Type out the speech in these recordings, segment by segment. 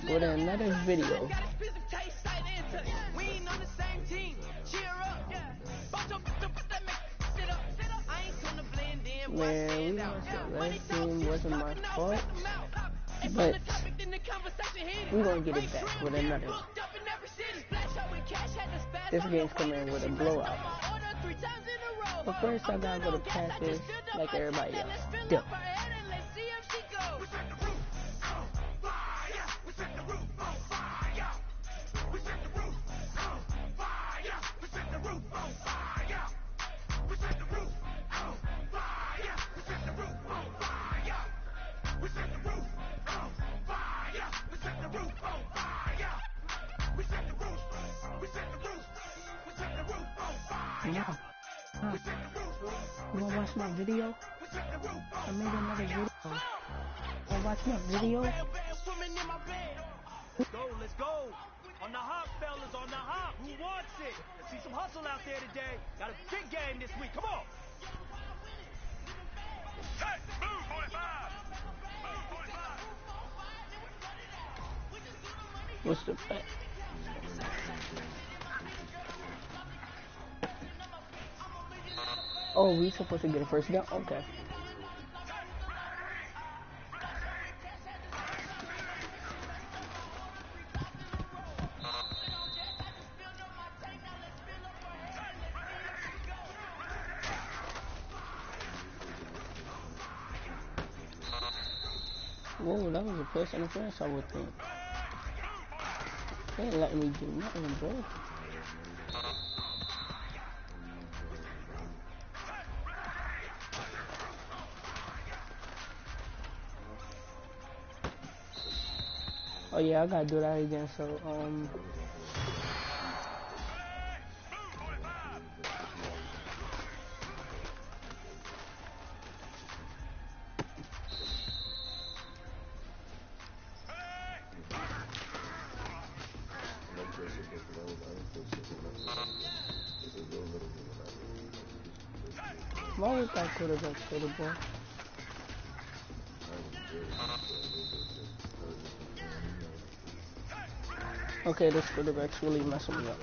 with another video. Man, we lost the last game, wasn't my fault, but we're gonna get it back with another one. This game's coming with a blowout. But first I gotta go to practice like everybody else. Duh. You wanna watch my video? I made another video. Wanna watch my video? Let's go. On the hop, fellas, on the hop. Who wants it? Let's see some hustle out there today. Got a big game this week. Come on. Hey, move, 45. Move, 45. What's the bet? Oh, we supposed to get a first down? Okay. Whoa, that was a first interference, I would think. They ain't letting me do nothing, bro. Oh yeah, I gotta do that again, so, why was that quarterback for the ball? Okay, this quarterback's really messing me up.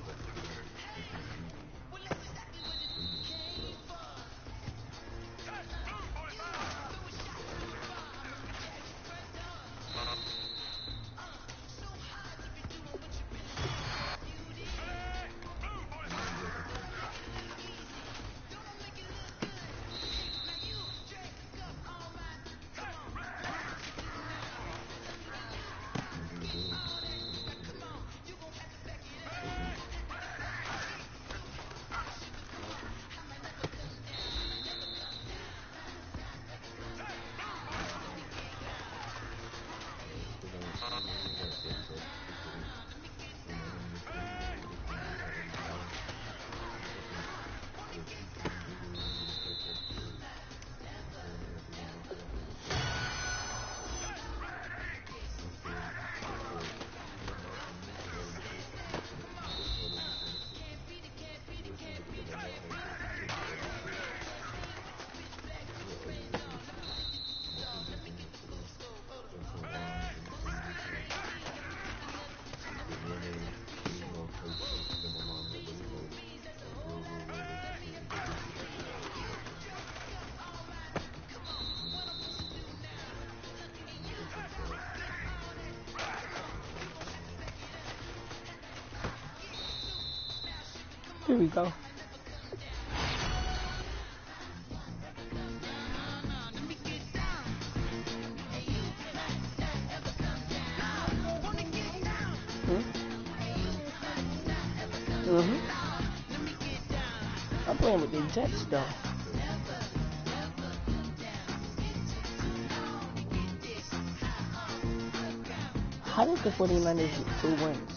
Here we go. I'm playing with the Jets though. How did the 49ers get 2 wins?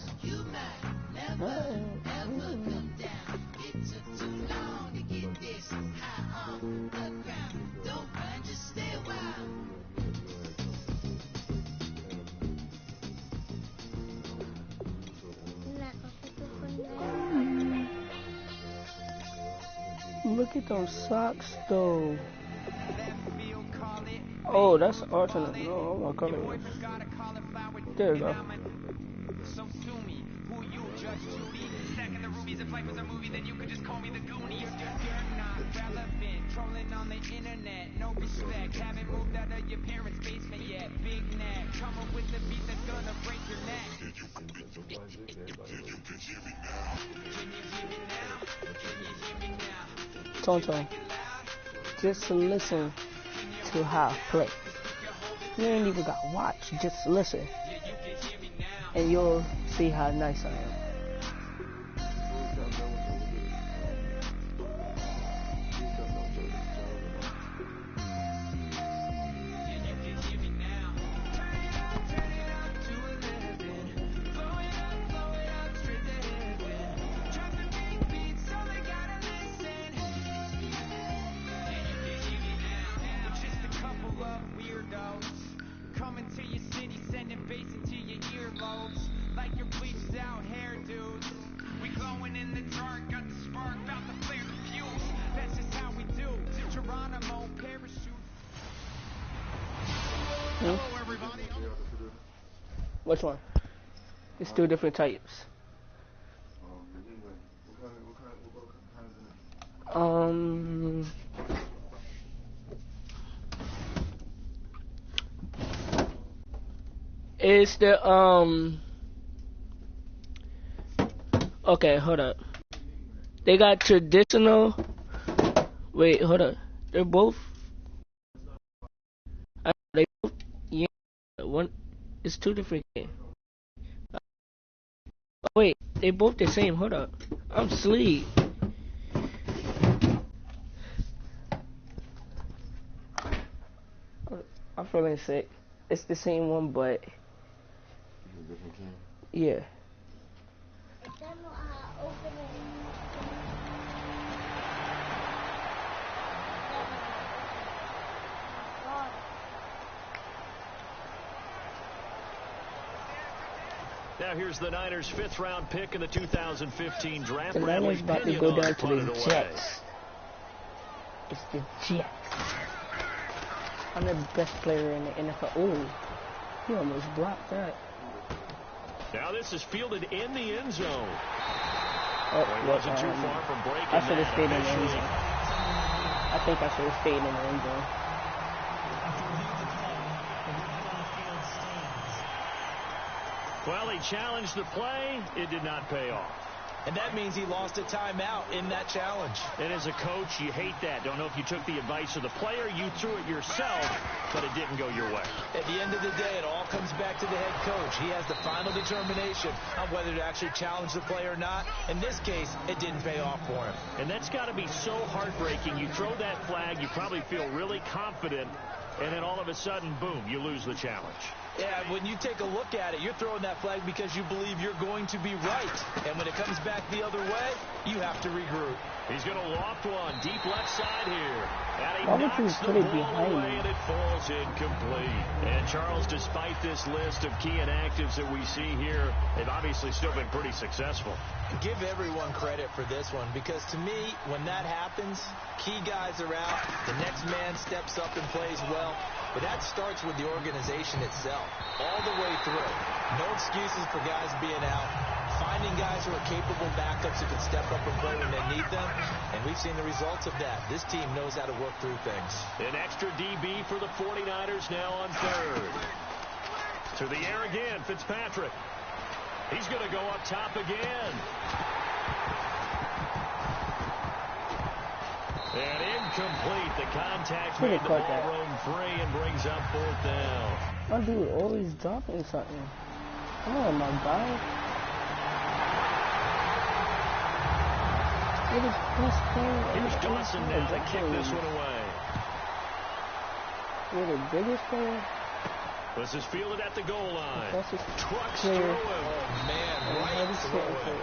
Look at those socks though. Oh, that's alternate. No, I want to color this. There we go. So sue me. Who you, Judge Judy? Stacking the rubies if life was a movie, then you could just call me the Goonies. You're not relevant, trolling on the internet. No respect, haven't moved out of your parents' basement yet. Big neck, come up with the beat that's gonna break your neck. Can you hear me now? Can you hear me now? Tonto, just listen to how I play. You ain't even got to watch, just listen. And you'll see how nice I am. Hello, everybody. Which one? It's two different types. It's the okay, hold up. They got traditional. Wait, hold up. They're both. They both. Yeah, one. It's two different games. Oh, wait, they both the same. Hold up. I'm asleep. I'm feeling sick. It's the same one, but yeah. Now here's the Niners' fifth-round pick in the 2015 draft. The Niners about to go down to the Jets. It's the Jets. I'm the best player in the NFL. Oh, he almost blocked that. Now this is fielded in the end zone. Oh, he wasn't too far from breaking. I should have stayed in the end zone. I think I should have stayed in the end zone. Well, he challenged the play. It did not pay off. And that means he lost a timeout in that challenge. And as a coach, you hate that. Don't know if you took the advice of the player. You threw it yourself, but it didn't go your way. At the end of the day, it all comes back to the head coach. He has the final determination on whether to actually challenge the play or not. In this case, it didn't pay off for him. And that's got to be so heartbreaking. You throw that flag, you probably feel really confident, and then all of a sudden, boom, you lose the challenge. Yeah, when you take a look at it, you're throwing that flag because you believe you're going to be right. And when it comes back the other way, you have to regroup. He's going to loft one deep left side here. And he Why would you knocks put the it ball behind away, him? and it falls incomplete. And Charles, despite this list of key inactives that we see here, they've obviously still been pretty successful. Give everyone credit for this one, because to me, when that happens, key guys are out, the next man steps up and plays well. But that starts with the organization itself, all the way through. No excuses for guys being out. Finding guys who are capable backups who can step up and play when they need them. And we've seen the results of that. This team knows how to work through things. An extra DB for the 49ers now on third. To the air again, Fitzpatrick. He's going to go up top again. And incomplete. The contact made the ball roam free and brings up fourth down. My dude always dropping something. Come on, my guy. You're the best player. Here's Dawson now to kick this one away. You're the biggest player. This is fielded at the goal line. Trucks player. through him. Oh, man, right through it.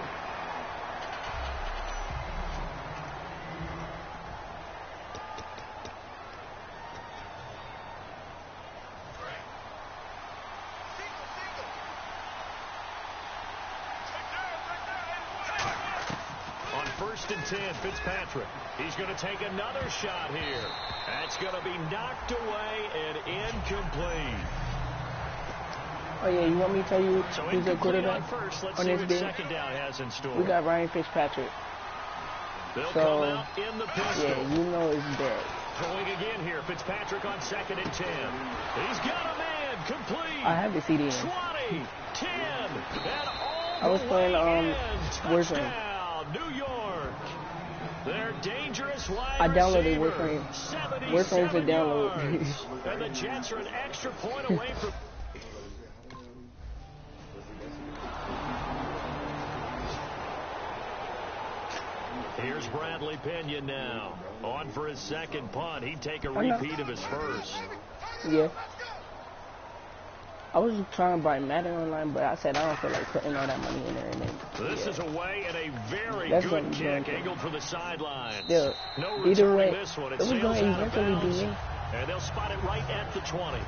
On 1st and 10, Fitzpatrick. He's going to take another shot here. That's going to be knocked away and incomplete. Oh yeah, you want me to tell you So who's the quarterback first. Let's on see this what game? second down has in store. We got Ryan Fitzpatrick. They'll So, come out in the pistol. yeah, you know it's bad. Throwing again here. Fitzpatrick on 2nd and 10. He's got a man. Complete. I have the CD in. 20, 10, and all I was the playing way in. Warzone. Touchdown, New York. They're dangerous wide I downloaded receiver. Warframe. Warframe's a download. Yards. And the Jets are an extra point away from... Here's Bradley Pena now. On for his second punt. He'd take a repeat of his first. Yeah. I was trying to buy Madden online, but I said I don't feel like putting all that money in there. And then, This is away and a very That's good what I'm kick doing. angled for the sidelines. Yeah. No Either returning way, this one. it was sails going to out of eventually bounds, be me. and they'll spot it right at the 20.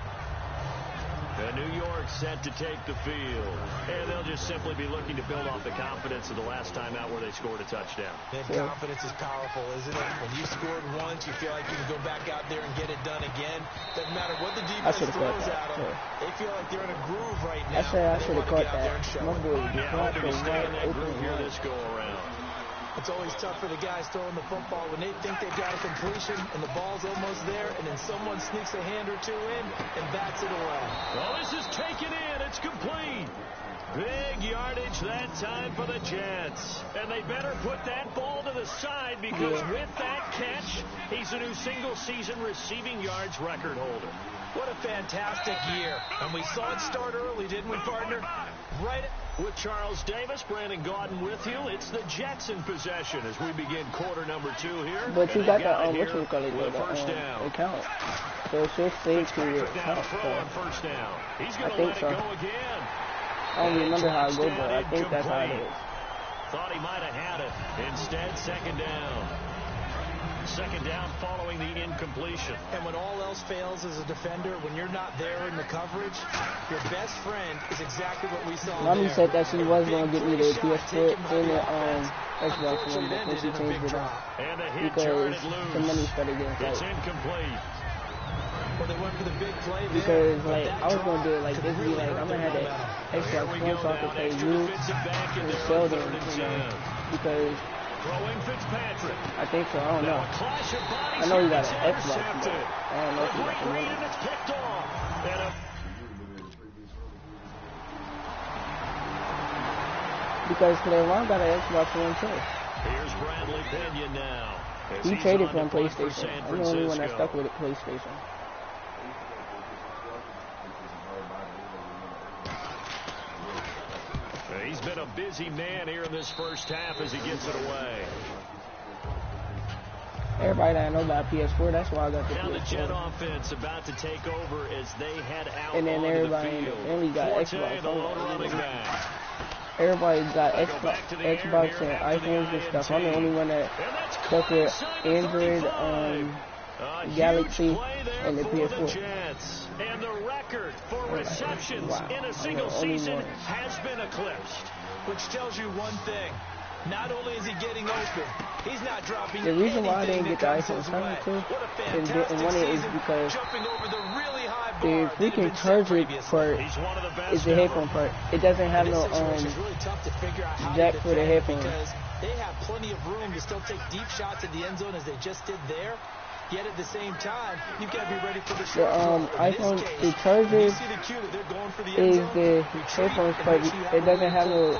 And New York set to take the field. And they'll just simply be looking to build off the confidence of the last time out where they scored a touchdown. That confidence is powerful, isn't it? When you scored once, you feel like you can go back out there and get it done again. Doesn't matter what the defense throws at them. They feel like they're in a groove right now. I should have caught that. My boy Yeah, hoping to stay in that groove here this go around. It's always tough for the guys throwing the football when they think they've got a completion and the ball's almost there, and then someone sneaks a hand or two in and bats it away. Well, this is taken in. It's complete. Big yardage that time for the Jets. And they better put that ball to the side because with that catch, he's a new single-season receiving yards record holder. What a fantastic year. And we saw it start early, didn't we, partner? Right with Charles Davis, Brandon Gaudin with you. It's the Jets in possession as we begin quarter number 2 here. But you got the what you call it, first down. Account. So it should say to your account. First down. He's going to let it go again. I don't remember how it goes, but I think that's how it is. Thought he might have had it. Instead, second down. Second down following the incompletion. And when all else fails as a defender, when you're not there in the coverage, your best friend is exactly what we saw. Mommy said that she was going to get me the PS4 and the Xbox One, but then she changed it up because the money started getting tight. It's incomplete. Well, they went for the big play there. Because, like, I was going to do it like this, be like, I'm going to have that Xbox One so I can play you and Sheldon, you know, because throwing Fitzpatrick. I think so. I don't know. I know you got an Xbox, but I don't know if you got the money. And it's picked off. Because Cleveland got an Xbox One too. Here's Bradley Pena now. He traded from PlayStation. I'm the only one that stuck with it, PlayStation. He's been a busy man here in this first half as he gets it away. Everybody that I know about PS4, that's why I got the now PS4. The Jet offense about to take over as they head out and then everybody the field. only got Xbox. Everybody got Xbox and iPhones and stuff. I'm the only one that stuck with Android, Galaxy, and the PS4. And the record for receptions in a single season has been eclipsed. Which tells you one thing. Not only is he getting open, he's not dropping the reason why I didn't get the iPhone 7 too and one is because the freaking charger part is the headphone part. It doesn't have no jack for the headphones. They have plenty of room to still take deep shots at the end zone as they just did there. Yet at the same time, you've got to be ready for the short zone. iPhone, the charger is the headphones part. It doesn't have no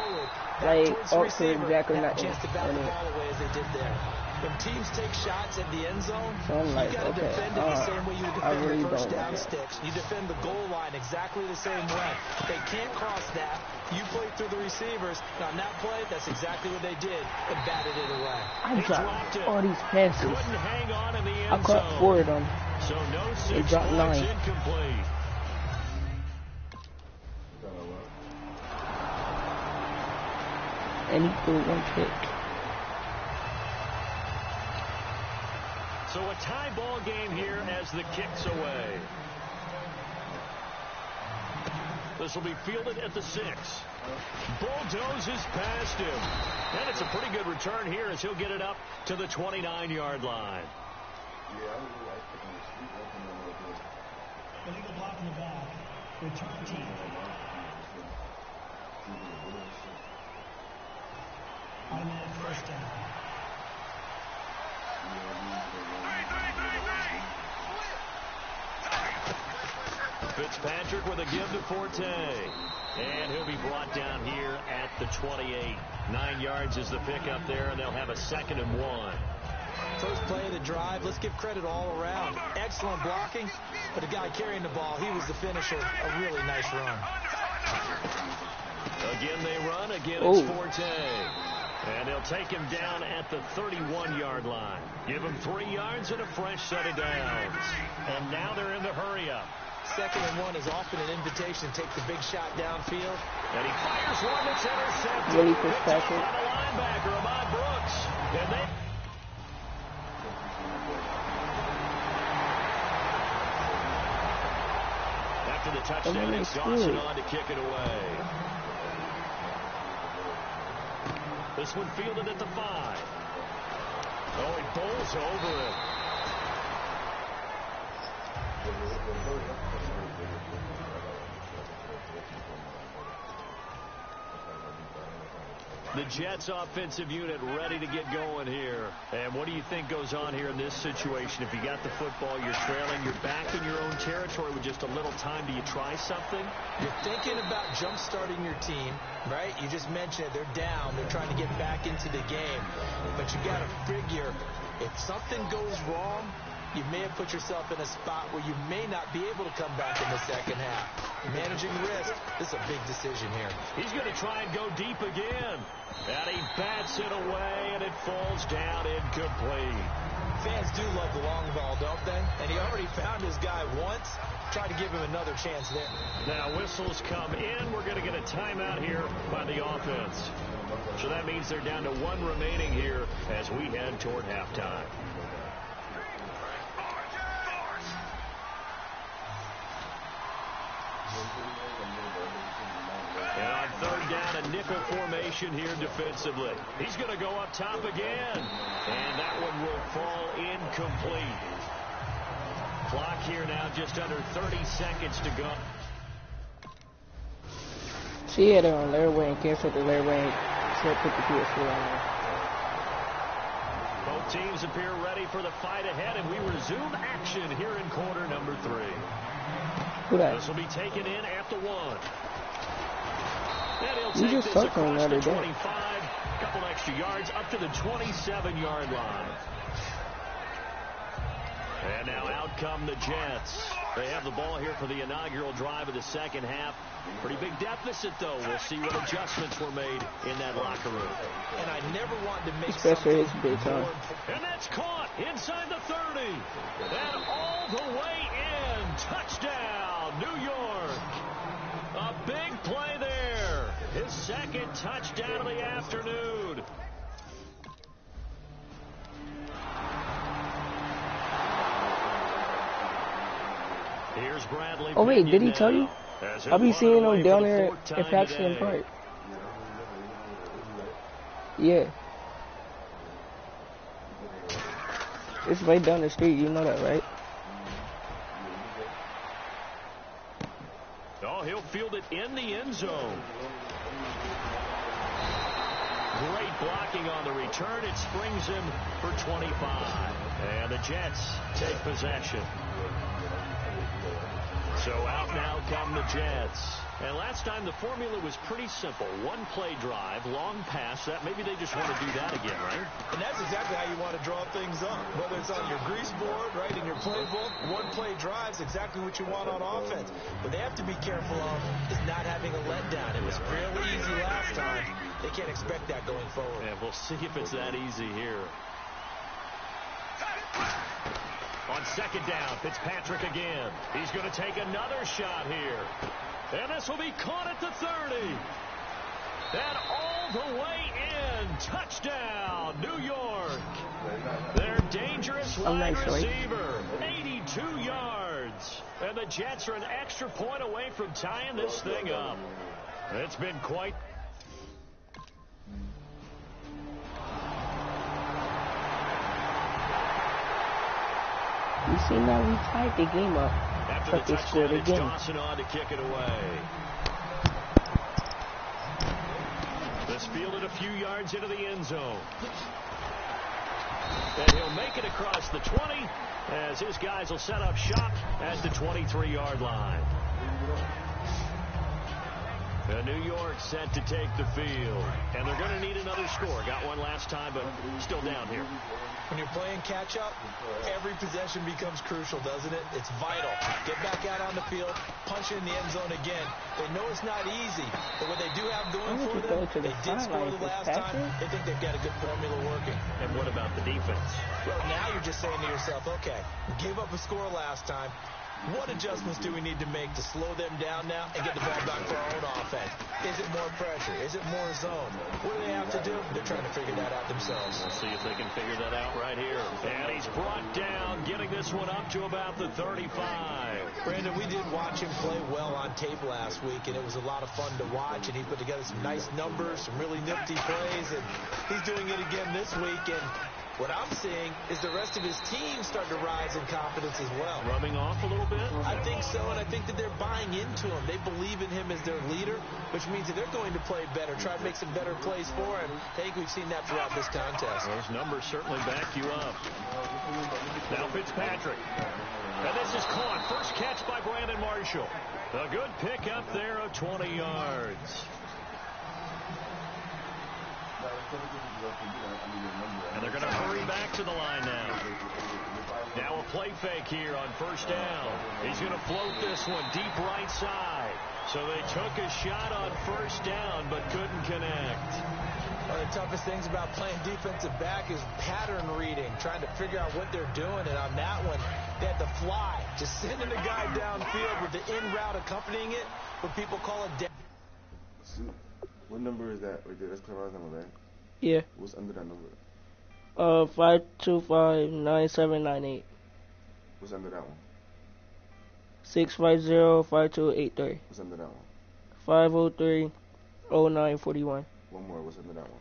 like aux jack or nothing on it. When teams take shots at the end zone, so I'm like, you got to defend it the same way you would defend really the first down sticks. You defend the goal line exactly the same way. They can't cross that. You play through the receivers. And on that play, that's exactly what they did and batted it away. I dropped all these passes. Hang on in the end I caught 4 of them. So no 6 they dropped 9. Incomplete. And he threw 1 pick. So a tie ball game here as the kick's away. This will be fielded at the 6. Bulldozes past him. And it's a pretty good return here as he'll get it up to the 29-yard line. Illegal block in the back. Return team. Fitzpatrick with a give to Forte. And he'll be brought down here at the 28. 9 yards is the pickup there, and they'll have a 2nd and 1. First play of the drive, let's give credit all around. Excellent blocking, but the guy carrying the ball, he was the finisher. A really nice run. Again they run, again it's Forte. And they'll take him down at the 31-yard line. Give him 3 yards and a fresh set of downs. And now they're in the hurry-up. 2nd and 1 is often an invitation to take the big shot downfield. And he fires one that's intercepted. Really Picked up by the linebacker, Ahmad Brooks. And they... After the touchdown, it's Dawson on to kick it away. This one fielded at the 5. Oh, he bowls over it. The Jets offensive unit ready to get going here. And what do you think goes on here in this situation? If you got the football, you're trailing, you're back in your own territory with just a little time. Do you try something? You're thinking about jump-starting your team, right? You just mentioned it. They're down. They're trying to get back into the game. But you got to figure if something goes wrong, you may have put yourself in a spot where you may not be able to come back in the second half. Managing risk, this is a big decision here. He's going to try and go deep again. And he bats it away, and it falls down incomplete. Fans do love the long ball, don't they? And he already found his guy once. Try to give him another chance there. Now whistles come in. We're going to get a timeout here by the offense. So that means they're down to 1 remaining here as we head toward halftime. And on 3rd down, a nickel formation here defensively. He's going to go up top again. And that one will fall incomplete. Clock here now just under 30 seconds to go. She had it on Lairway and canceled the Lairway and put the PS4 on there. Both teams appear ready for the fight ahead, and we resume action here in quarter number 3. This will be taken in at the 1. And he'll take this across the 25, couple extra yards up to the 27-yard line. And now out come the Jets. They have the ball here for the inaugural drive of the second half. Pretty big deficit, though. We'll see what adjustments were made in that locker room. And I never want to make especially his big time. And that's caught inside the 30. And all the way in. Touchdown, New York. A big play there. His 2nd touchdown of the afternoon. Here's Bradley. Oh, wait, did he tell you? I'll be seeing him down there in Paxton Park. Yeah. It's right down the street, you know that, right? Oh, he'll field it in the end zone. Great blocking on the return. It springs him for 25. And the Jets take possession. So out now come the Jets. And last time the formula was pretty simple. 1-play drive, long pass. That maybe they just want to do that again, right? And that's exactly how you want to draw things up. Whether it's on your grease board, right, in your playbook, 1-play drive's exactly what you want on offense. What they have to be careful of is not having a letdown. It was fairly easy last time. They can't expect that going forward. And we'll see if it's that easy here. On 2nd down, Fitzpatrick again. He's going to take another shot here. And this will be caught at the 30. And all the way in. Touchdown, New York. Their dangerous wide receiver. 82 yards. And the Jets are an extra point away from tying this thing up. It's been quite... You see now we tied the game up. After but the they scored touchdown, it's again. Dawson on to kick it away. This fielded a few yards into the end zone. And he'll make it across the 20 as his guys will set up shop at the 23-yard line. New York set to take the field. And they're going to need another score. Got one last time, but still down here. When you're playing catch-up, every possession becomes crucial, doesn't it? It's vital. Get back out on the field, punch in the end zone again. They know it's not easy, but what they do have going for them, they did score the last time. They think they've got a good formula working. And what about the defense? Well, now you're just saying to yourself, okay, we gave up a score last time. What adjustments do we need to make to slow them down now and get the ball back for our own offense? Is it more pressure? Is it more zone? What do they have to do? They're trying to figure that out themselves. We'll see if they can figure that out right here. And he's brought down, getting this one up to about the 35. Brandon, we did watch him play well on tape last week, and it was a lot of fun to watch, and he put together some nice numbers, some really nifty plays, and he's doing it again this week, and what I'm seeing is the rest of his team starting to rise in confidence as well. Rubbing off a little bit? I think so, and I think that they're buying into him. They believe in him as their leader, which means that they're going to play better, try to make some better plays for him. I think we've seen that throughout this contest. Those numbers certainly back you up. Now Fitzpatrick. And this is caught. First catch by Brandon Marshall. A good pickup there of 20 yards. And they're going to hurry back to the line now. Now a play fake here on first down. He's going to float this one deep right side. So they took a shot on first down but couldn't connect. One of the toughest things about playing defensive back is pattern reading, trying to figure out what they're doing. And on that one, they had to fly, just sending a guy downfield with the in route accompanying it, what people call a dead. What number is that right there? That's Clara's number, right? Yeah. What's under that number? 525-9798. What's under that one? 650-5283. What's under that one? 503-0941. One more. What's under that one?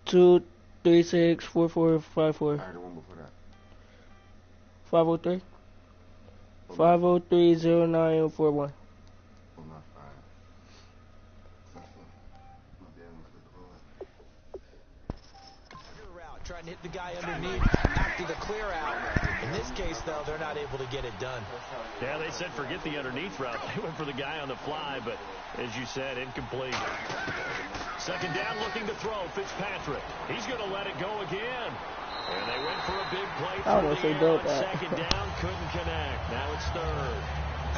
236-4454. Alright, the one before that. 503. 503-0941. Trying to hit the guy underneath after the clear out. In this case, though, they're not able to get it done. Yeah, they said forget the underneath route. They went for the guy on the fly, but as you said, incomplete. Second down, looking to throw. Fitzpatrick. He's going to let it go again. And they went for a big play through the air on second down. Couldn't connect. Now it's third.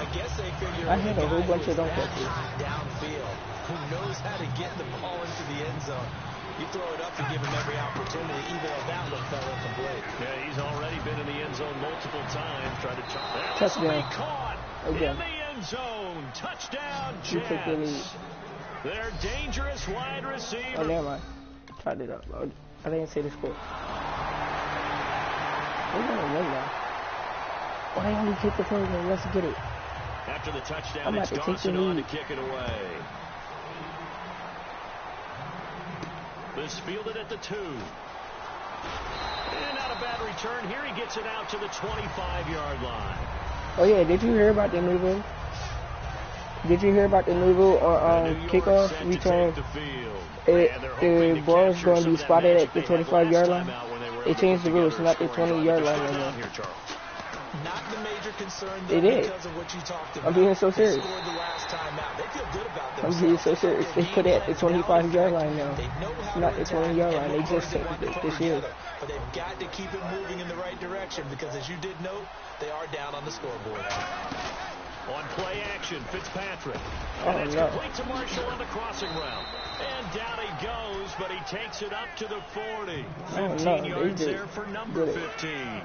I guess they figured I had a whole bunch of catches downfield. Who knows how to get the ball into the end zone? You throw it up and give him every opportunity, even though that one fell incomplete. Yeah, he's already been in the end zone multiple times. Tried to chop. Touchdown. Caught again. In the end zone. Touchdown, Jets. Their dangerous wide receiver. Oh, never mind. Tried it up. I didn't say the score. We're going to win now. Why only kick the program? Let's get it. After the touchdown, it's Dawson on to kick it away. This fielded at the 2. And not a bad return here. He gets it out to the 25-yard line. Oh, yeah. Did you hear about the new rule? Did you hear about the new rule on kickoff return? The ball is going to be spotted at the 25-yard line. They changed the rules, not the 20-yard line anymore. Not the major concern It is. Because of what you talked about. I'm being so serious. They scored the last time out. They feel good about themselves. I'm being so serious. They put it at the 25-yard line now. Not the 20-yard line. They just changed it this year. But they've got to keep it moving in the right direction because, as you did note, they are down on the scoreboard. On play action, Fitzpatrick. Oh, and it's no. complete to Marshall on the crossing route. And down he goes, but he takes it up to the 40. 15 yards there for number 15.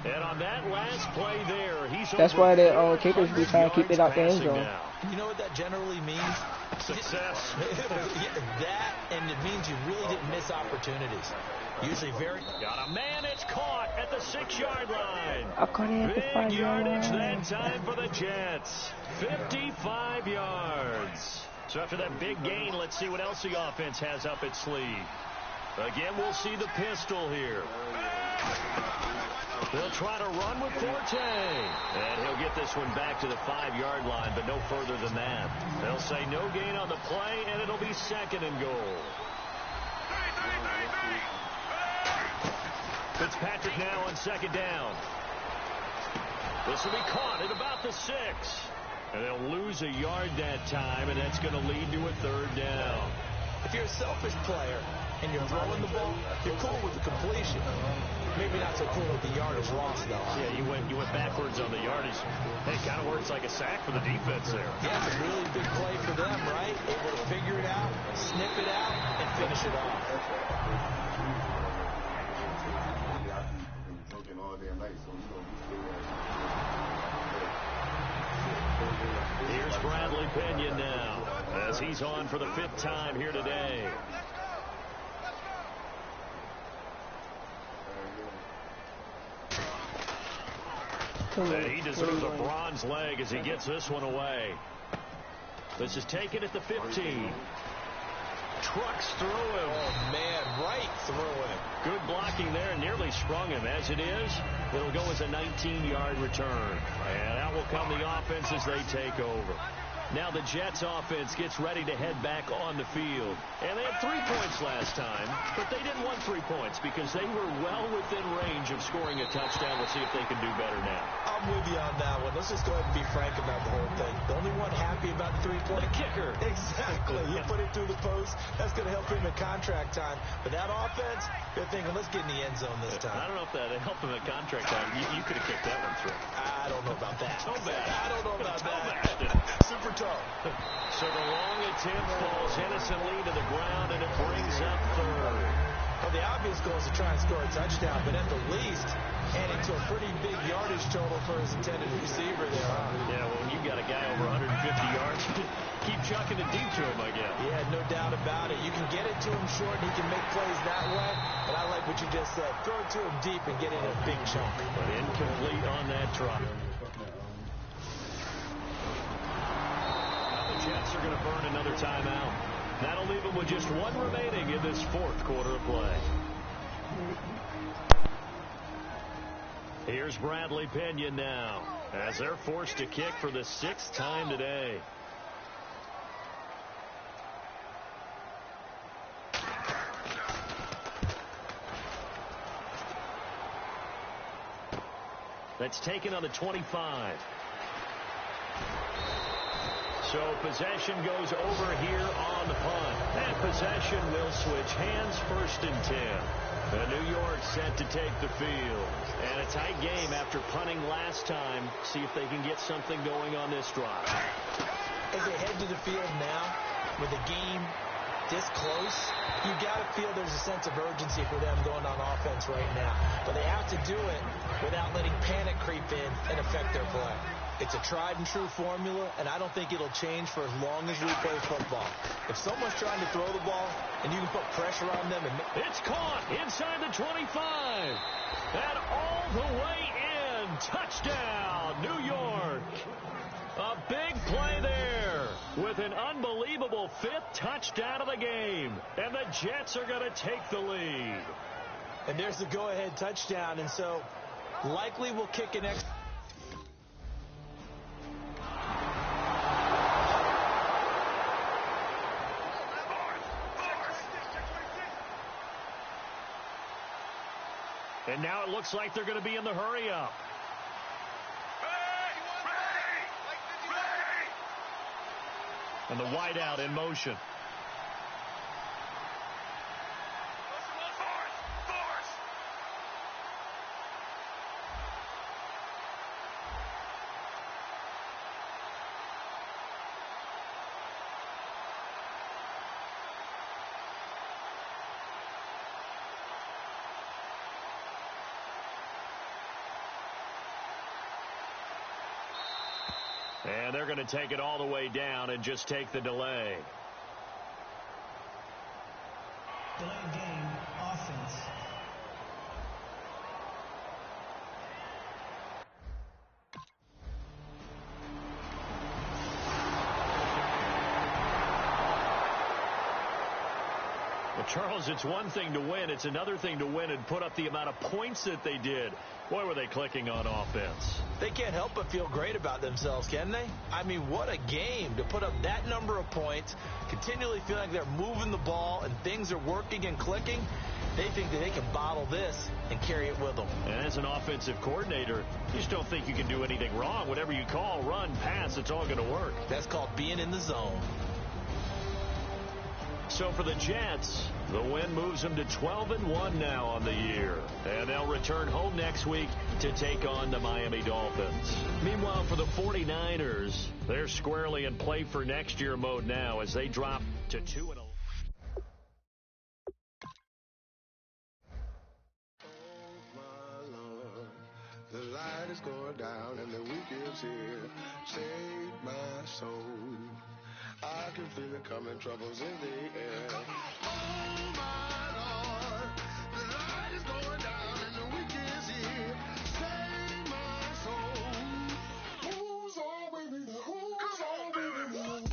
And on that last play there, he's That's why the kickers be trying to keep it out the end zone. You know what that generally means? Success. That, and it means you really didn't miss opportunities. Usually very... Got a man, it's caught at the 6-yard line. I caught it at the 5-yard line. Big yardage that time for the Jets. 55 yards. So after that big gain, let's see what else the offense has up its sleeve. Again, we'll see the pistol here. They'll try to run with Forte. And he'll get this one back to the 5-yard line, but no further than that. They'll say no gain on the play, and it'll be second and goal. Fitzpatrick now on second down. This will be caught at about the 6. And they'll lose a yard that time, and that's going to lead to a 3rd down. If you're a selfish player and you're throwing the ball, you're cool with the completion. Maybe not so cool with the yardage loss, though. Yeah, you went backwards on the yardage. Hey, kind of works like a sack for the defense there. Yeah, it's a really big play for them, right? Able to figure it out, snip it out, and finish it off. Here's Bradley Pinion now, as he's on for the 5th time here today. And he deserves a bronze leg as he gets this one away. This is taken at the 15. Trucks through him. Oh, man, right through him. Good blocking there, nearly sprung him. As it is, it'll go as a 19-yard return. And out will come the offense as they take over. Now the Jets offense gets ready to head back on the field. And they had 3 points last time, but they didn't want 3 points because they were well within range of scoring a touchdown. We'll see if they can do better now. I'm with you on that one. Let's just go ahead and be frank about the whole thing. The only one happy about the 3-point. The kicker. Exactly. You put it through the post. That's going to help him at contract time. But that offense, they're thinking, let's get in the end zone this time. I don't know if that helped him at contract time. You could have kicked that one through. I don't know about that. So bad. I don't know about that. Super tough. So the long attempt falls innocently to the ground, and it brings up 3rd. Well, the obvious goal is to try and score a touchdown, but at the least, handing to a pretty big yardage total for his intended receiver there. Yeah, well, when you've got a guy over 150 yards, keep chucking it deep to him, I guess. Yeah, no doubt about it. You can get it to him short, and he can make plays that way, but I like what you just said. Throw it to him deep and get it in a big chunk. But incomplete on that try. Jets are going to burn another timeout. That'll leave them with just 1 remaining in this 4th quarter of play. Here's Bradley Pinion now, as they're forced to kick for the 6th time today. That's taken on the 25. So possession goes over here on the punt. And possession will switch hands, 1st and 10. And New York set to take the field. And a tight game after punting last time. See if they can get something going on this drive. As they head to the field now, with the game this close, you got to feel there's a sense of urgency for them going on offense right now. But they have to do it without letting panic creep in and affect their play. It's a tried-and-true formula, and I don't think it'll change for as long as we play football. If someone's trying to throw the ball, and you can put pressure on them. It's caught inside the 25. And all the way in. Touchdown, New York. A big play there with an unbelievable 5th touchdown of the game. And the Jets are going to take the lead. And there's the go-ahead touchdown, and so likely we'll kick an extra. And now it looks like they're going to be in the hurry-up. And the wideout in motion. And they're going to take it all the way down and just take the delay. Delay game, offense. Well, Charles, it's one thing to win. It's another thing to win and put up the amount of points that they did. Boy, were they clicking on offense. They can't help but feel great about themselves, can they? I mean, what a game to put up that number of points, continually feel like they're moving the ball and things are working and clicking. They think that they can bottle this and carry it with them. And as an offensive coordinator, you just don't think you can do anything wrong. Whatever you call, run, pass, it's all going to work. That's called being in the zone. So for the Jets, the win moves them to 12-1 now on the year. And they'll return home next week to take on the Miami Dolphins. Meanwhile, for the 49ers, they're squarely in play for next year mode now as they drop to 2-11. The light is going down and the week is here. Save my soul. I can feel it coming, troubles in the air. Oh my Lord, the light is going down and the week is here. Save my soul. Who's all with me? Who's all with me?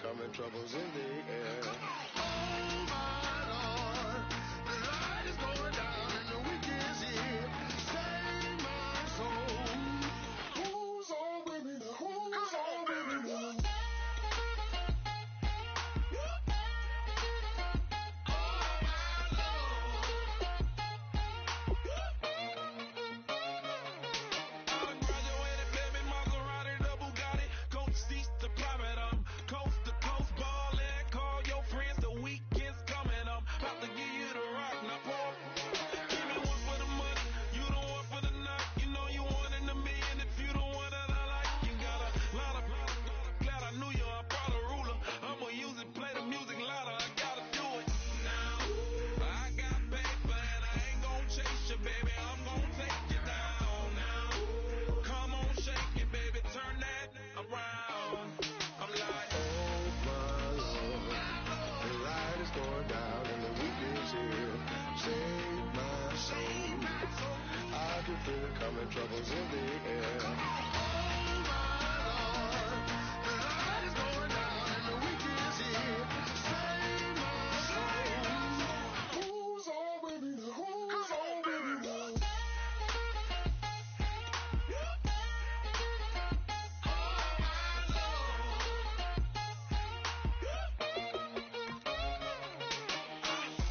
Coming, troubles in the air. Oh my Lord, the light is going down and the week is here. Save my soul. Who's all with me? Who's all with me? Coming, troubles in the air. Oh my Lord, the light is going down and the week is here. Save my soul. Who's all with me? Who's all with me?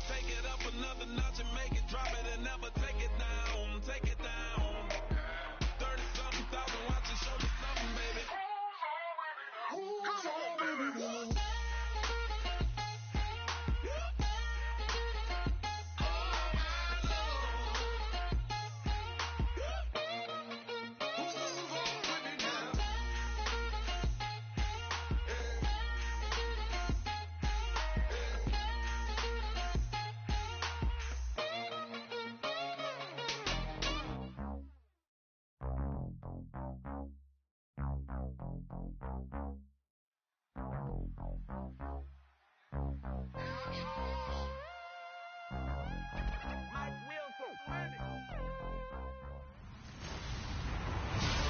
Take it up another notch and make it drop it and never take it down. Take it down.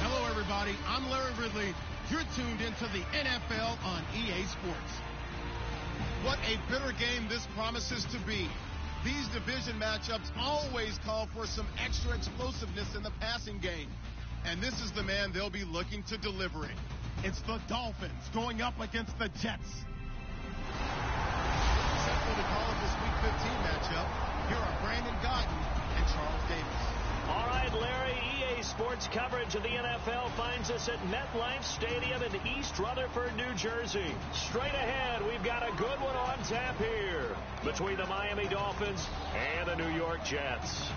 Hello, everybody. I'm Larry Ridley. You're tuned into the NFL on EA Sports. What a bitter game this promises to be. These division matchups always call for some extra explosiveness in the passing game. And this is the man they'll be looking to deliver it. It's the Dolphins going up against the Jets. Set for the call of this Week 15 matchup, here are Brandon Godden and Charles Davis. All right, Larry, EA Sports sports coverage of the NFL finds us at MetLife Stadium in East Rutherford, New Jersey. Straight ahead, we've got a good one on tap here between the Miami Dolphins and the New York Jets.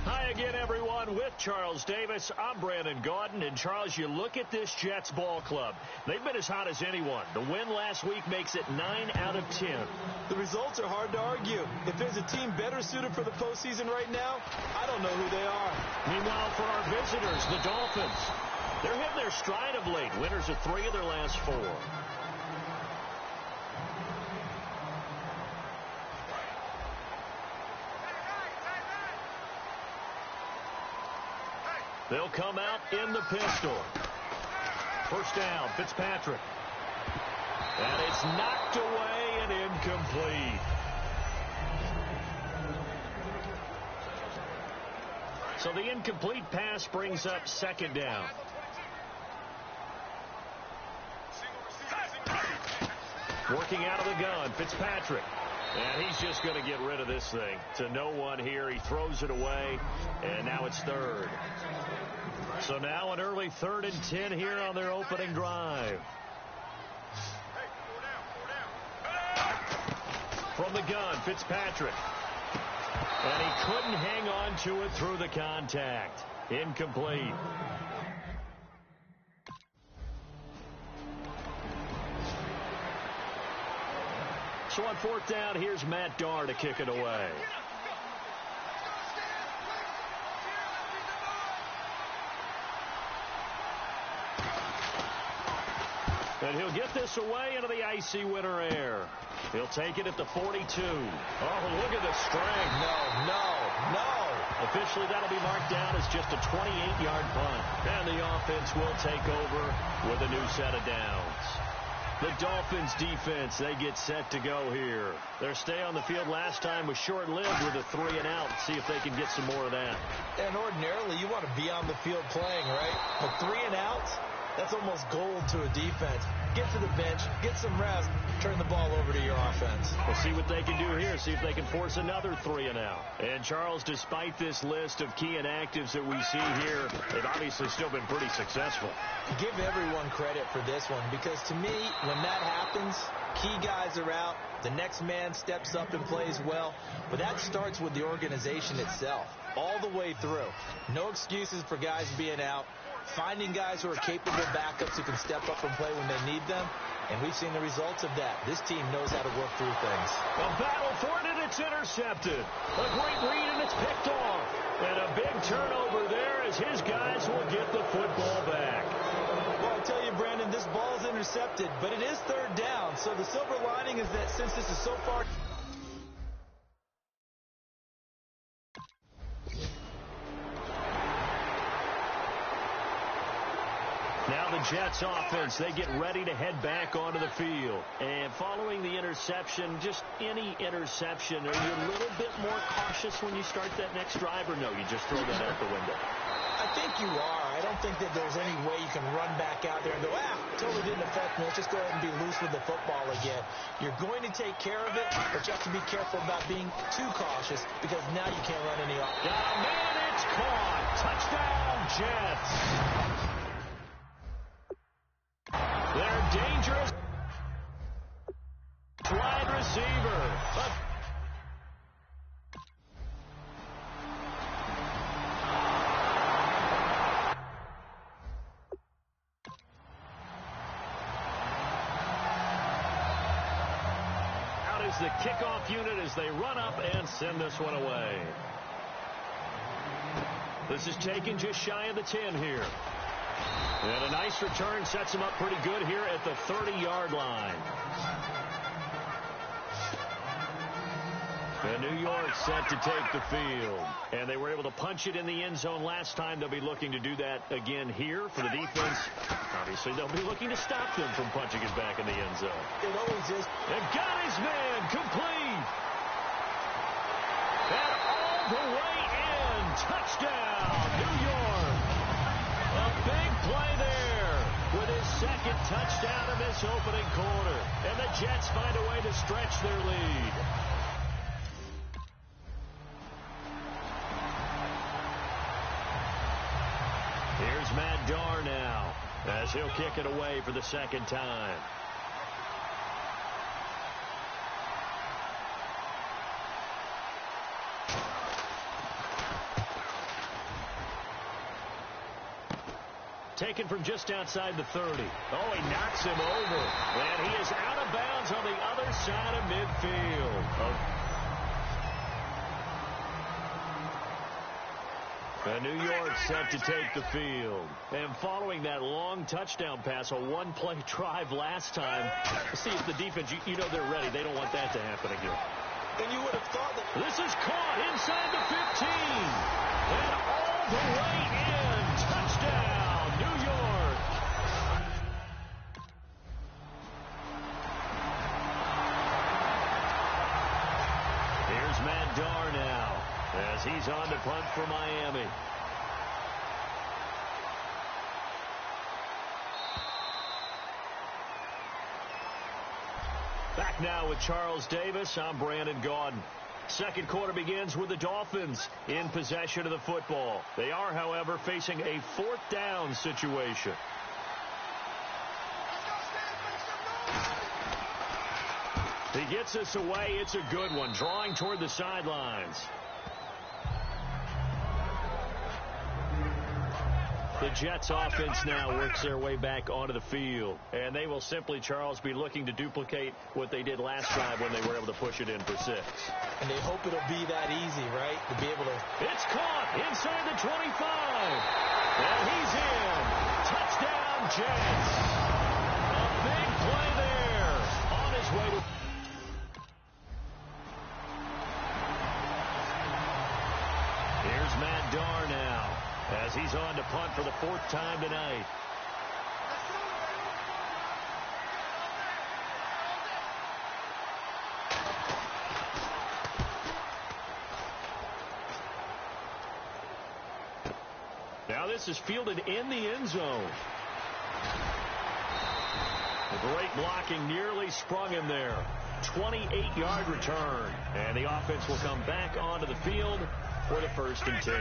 Hi again, everyone. With Charles Davis, I'm Brandon Gaudin. And, Charles, you look at this Jets ball club. They've been as hot as anyone. The win last week makes it 9 out of 10. The results are hard to argue. If there's a team better suited for the postseason right now, I don't know who they are. Meanwhile, for our visitors, the Dolphins, they're hitting their stride of late. Winners of 3 of their last 4. They'll come out in the pistol. First down, Fitzpatrick. And it's knocked away and incomplete. So the incomplete pass brings up second down. Working out of the gun, Fitzpatrick. And he's just going to get rid of this thing to no one here. He throws it away, and now it's third. So now an early 3rd and 10 here on their opening drive. From the gun, Fitzpatrick. And he couldn't hang on to it through the contact. Incomplete. So on 4th down, here's Matt Darr to kick it away. And he'll get this away into the icy winter air. He'll take it at the 42. Oh, look at the strength. No. Officially, that'll be marked down as just a 28-yard punt. And the offense will take over with a new set of downs. The Dolphins defense, they get set to go here. Their stay on the field last time was short-lived with a 3-and-out. See if they can get some more of that. And ordinarily, you want to be on the field playing, right? But 3-and-outs? That's almost gold to a defense. Get to the bench, get some rest, turn the ball over to your offense. We'll see what they can do here, see if they can force another 3-and-out. And, Charles, despite this list of key inactives that we see here, they've obviously still been pretty successful. Give everyone credit for this one, because to me, when that happens, key guys are out, the next man steps up and plays well, but that starts with the organization itself, all the way through. No excuses for guys being out. Finding guys who are capable backups who can step up and play when they need them, and we've seen the results of that. This team knows how to work through things. A battle for it, and it's intercepted. A great read, and it's picked off. And a big turnover there as his guys will get the football back. Well, I tell you, Brandon, this ball is intercepted, but it is 3rd down. So the silver lining is that since this is so far... Now the Jets offense, they get ready to head back onto the field. And following the interception, just any interception, are you a little bit more cautious when you start that next drive, or no, you just throw that out the window? I think you are. I don't think that there's any way you can run back out there and go, totally didn't affect me. Let's just go ahead and be loose with the football again. You're going to take care of it, but you have to be careful about being too cautious because now you can't run any off. Got a man, it's caught. Touchdown, Jets. They're dangerous. Wide receiver. Out is the kickoff unit as they run up and send this one away. This is taken just shy of the 10 here. And a nice return sets him up pretty good here at the 30-yard line. And New York set to take the field. And they were able to punch it in the end zone last time. They'll be looking to do that again here for the defense. Obviously, they'll be looking to stop them from punching it back in the end zone. It always is. And got his man complete. And all the way in. Touchdown, New York. A big play there with his second touchdown in this opening quarter. And the Jets find a way to stretch their lead. Here's Matt Darr now as he'll kick it away for the second time. Taken from just outside the 30. Oh, he knocks him over. And he is out of bounds on the other side of midfield. And New York set to take the field. And following that long touchdown pass, a one-play drive last time, see if the defense, you know they're ready. They don't want that to happen again. And you would have thought that this is caught inside the 15. And all the way in. Touchdown, New York. Here's Matt Darr now as he's on to punt for Miami. Back now with Charles Davis. I'm Brandon Gaudin. Second quarter begins with the Dolphins in possession of the football. They are, however, facing a fourth down situation. He gets us away. It's a good one. Drawing toward the sidelines. The Jets offense now works their way back onto the field. And they will simply, Charles, be looking to duplicate what they did last time when they were able to push it in for 6. And they hope it'll be that easy, right? To be able to... It's caught inside the 25. And he's in. Touchdown, Jets. A big play there. On his way to... Here's Matt Darr now as he's on to punt for the 4th time tonight. Now this is fielded in the end zone. The great blocking nearly sprung him there. 28-yard return. And the offense will come back onto the field for the 1st and 10.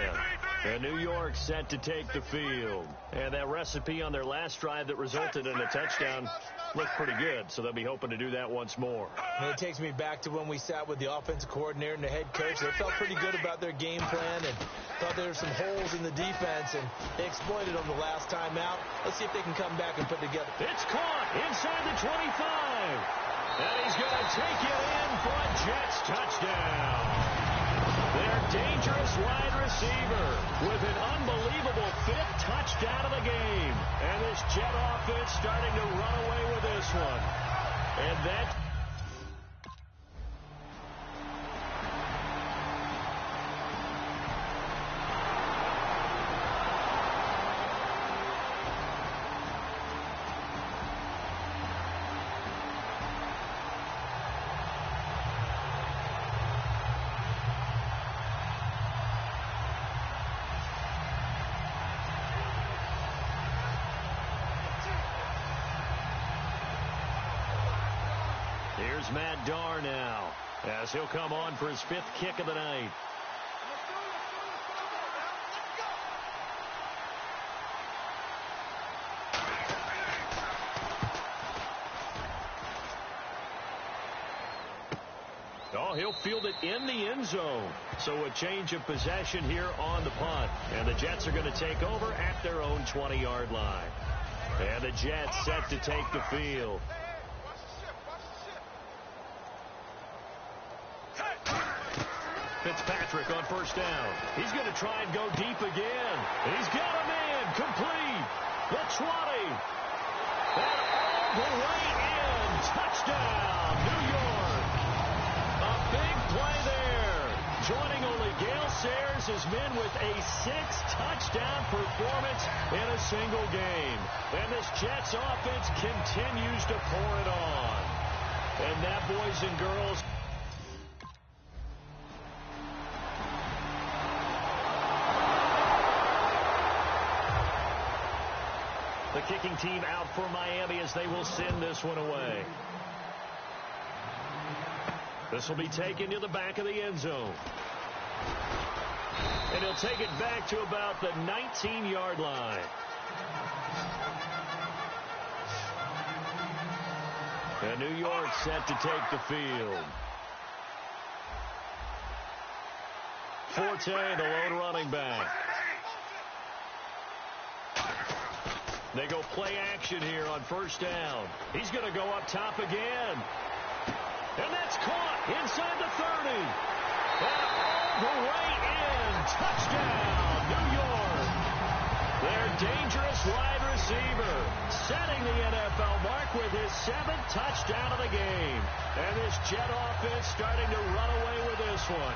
And New York set to take the field. And that recipe on their last drive that resulted in a touchdown looked pretty good, so they'll be hoping to do that once more. And it takes me back to when we sat with the offensive coordinator and the head coach. They felt pretty good about their game plan and thought there were some holes in the defense, and they exploited them the last time out. Let's see if they can come back and put together. It's caught inside the 25. And he's going to take it in for a Jets touchdown. Their dangerous wide receiver with an unbelievable 5th touchdown of the game. And this Jet offense starting to run away with this one. And that... Here's Matt Darr now as he'll come on for his 5th kick of the night. Oh, he'll field it in the end zone. So a change of possession here on the punt. And the Jets are going to take over at their own 20-yard line. And the Jets set to take the field. Fitzpatrick on 1st down. He's going to try and go deep again. He's got a man complete. The 20. And all the way in. Touchdown, New York. A big play there. Joining only Gale Sayers' his men with a 6-touchdown performance in a single game. And this Jets offense continues to pour it on. And that, boys and girls, the kicking team out for Miami as they will send this one away. This will be taken to the back of the end zone. And he'll take it back to about the 19-yard line. And New York set to take the field. Forte, the lone running back. They go play action here on first down. He's going to go up top again. And that's caught inside the 30. And all the way in. Touchdown, New York. Their dangerous wide receiver setting the NFL mark with his 7th touchdown of the game. And this Jet offense starting to run away with this one.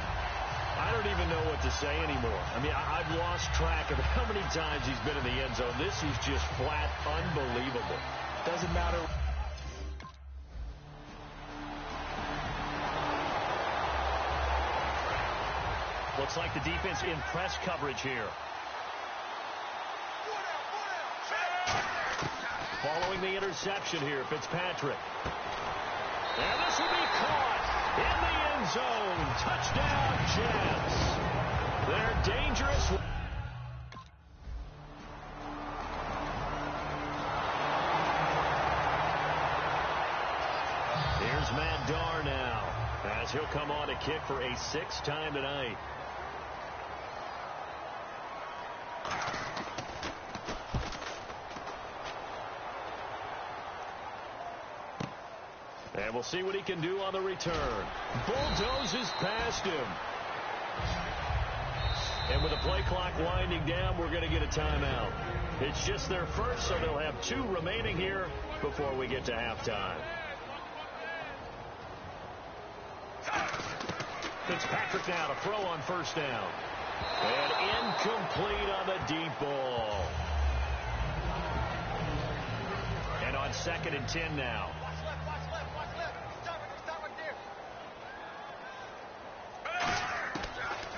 I don't even know what to say anymore. I mean, I've lost track of how many times he's been in the end zone. This is just flat unbelievable. Doesn't matter. Looks like the defense in press coverage here. Following the interception here, Fitzpatrick. And this will be caught in the end zone. Touchdown, Jets. They're dangerous. Here's Matt Darr now, as he'll come on to kick for a 6th time tonight. And we'll see what he can do on the return. Bulldozes past him. And with the play clock winding down, we're going to get a timeout. It's just their first, so they'll have 2 remaining here before we get to halftime. Fitzpatrick now to throw on first down. And incomplete on the deep ball. And on 2nd and 10 now.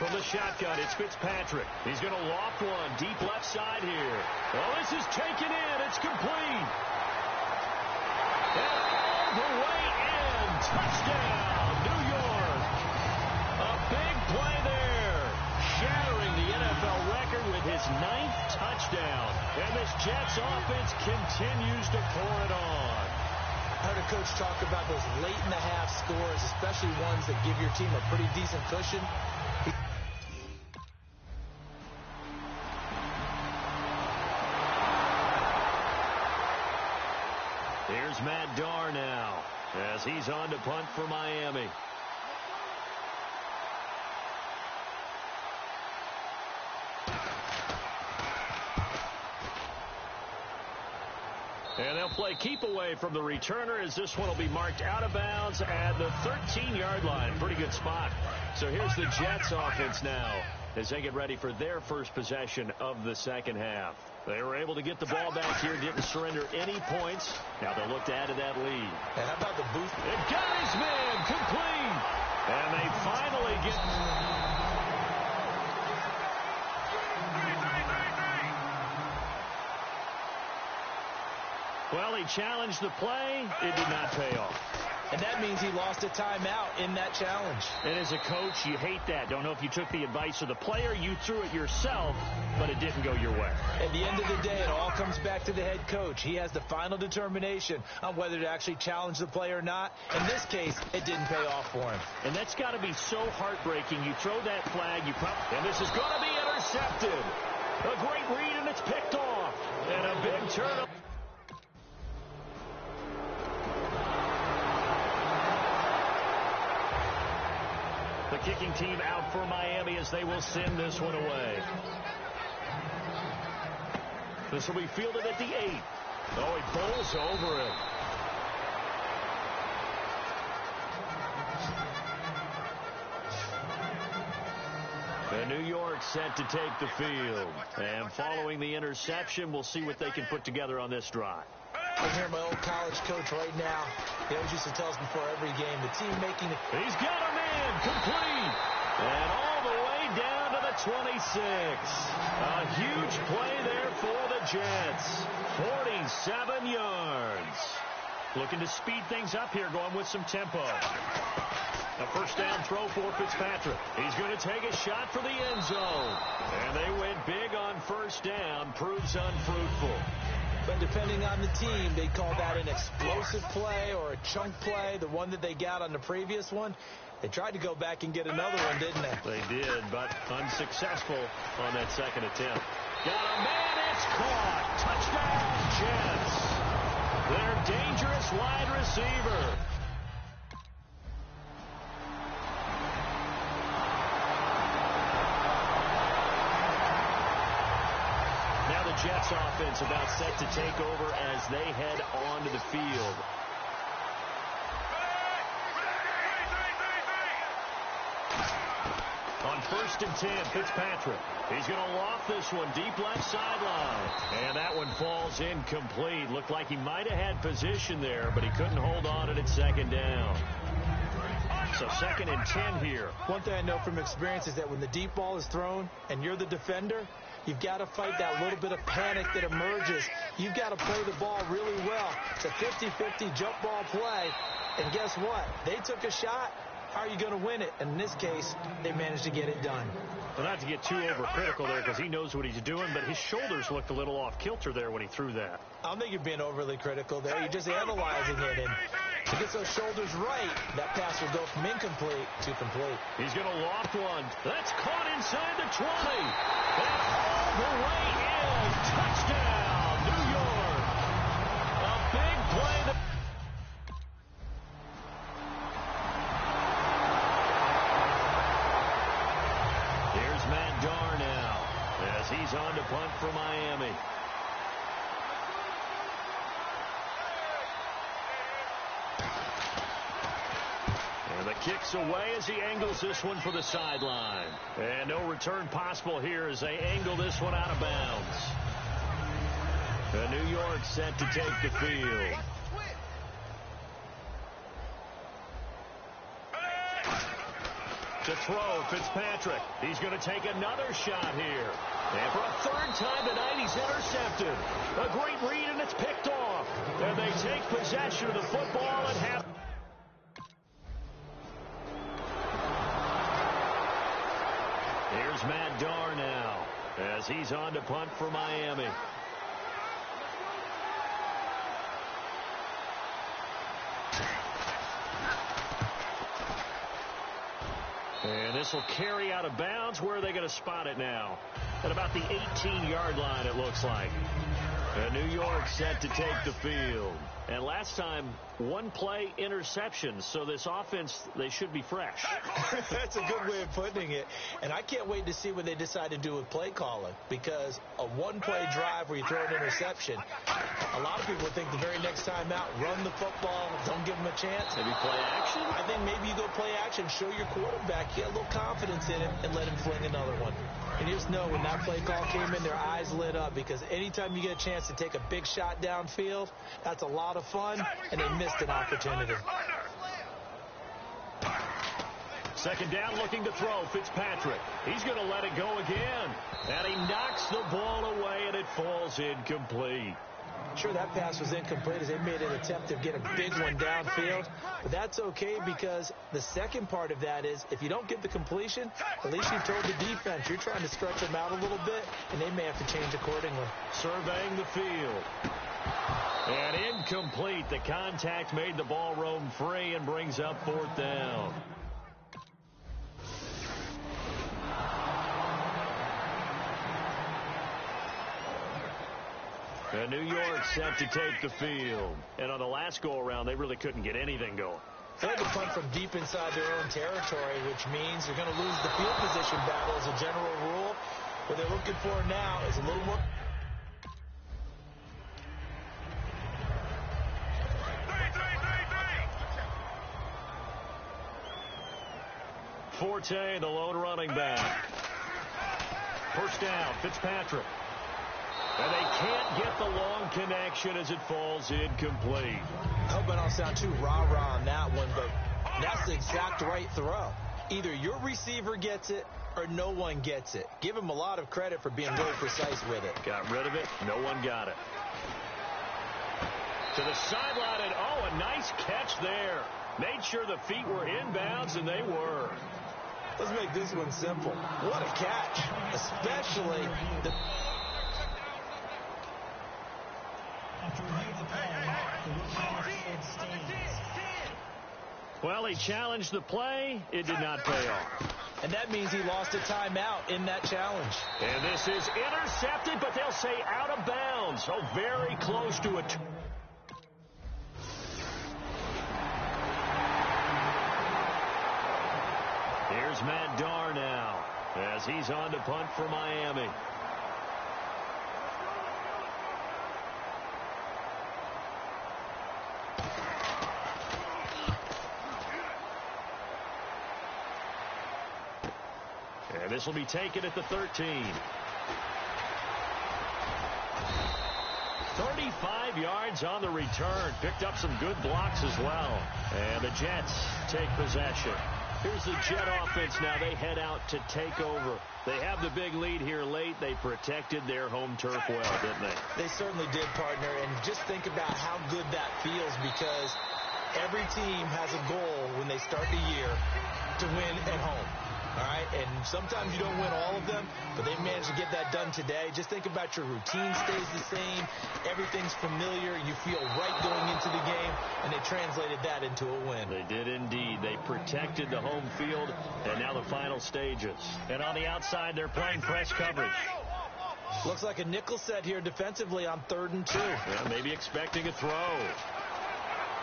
From the shotgun, it's Fitzpatrick. He's going to loft one deep left side here. Oh, this is taken in. It's complete. And all the way in. Touchdown, New York. A big play there. Shattering the NFL record with his 9th touchdown. And this Jets offense continues to pour it on. I heard a coach talk about those late-in-the-half scores, especially ones that give your team a pretty decent cushion. Here's Matt Darr now, as he's on to punt for Miami. And they'll play keep away from the returner, as this one will be marked out of bounds at the 13-yard line. Pretty good spot. So here's the Jets offense now, as they get ready for their first possession of the second half. They were able to get the ball back here, didn't surrender any points. Now they'll look to add to that lead. And how about the boost? It got his man complete. And they finally get... Well, he challenged the play. It did not pay off. And that means he lost a timeout in that challenge. And as a coach, you hate that. Don't know if you took the advice of the player. You threw it yourself, but it didn't go your way. At the end of the day, it all comes back to the head coach. He has the final determination on whether to actually challenge the play or not. In this case, it didn't pay off for him. And that's got to be so heartbreaking. You throw that flag, and this is going to be intercepted. A great read, and it's picked off. And a big turnover. The kicking team out for Miami as they will send this one away. This will be fielded at the 8. Oh, he bowls over it. And New York set to take the field. And following the interception, we'll see what they can put together on this drive. I'm hearing my old college coach right now. He always used to tell us before every game, the team making it. He's got a man complete. And all the way down to the 26. A huge play there for the Jets. 47 yards. Looking to speed things up here, going with some tempo. A first down throw for Fitzpatrick. He's going to take a shot for the end zone. And they went big on first down. Proves unfruitful. But depending on the team, they call that an explosive play or a chunk play, the one that they got on the previous one. They tried to go back and get another one, didn't they? They did, but unsuccessful on that second attempt. Got a man, it's caught. Touchdown, Jets. Their dangerous wide receiver. Now the Jets offense about set to take over as they head onto the field. On 1st and 10, Fitzpatrick. He's going to loft this one deep left sideline. And that one falls incomplete. Looked like he might have had position there, but he couldn't hold on at second down. So 2nd and 10 here. One thing I know from experience is that when the deep ball is thrown and you're the defender, you've got to fight that little bit of panic that emerges. You've got to play the ball really well. It's a 50-50 jump ball play. And guess what? They took a shot. How are you going to win it? And in this case, they managed to get it done. Well, not to get too overcritical there because he knows what he's doing, but his shoulders looked a little off kilter there when he threw that. I don't think you're being overly critical there. You're just analyzing it. And to get those shoulders right, that pass will go from incomplete to complete. He's going to loft one. That's caught inside the 20. And all the way in. Touchdown, New York. A big play. He's on to punt for Miami. And the kick's away as he angles this one for the sideline. And no return possible here as they angle this one out of bounds. New York set to take the field. To throw, Fitzpatrick. He's going to take another shot here. And for a 3rd time tonight, he's intercepted. A great read, and it's picked off. And they take possession of the football and have... Here's Matt Darr now as he's on to punt for Miami. And this will carry out of bounds. Where are they going to spot it now? At about the 18-yard line, it looks like. And New York set to take the field. And last time, 1 play interception. So this offense, they should be fresh. That's a good way of putting it. And I can't wait to see what they decide to do with play calling. Because a 1-play drive where you throw an interception, a lot of people think the very next time out, run the football, don't give them a chance. Maybe play action? I think maybe you go play action, show your quarterback, get a little confidence in him, and let him fling another one. And you just know when that play call came in, their eyes lit up. Because anytime you get a chance to take a big shot downfield, that's a lot of fun, and they missed an opportunity. 2nd down, looking to throw. Fitzpatrick. He's going to let it go again. And he knocks the ball away, and it falls incomplete. Sure, that pass was incomplete as they made an attempt to get a big one downfield. But that's okay because the second part of that is if you don't get the completion, at least you told the defense you're trying to stretch them out a little bit, and they may have to change accordingly. Surveying the field. And incomplete. The contact made the ball roam free and brings up 4th down. And New York set to take the field. And on the last go-around, they really couldn't get anything going. They had to punt from deep inside their own territory, which means they're going to lose the field position battle as a general rule. What they're looking for now is a little more... Forte, the lone running back. First down, Fitzpatrick. And they can't get the long connection as it falls incomplete. I hope I don't sound too rah-rah on that one, but that's the exact right throw. Either your receiver gets it or no one gets it. Give him a lot of credit for being really precise with it. Got rid of it. No one got it. To the sideline, and oh, a nice catch there. Made sure the feet were inbounds, and they were. Let's make this one simple. What a catch, especially the... After review of the play, the rookie on the field stands. Well, he challenged the play. It did not pay off. And that means he lost a timeout in that challenge. And this is intercepted, but they'll say out of bounds. So very close to it. Here's Matt Darr now as he's on to punt for Miami. And this will be taken at the 13. 35 yards on the return. Picked up some good blocks as well. And the Jets take possession. Here's the Jet offense now. They head out to take over. They have the big lead here late. They protected their home turf well, didn't they? They certainly did, partner. And just think about how good that feels, because every team has a goal when they start the year to win at home. All right, and sometimes you don't win all of them, but they managed to get that done today. Just think about your routine stays the same. Everything's familiar. You feel right going into the game, and they translated that into a win. They did indeed. They protected the home field, and now the final stages. And on the outside, they're playing press coverage. Looks like a nickel set here defensively on 3rd and 2. Yeah, maybe expecting a throw.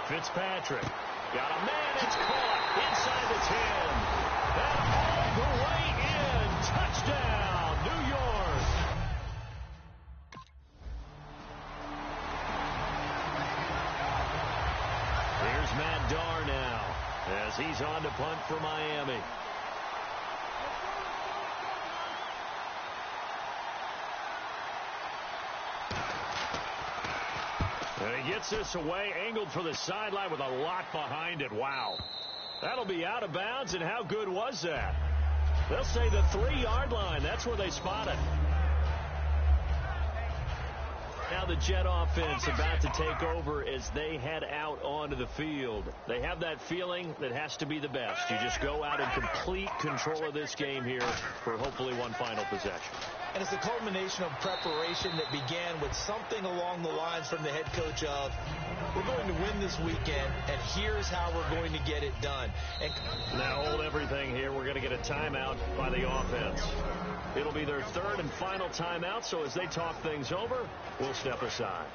Fitzpatrick got a man. It's caught inside the 10. And all the way in. Touchdown, New York. Here's Matt Darr now as he's on to punt for Miami. And he gets this away, angled for the sideline with a lot behind it. Wow. That'll be out of bounds, and how good was that? They'll say the 3-yard line. That's where they spot it. Now the Jet offense about to take over as they head out onto the field. They have that feeling that has to be the best. You just go out in complete control of this game here for hopefully one final possession. And it's a culmination of preparation that began with something along the lines from the head coach of, we're going to win this weekend, and here's how we're going to get it done. And now hold everything here. We're going to get a timeout by the offense. It'll be their 3rd and final timeout, so as they talk things over, we'll step aside.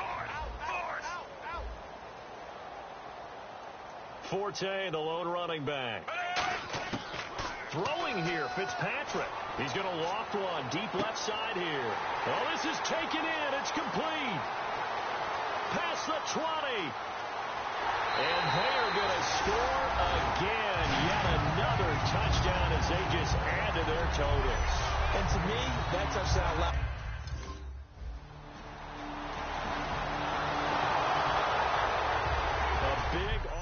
Forte, the lone running back. Throwing here, Fitzpatrick. He's going to loft one deep left side here. Oh, this is taken in. It's complete. Past the 20. And they are going to score again. Yet another touchdown as they just add to their totals. And to me, that touchdown allowed. A big offense.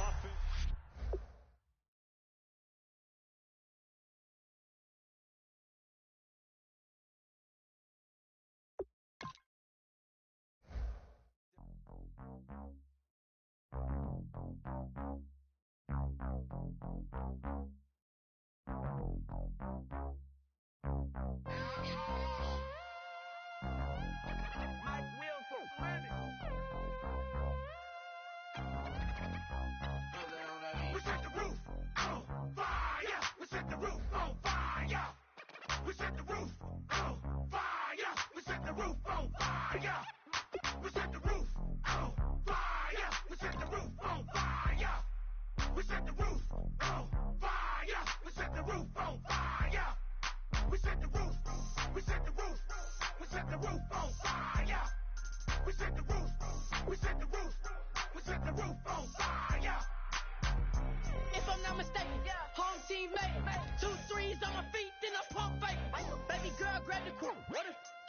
We set the roof on fire. We set the roof on fire. We set the roof on fire. We set the roof on fire. We set the roof on fire. We set the roof on fire. We set the roof on fire. We set the roof on fire. We set the roof. We set the roof. We set the roof on fire. We set the roof. We set the roof. We set the roof on fire. If I'm not mistaken, home team made 2 threes on my feet, then I pump fake. Baby girl, grab the quick,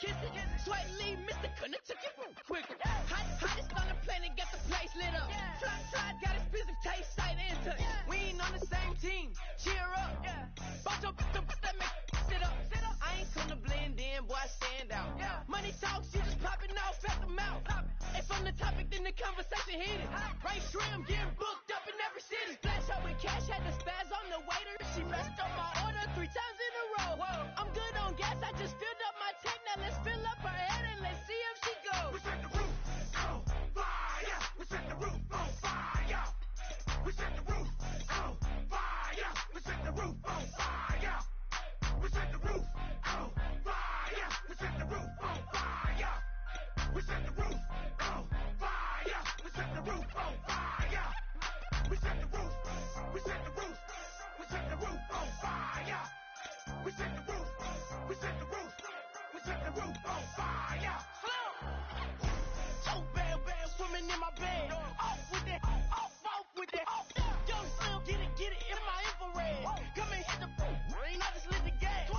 kiss it, sweat, leave, Mr. Couldn't took it quick. Hottest on the planet, got the place lit up. Fly, got a specific taste, sight, and touch. We ain't on the same team, cheer up. Bunch of that make sit up. I ain't come to blend in, boy, I stand out. Money talks, you just popping off. off at the mouth. And from the topic, then the conversation heated. Right trim, getting booked up in every city. Flash out with cash, had the spaz on the waiter. She messed up my order 3 times in a row. I'm good on gas, I just filled up my tank. Now let's fill up her head and let's see if she goes. We set the roof on fire. We set the roof on fire. We set the roof on fire. We set the roof on fire. We set the roof on fire. We set the roof on fire. We set the roof on fire. We set the roof on fire. We set the roof. We set the roof. We set the roof on fire. We set the roof. We set the roof. We set the roof on fire. So bad, swimming in my bed. Off with that, off with that. Young Slim, get it in my infrared. Come and hit the rain, I just lit the gas.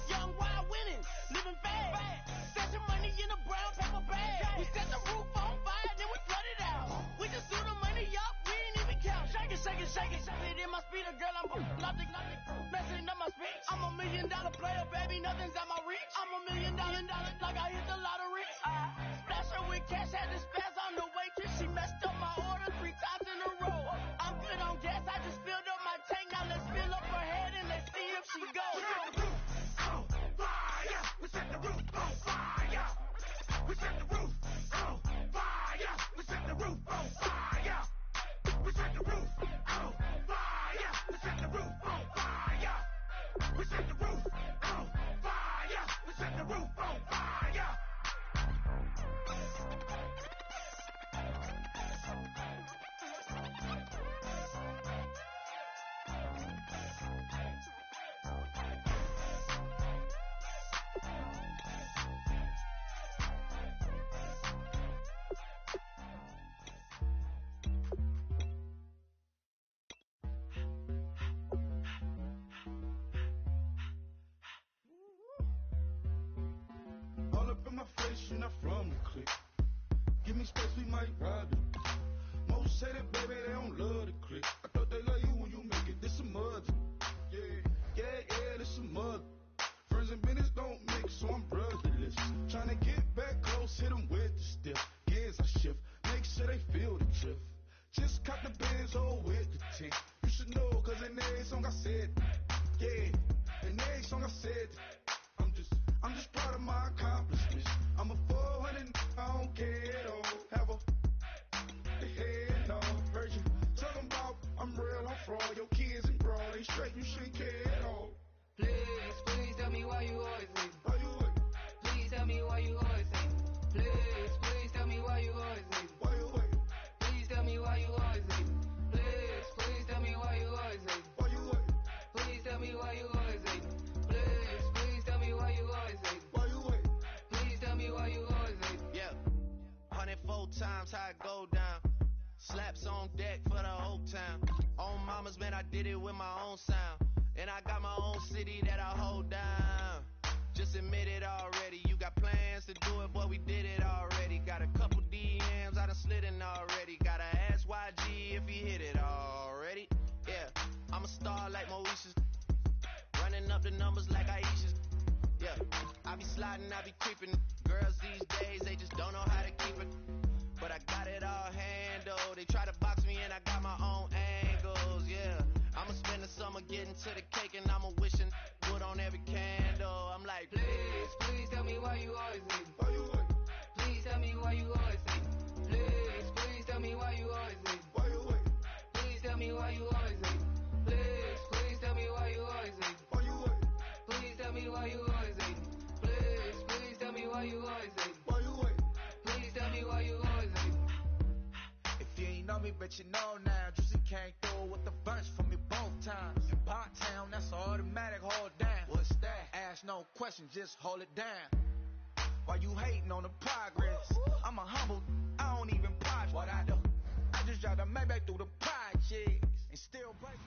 Young wild winning, living fast. Stashing money in a brown paper bag. We set the roof on fire, then we flood it out. We just threw the money up, we ain't even count. Shake it, shake it, shake it. It in my speeder, girl, I'm nothing, messing up my speech. I'm $1 million player, baby, nothing's at my reach. I'm $1 million, like I hit the lottery. Splash her with cash, had the spaz on the waitress. She messed up my order 3 times in a row. I'm good on gas, I just filled up my tank. Now let's fill up her head and let's see if she goes. We set the roof on fire. We set the roof on fire. We set the roof on fire. We set the roof on fire. We set the roof on fire. We set the roof on fire. We set the roof on fire. All up in my face, you're not from the clique. Give me space, we might ride it. Most say that, baby, they don't love the clique. I thought they love you when you make it. This some mud. Yeah, this some mud. Friends and business don't mix, so I'm brotherless. Trying to get back close, hit them with the stiff. Gears I shift, make sure they feel the drift. Just caught the Benz, oh, with the tint. You should know, cause in every song I said, yeah, in every song I said, I'm just proud of my accomplishments. I'm a 400, I don't care at all. Have a head on. Heard you talking about I'm real, I'm fraud. Your kids and broad ain't straight, you shouldn't care at all. Please tell me why you always leave. Why you wait? Please tell me why you always leave. Please tell me why you always leave. Why you wait? Please tell me why you always leave. Please tell me why you always leave. Why you wait? Please tell me why you always leave. Please tell me why you always leave. Why you wait? Please tell me why you always leave. Yeah, 104 times how it go down. Slaps on deck for the whole town. On mamas, man, I did it with my own sound. And I got my own city that I hold down. Just admit it already. You got plans to do it, boy, we did it already. Got a couple DMs, I done slid in already. Gotta ask YG if he hit it already. Yeah, I'm a star like Moesha's. Running up the numbers like Aisha's. Yeah, I be sliding, I be creeping. Girls these days, they just don't know how to keep it. But I got it all handled. They try to box me and I got my own angles, yeah. I'ma spend the summer getting to the cake and I'ma wishing put on every candle. I'm like, Please tell me why you always leave. Why you wait? Please tell me why you always leave. Please tell me why you always leave. Why you wait? Please tell me why you always leave. Please tell me why you always leave. Why you wait? Please tell me why you always leave. Please tell me why you always leave. Why you wait? Please tell me why you always leave. If you ain't know me, but you know now. Juicy came through with the bunch for me both times. In Bot Town, that's automatic, hold down. What's that? Ask no question, just hold it down. Why you hating on the progress? I'm a humble, I don't even pop what I do. I just drive the Maybach through the projects and still break.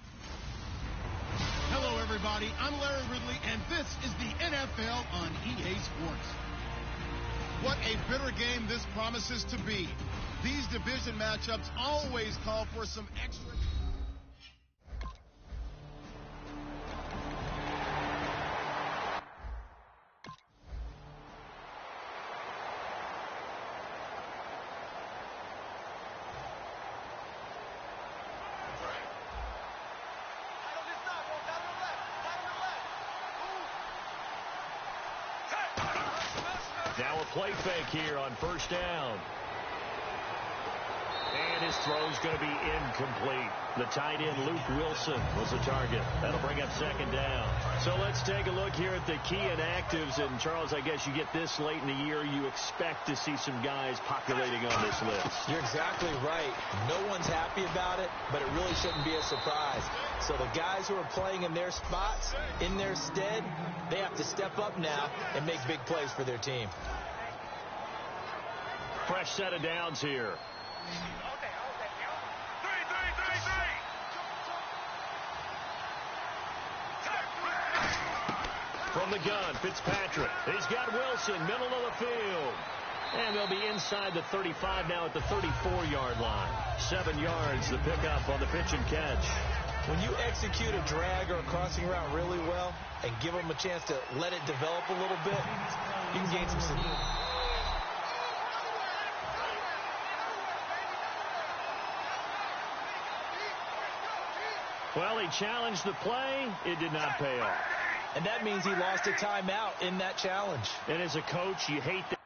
Hello, everybody. I'm Larry Ridley, and this is the NFL on EA Sports. What a bitter game this promises to be. These division matchups always call for some extra. play fake here on first down. And his throw's going to be incomplete. The tight end, Luke Wilson, was the target. That'll bring up second down. So let's take a look here at the key inactives. And, Charles, I guess you get this late in the year, you expect to see some guys populating on this list. You're exactly right. No one's happy about it, but it really shouldn't be a surprise. So the guys who are playing in their spots, in their stead, they have to step up now and make big plays for their team. Fresh set of downs here. From the gun, Fitzpatrick. He's got Wilson, middle of the field. And they'll be inside the 35 now at the 34-yard line. 7 yards, the pickup on the pitch and catch. When you execute a drag or a crossing route really well and give them a chance to let it develop a little bit, you can gain some speed. Well, he challenged the play. It did not pay off. And that means he lost a timeout in that challenge. And as a coach, you hate that.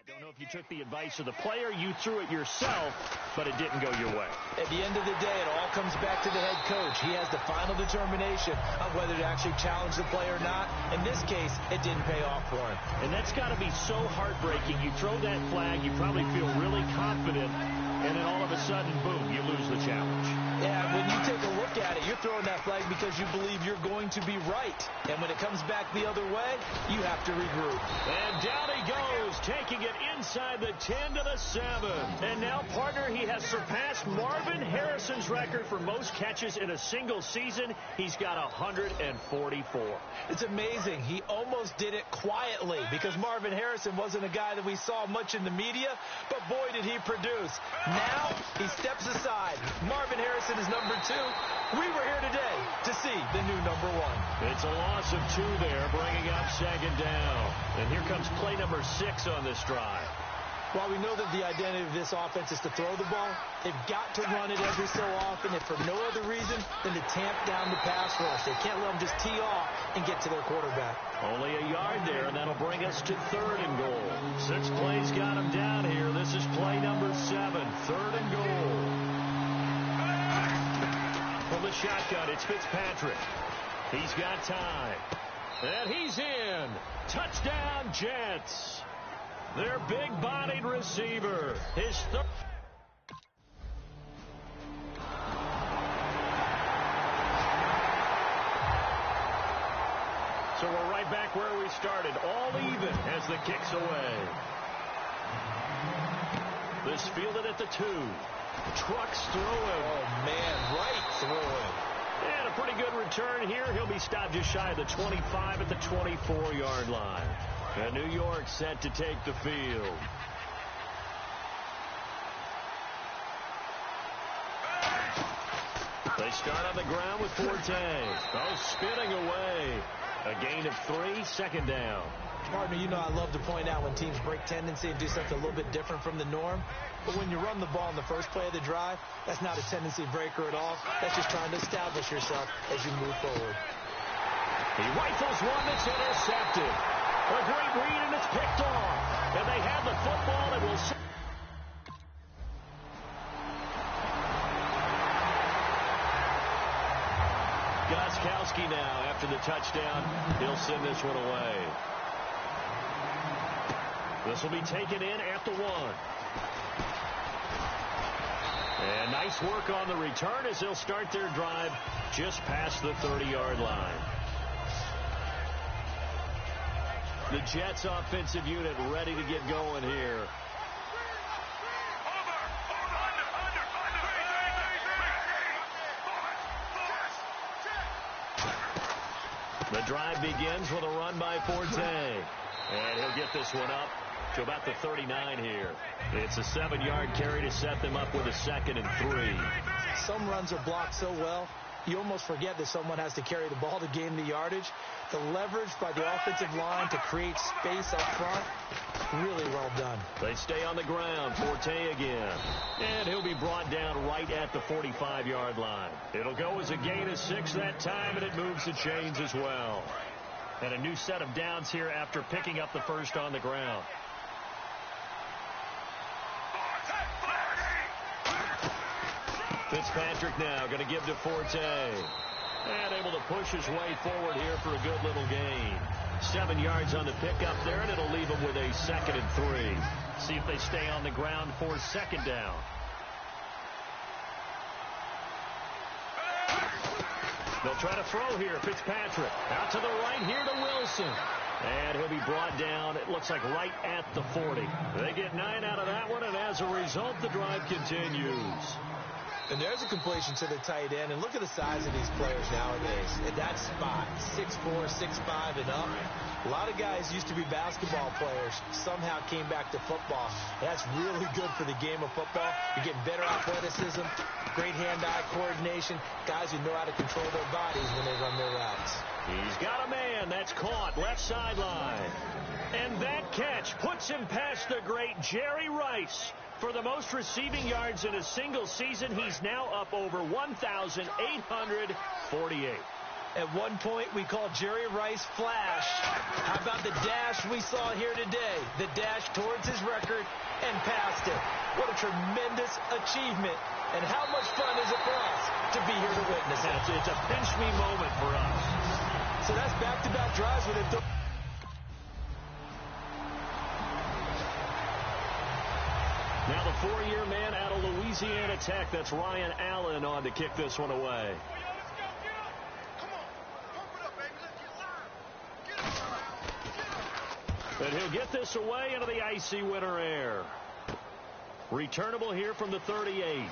I don't know if you took the advice of the player, you threw it yourself, but it didn't go your way. At the end of the day, it all comes back to the head coach. He has the final determination on whether to actually challenge the play or not. In this case, it didn't pay off for him. And that's got to be so heartbreaking. You throw that flag, you probably feel really confident, and then all of a sudden, boom, you lose the challenge. Yeah, when you take a look at it, you're throwing that flag because you believe you're going to be right. And when it comes back the other way, you have to regroup. And down he goes, taking it inside the 10 to the 7. And now, partner, he has surpassed Marvin Harrison's record for most catches in a single season. He's got 144. It's amazing. He almost did it quietly because Marvin Harrison wasn't a guy that we saw much in the media, but boy, did he produce. Now, he steps aside. Marvin Harrison is number 2. We were here today to see the new number 1. It's a loss of 2 there, bringing up second down. And here comes play number 6 on this drive. While we know that the identity of this offense is to throw the ball, they've got to run it every so often, if for no other reason than to tamp down the pass rush. They can't let them just tee off and get to their quarterback. Only a yard there, and that'll bring us to 3rd and goal. 6 plays got him down here. This is play number 7, 3rd and goal. From the shotgun, it's Fitzpatrick. He's got time. And he's in. Touchdown, Jets. Their big-bodied receiver. His third. So we're right back where we started. All even as the kick's away. This fielded at the 2. Trucks through him. Oh, man, right through him. And a pretty good return here. He'll be stopped just shy of the 25 at the 24-yard line. And New York set to take the field. They start on the ground with Forte. Oh, spinning away. A gain of 3, second down. Partner, you know I love to point out when teams break tendency and do something a little bit different from the norm. But when you run the ball in the first play of the drive, that's not a tendency breaker at all. That's just trying to establish yourself as you move forward. He rifles one that's intercepted. A great read, and it's picked off. And they have the football, and will... Gostkowski now, after the touchdown, he'll send this one away. This will be taken in at the 1. And nice work on the return as they'll start their drive just past the 30-yard line. The Jets offensive unit ready to get going here. The drive begins with a run by Forte. And he'll get this one up to about the 39 here. It's a 7-yard carry to set them up with a 2nd and 3. Some runs are blocked so well, you almost forget that someone has to carry the ball to gain the yardage. The leverage by the offensive line to create space up front, really well done. They stay on the ground. Forte again. And he'll be brought down right at the 45-yard line. It'll go as a gain of 6 that time, and it moves the chains as well. And a new set of downs here after picking up the first on the ground. Fitzpatrick now going to give to Forte. And able to push his way forward here for a good little gain. 7 yards on the pickup there, and it'll leave him with a 2nd and 3. See if they stay on the ground for 2nd down. They'll try to throw here. Fitzpatrick out to the right here to Wilson. And he'll be brought down, it looks like right at the 40. They get 9 out of that one, and as a result, the drive continues. And there's a completion to the tight end. And look at the size of these players nowadays. At that spot, 6'4", 6'5", and up. A lot of guys used to be basketball players, somehow came back to football. That's really good for the game of football. You're getting better athleticism, great hand-eye coordination, guys who know how to control their bodies when they run their routes. He's got a man that's caught left sideline. And that catch puts him past the great Jerry Rice. For the most receiving yards in a single season, he's now up over 1,848. At one point, we called Jerry Rice Flash. How about the dash we saw here today? The dash towards his record and past it. What a tremendous achievement. And how much fun is it for us to be here to witness it? It's a pinch-me moment for us. So that's back-to-back drives with him. Now the 4-year man out of Louisiana Tech, that's Ryan Allen on to kick this one away. And he'll get this away into the icy winter air. Returnable here from the 38.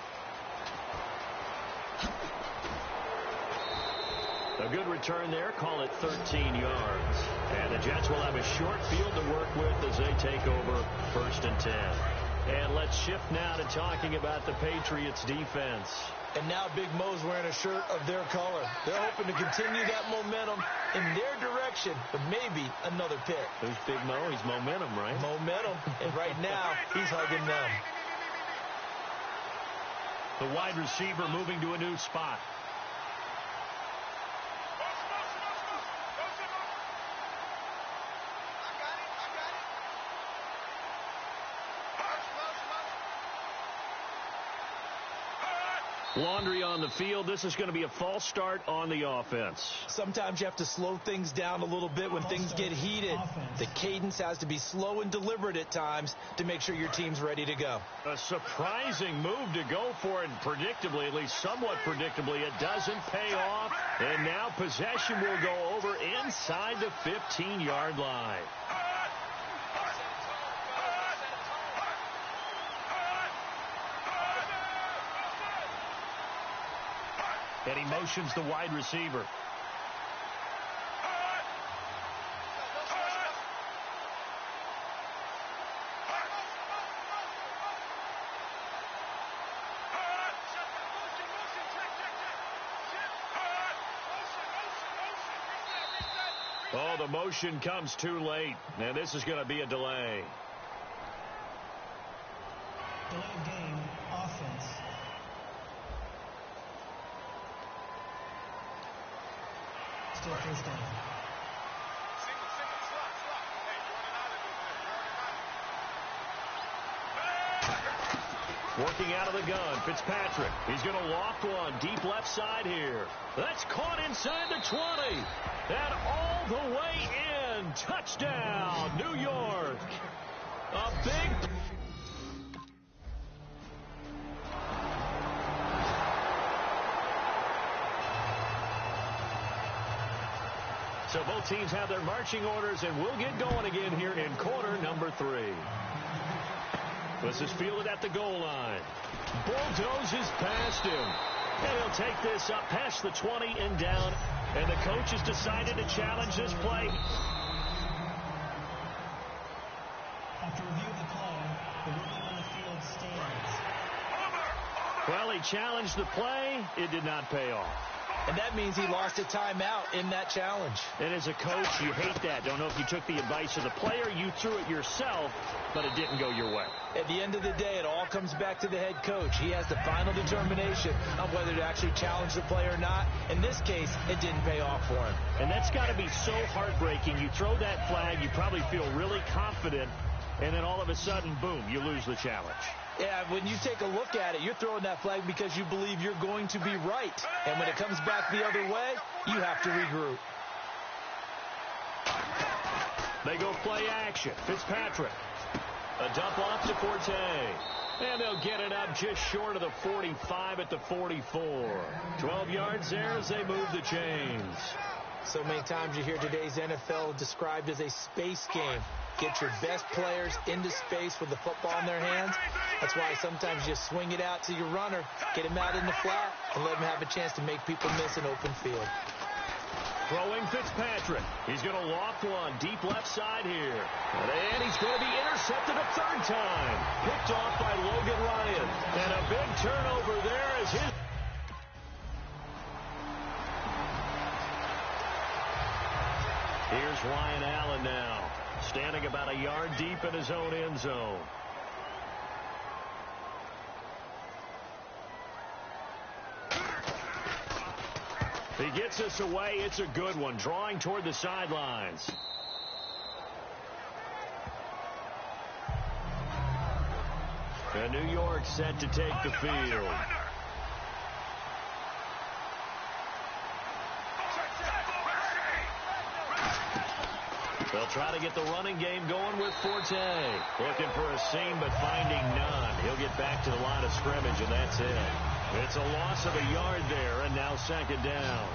A good return there, call it 13 yards. And the Jets will have a short field to work with as they take over 1st and 10. And let's shift now to talking about the Patriots defense. And now Big Mo's wearing a shirt of their color. They're hoping to continue that momentum in their direction, but maybe another pick. Who's Big Mo? He's momentum, right? Momentum. And right now, he's hugging them. The wide receiver moving to a new spot. Laundry on the field. This is going to be a false start on the offense. Sometimes you have to slow things down a little bit when things get heated. The cadence has to be slow and deliberate at times to make sure your team's ready to go. A surprising move to go for it, predictably, at least somewhat predictably. It doesn't pay off, and now possession will go over inside the 15-yard line. And he motions the wide receiver. Oh, the motion comes too late, and this is going to be a delay. Delay of game, offense. Still first down. Working out of the gun, Fitzpatrick. He's going to loft one deep left side here. That's caught inside the 20. And all the way in. Touchdown, New York. A big... So both teams have their marching orders, and we'll get going again here in quarter number 3. This is fielded at the goal line. Bulldozes past him. And he'll take this up past the 20 and down. And the coach has decided to challenge this play. After review of the play, the ruling on the field stands. Well, he challenged the play. It did not pay off. And that means he lost a timeout in that challenge. And as a coach, you hate that. Don't know if you took the advice of the player, you threw it yourself, but it didn't go your way. At the end of the day, it all comes back to the head coach. He has the final determination on whether to actually challenge the play or not. In this case, it didn't pay off for him. And that's got to be so heartbreaking. You throw that flag, you probably feel really confident, and then all of a sudden, boom, you lose the challenge. Yeah, when you take a look at it, you're throwing that flag because you believe you're going to be right. And when it comes back the other way, you have to regroup. They go play action. Fitzpatrick. A dump off to Forte. And they'll get it up just short of the 45 at the 44. 12 yards there as they move the chains. So many times you hear today's NFL described as a space game. Get your best players into space with the football in their hands. That's why sometimes you swing it out to your runner, get him out in the flat, and let him have a chance to make people miss an open field. Throwing Fitzpatrick. He's going to loft one deep left side here. And he's going to be intercepted a third time. Picked off by Logan Ryan. And a big turnover there as his... Here's Ryan Allen now, standing about a yard deep in his own end zone. He gets us away. It's a good one, drawing toward the sidelines. And New York set to take the field. They'll try to get the running game going with Forte. Looking for a seam, but finding none. He'll get back to the line of scrimmage, and that's it. It's a loss of a yard there, and now second down.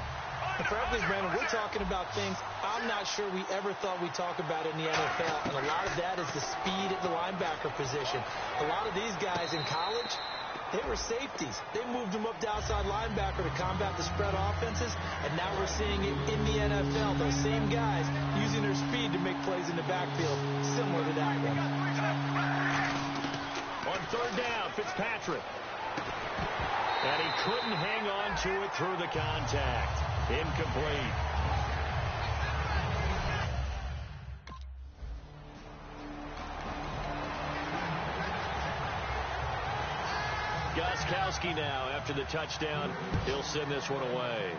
Frankly, Brandon, we're talking about things I'm not sure we ever thought we'd talk about in the NFL, and a lot of that is the speed at the linebacker position. A lot of these guys in college, they were safeties. They moved them up to outside linebacker to combat the spread offenses, and now we're seeing it in the NFL. Those same guys using their speed to make plays in the backfield, similar to that one. On third down, Fitzpatrick. And he couldn't hang on to it through the contact. Incomplete. Gostkowski now, after the touchdown, he'll send this one away.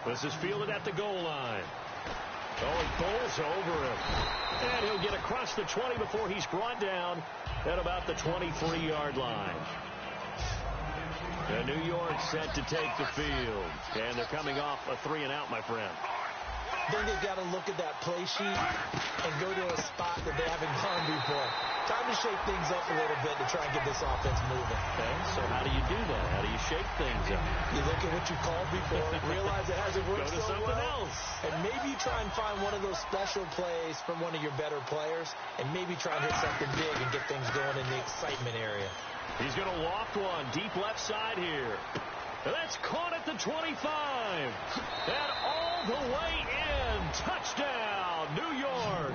This is fielded at the goal line. Oh, he bowls over him. And he'll get across the 20 before he's brought down at about the 23-yard line. And New York set to take the field. And they're coming off a 3-and-out, my friend. Then they've got to look at that play sheet and go to a spot that they haven't gone before. Time to shake things up a little bit to try and get this offense moving. Okay, so how do you do that? How do you shake things up? You look at what you called before, realize it hasn't worked so well. Go to something else. And maybe you try and find one of those special plays from one of your better players, and maybe try and hit something big and get things going in the excitement area. He's going to loft one deep left side here. That's caught at the 25. And all the way in. Touchdown, New York.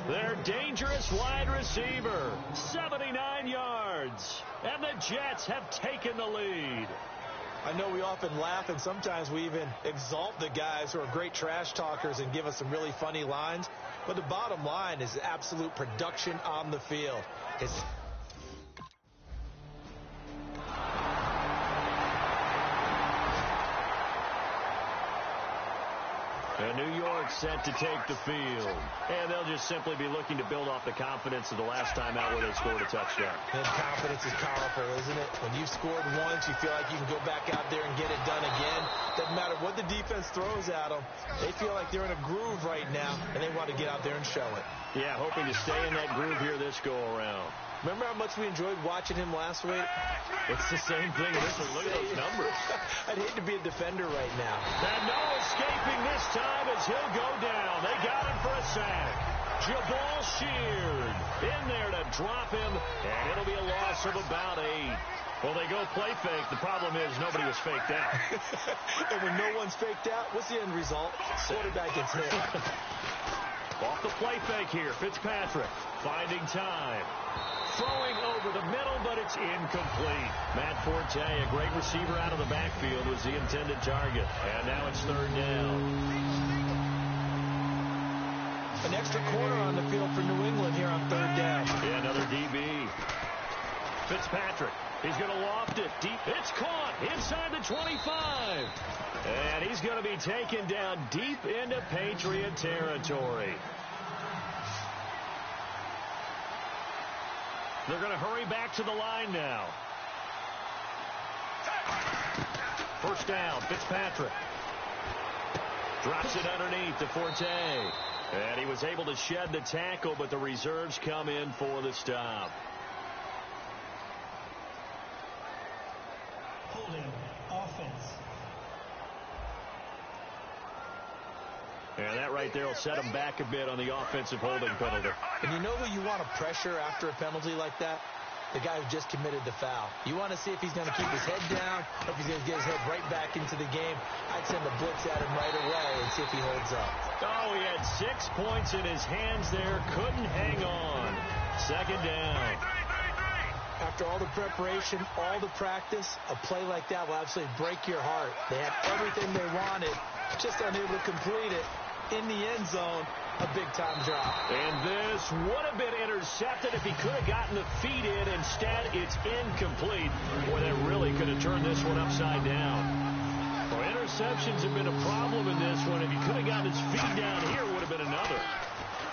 Their dangerous wide receiver, 79 yards. And the Jets have taken the lead. I know we often laugh, and sometimes we even exalt the guys who are great trash talkers and give us some really funny lines. But the bottom line is absolute production on the field. And New York set to take the field. And they'll just simply be looking to build off the confidence of the last time out where they scored a touchdown. And confidence is powerful, isn't it? When you've scored once, you feel like you can go back out there and get it done again. Doesn't matter what the defense throws at them. They feel like they're in a groove right now, and they want to get out there and show it. Yeah, hoping to stay in that groove here this go-around. Remember how much we enjoyed watching him last week? It's the same thing this week. Look at those numbers. I'd hate to be a defender right now. And no escaping this time as he'll go down. They got him for a sack. Jabal Sheard in there to drop him, and it'll be a loss of about 8. Well, they go play fake. The problem is nobody was faked out. And when no one's faked out, what's the end result? Quarterback gets hit. Off the play fake here, Fitzpatrick finding time. Throwing over the middle, but it's incomplete. Matt Forte, a great receiver out of the backfield, was the intended target. And now it's 3rd down. An extra corner on the field for New England here on 3rd down. Yeah, another DB. Fitzpatrick. He's going to loft it deep. It's caught inside the 25. And he's going to be taken down deep into Patriot territory. They're going to hurry back to the line now. 1st down, Fitzpatrick. Drops it underneath to Forte. And he was able to shed the tackle, but the reserves come in for the stop. Holding offense. And that right there will set him back a bit on the offensive holding penalty. And you know who you want to pressure after a penalty like that? The guy who just committed the foul. You want to see if he's going to keep his head down or if he's going to get his head right back into the game. I'd send a blitz at him right away and see if he holds up. Oh, he had 6 points in his hands there. Couldn't hang on. 2nd down. After all the preparation, all the practice, a play like that will absolutely break your heart. They had everything they wanted, just unable to complete it. In the end zone, a big-time drop. And this would have been intercepted if he could have gotten the feet in. Instead, it's incomplete. Boy, that really could have turned this one upside down. Well, interceptions have been a problem in this one. If he could have gotten his feet down here, would have been another.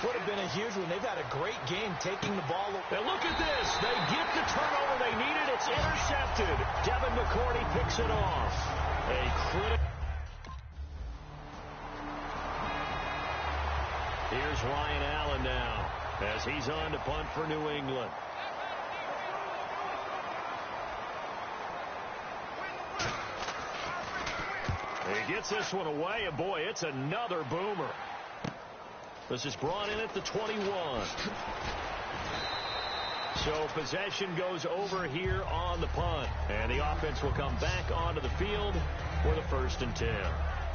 Would have been a huge one. They've had a great game taking the ball. And look at this. They get the turnover they needed. It's intercepted. Devin McCourty picks it off. A critical. Here's Ryan Allen now as he's on to punt for New England. He gets this one away, and boy, it's another boomer. This is brought in at the 21. So possession goes over here on the punt, and the offense will come back onto the field for the 1st and 10.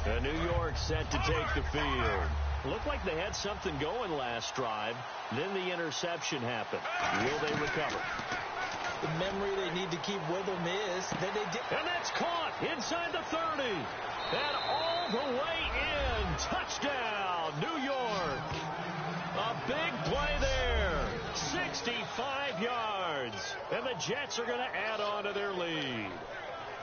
And New York set to take the field. Looked like they had something going last drive. Then the interception happened. Will they recover? The memory they need to keep with them is that they did. And that's caught inside the 30. And all the way in. Touchdown, New York. A big play there. 65 yards. And the Jets are going to add on to their lead.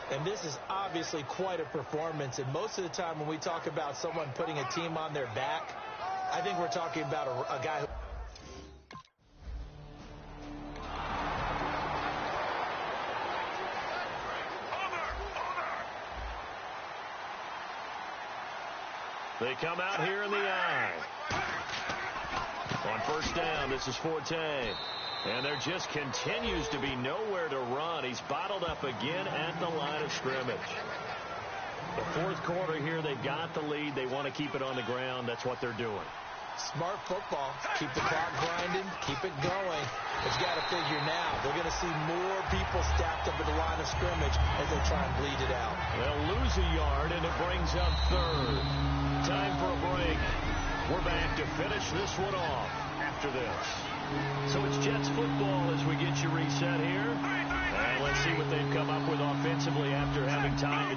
And this is obviously quite a performance. And most of the time when we talk about someone putting a team on their back, I think we're talking about a guy who... They come out here in the eye. On 1st down, this is Forte. And there just continues to be nowhere to run. He's bottled up again at the line of scrimmage. The 4th quarter here, they've got the lead. They want to keep it on the ground. That's what they're doing. Smart football. Keep the clock grinding. Keep it going. But you got to figure now, they're going to see more people stacked up at the line of scrimmage as they try and bleed it out. They'll lose a yard, and it brings up 3rd. Time for a break. We're back to finish this one off after this. So it's Jets football as we get you reset here. And let's see what they've come up with offensively after having time to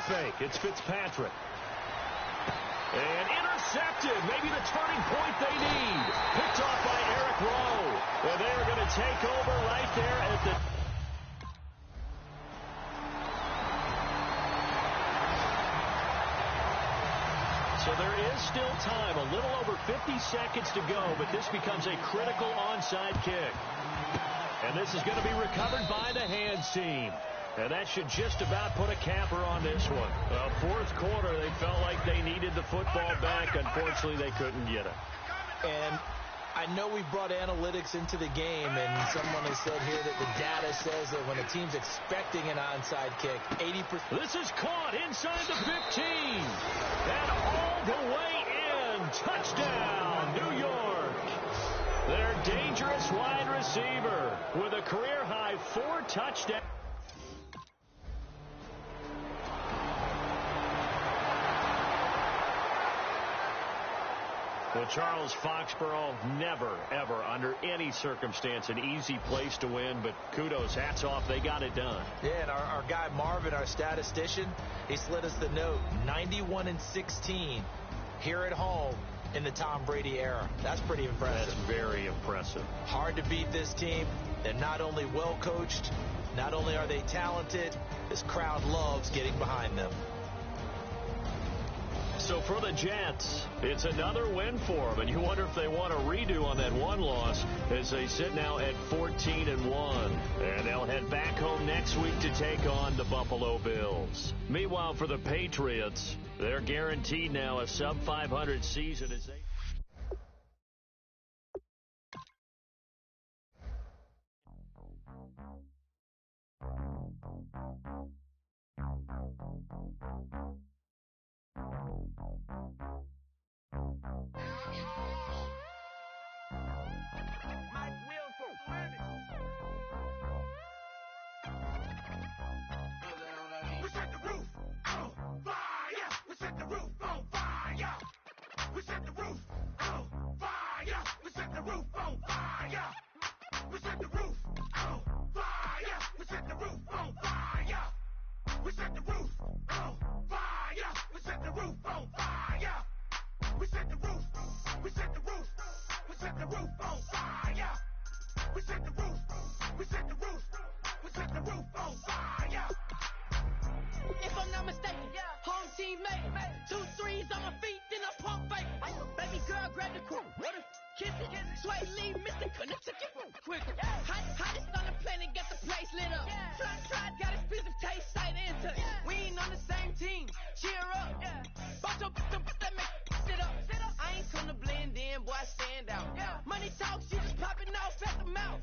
fake. It's Fitzpatrick. And intercepted. Maybe the turning point they need. Picked off by Eric Rowe. And they're going to take over right there at the... So there is still time. A little over 50 seconds to go, but this becomes a critical onside kick. And this is going to be recovered by the hands team. And that should just about put a capper on this one. Fourth quarter, they felt like they needed the football back. Unfortunately, they couldn't get it. And I know we've brought analytics into the game, and someone has said here that the data says that when a team's expecting an onside kick, 80%. This is caught inside the 15. And all the way in. Touchdown, New York. Their dangerous wide receiver with a career-high 4 touchdowns. Well, Charles, Foxborough, never, ever, under any circumstance, an easy place to win, but kudos, hats off, they got it done. Yeah, and our guy Marvin, our statistician, he slid us the note, 91-16 here at home in the Tom Brady era. That's pretty impressive. That's very impressive. Hard to beat this team. They're not only well-coached, not only are they talented, this crowd loves getting behind them. So for the Jets, it's another win for them, and you wonder if they want a redo on that one loss as they sit now at 14-1. And they'll head back home next week to take on the Buffalo Bills. Meanwhile, for the Patriots, they're guaranteed now a sub-500 season as they... We set the roof on fire. We set the roof on fire. We set the roof on fire. We set the roof on fire. We set the roof on fire. We set the roof on fire. We set the roof on fire. We set the roof on fire. We set the roof. We set the roof. We set the roof on fire. We set the roof. We set the roof. We set the roof on fire. If I'm not mistaken, home team made 2 threes on my feet, then I pump fake. Baby girl grabbed the crew, kiss it, sway lead, Mr. Couldn't took it quicker. Hottest on the planet, got the place lit up. Fly, got expensive taste, sight into it. We ain't on the same team, cheer up. Boss up, that make sit up. I ain't come to blend in, boy, I stand out. Money talks, you just popping off at the mouth.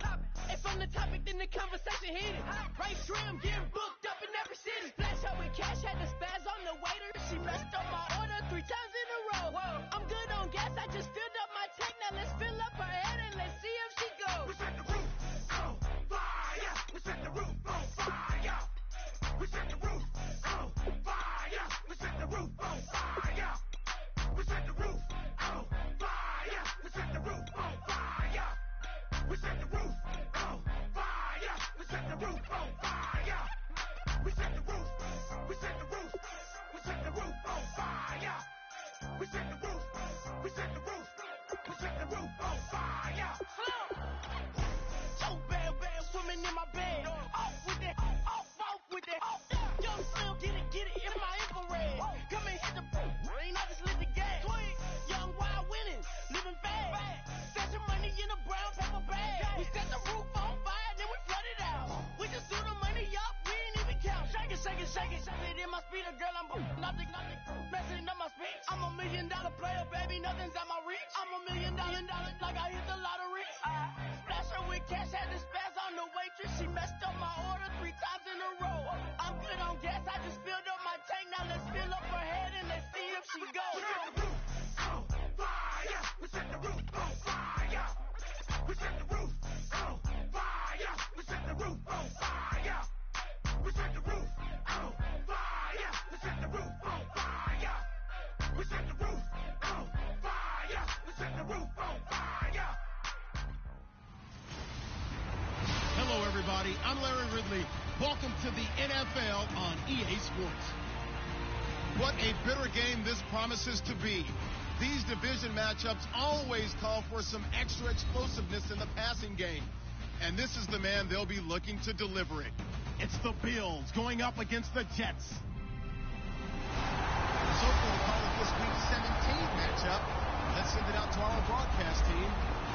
If I'm the topic, then the conversation hit it. Right trim, getting booked up in every city. Flash her with cash, had the spaz on the waiter. She messed up my order 3 times in a row. I'm good on gas, I just filled up my tank. Now let's fill up her head and let's see if she goes. We set the roof on fire. We set the roof on fire. We set the roof on fire. We set the roof on fire. We set the roof on fire. We set the roof on fire. We set the roof on fire. We set the roof on fire. We set the roof. We set the roof. We set the roof on fire. We set the roof. We set the roof. We set the roof on fire. So bad, swimming in my bed. Off with that, off with that. Young Slim, get it in my infrared. Come and hit the rain, I just lit the gas. Young wild winning, living fast. Fashion money in a brown paper bag. We set the roof on fire, then we flood it out. We just threw the money up, we ain't even count. Shake it. It in my speeder, girl, I'm nothing. Messing up my speech. I'm $1 million player, baby, nothing's at my reach. I'm $1 million, like I hit the lottery. Splash her with cash, had the spaz on the waitress. She messed up my order 3 times in a row. I'm good on gas, I just filled up my tank. Now let's fill up her head and let's see if she goes. We set the roof on fire. We set the roof on fire. We set the roof on fire. We set the roof on fire. We set the roof on fire. We set the roof on fire. We set the roof on fire. We set the roof on fire. Hello, everybody. I'm Larry Ridley. Welcome to the NFL on EA Sports. What a bitter game this promises to be. These division matchups always call for some extra explosiveness in the passing game. And this is the man they'll be looking to deliver it. It's the Bills going up against the Jets. So for the call of this week's 17th matchup, let's send it out to our broadcast team,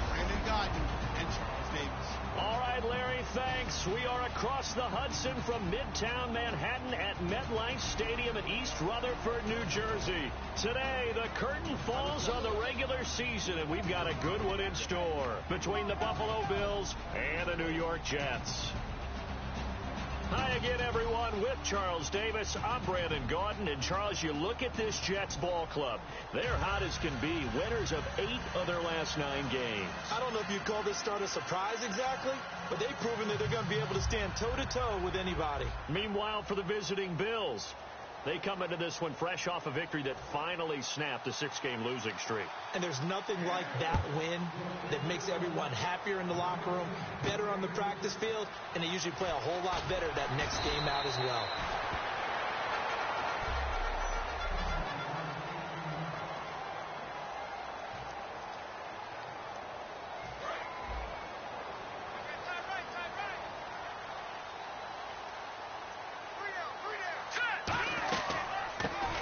Brandon Guyton and Charles Davis. All right, Larry, thanks. We are across the Hudson from Midtown Manhattan at MetLife Stadium in East Rutherford, New Jersey. Today, the curtain falls on the regular season, and we've got a good one in store between the Buffalo Bills and the New York Jets. Hi again, everyone. With Charles Davis, I'm Brandon Guyton. And, Charles, you look at this Jets ball club. They're hot as can be. Winners of 8 of their last 9 games. I don't know if you'd call this start a surprise exactly, but they've proven that they're going to be able to stand toe-to-toe with anybody. Meanwhile, for the visiting Bills, they come into this one fresh off a victory that finally snapped a 6-game losing streak. And there's nothing like that win that makes everyone happier in the locker room, better on the practice field, and they usually play a whole lot better that next game out as well.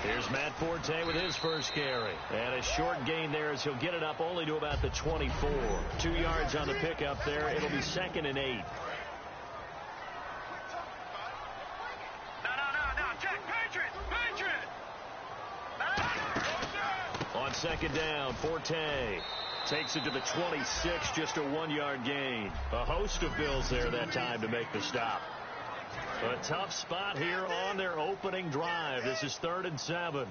Here's Matt Forte with his first carry. And a short gain there as he'll get it up only to about the 24. 2 yards on the pickup there. It'll be 2nd and 8. On 2nd down, Forte takes it to the 26, just a 1-yard gain. A host of Bills there that time to make the stop. A tough spot here on their opening drive. This is 3rd and 7.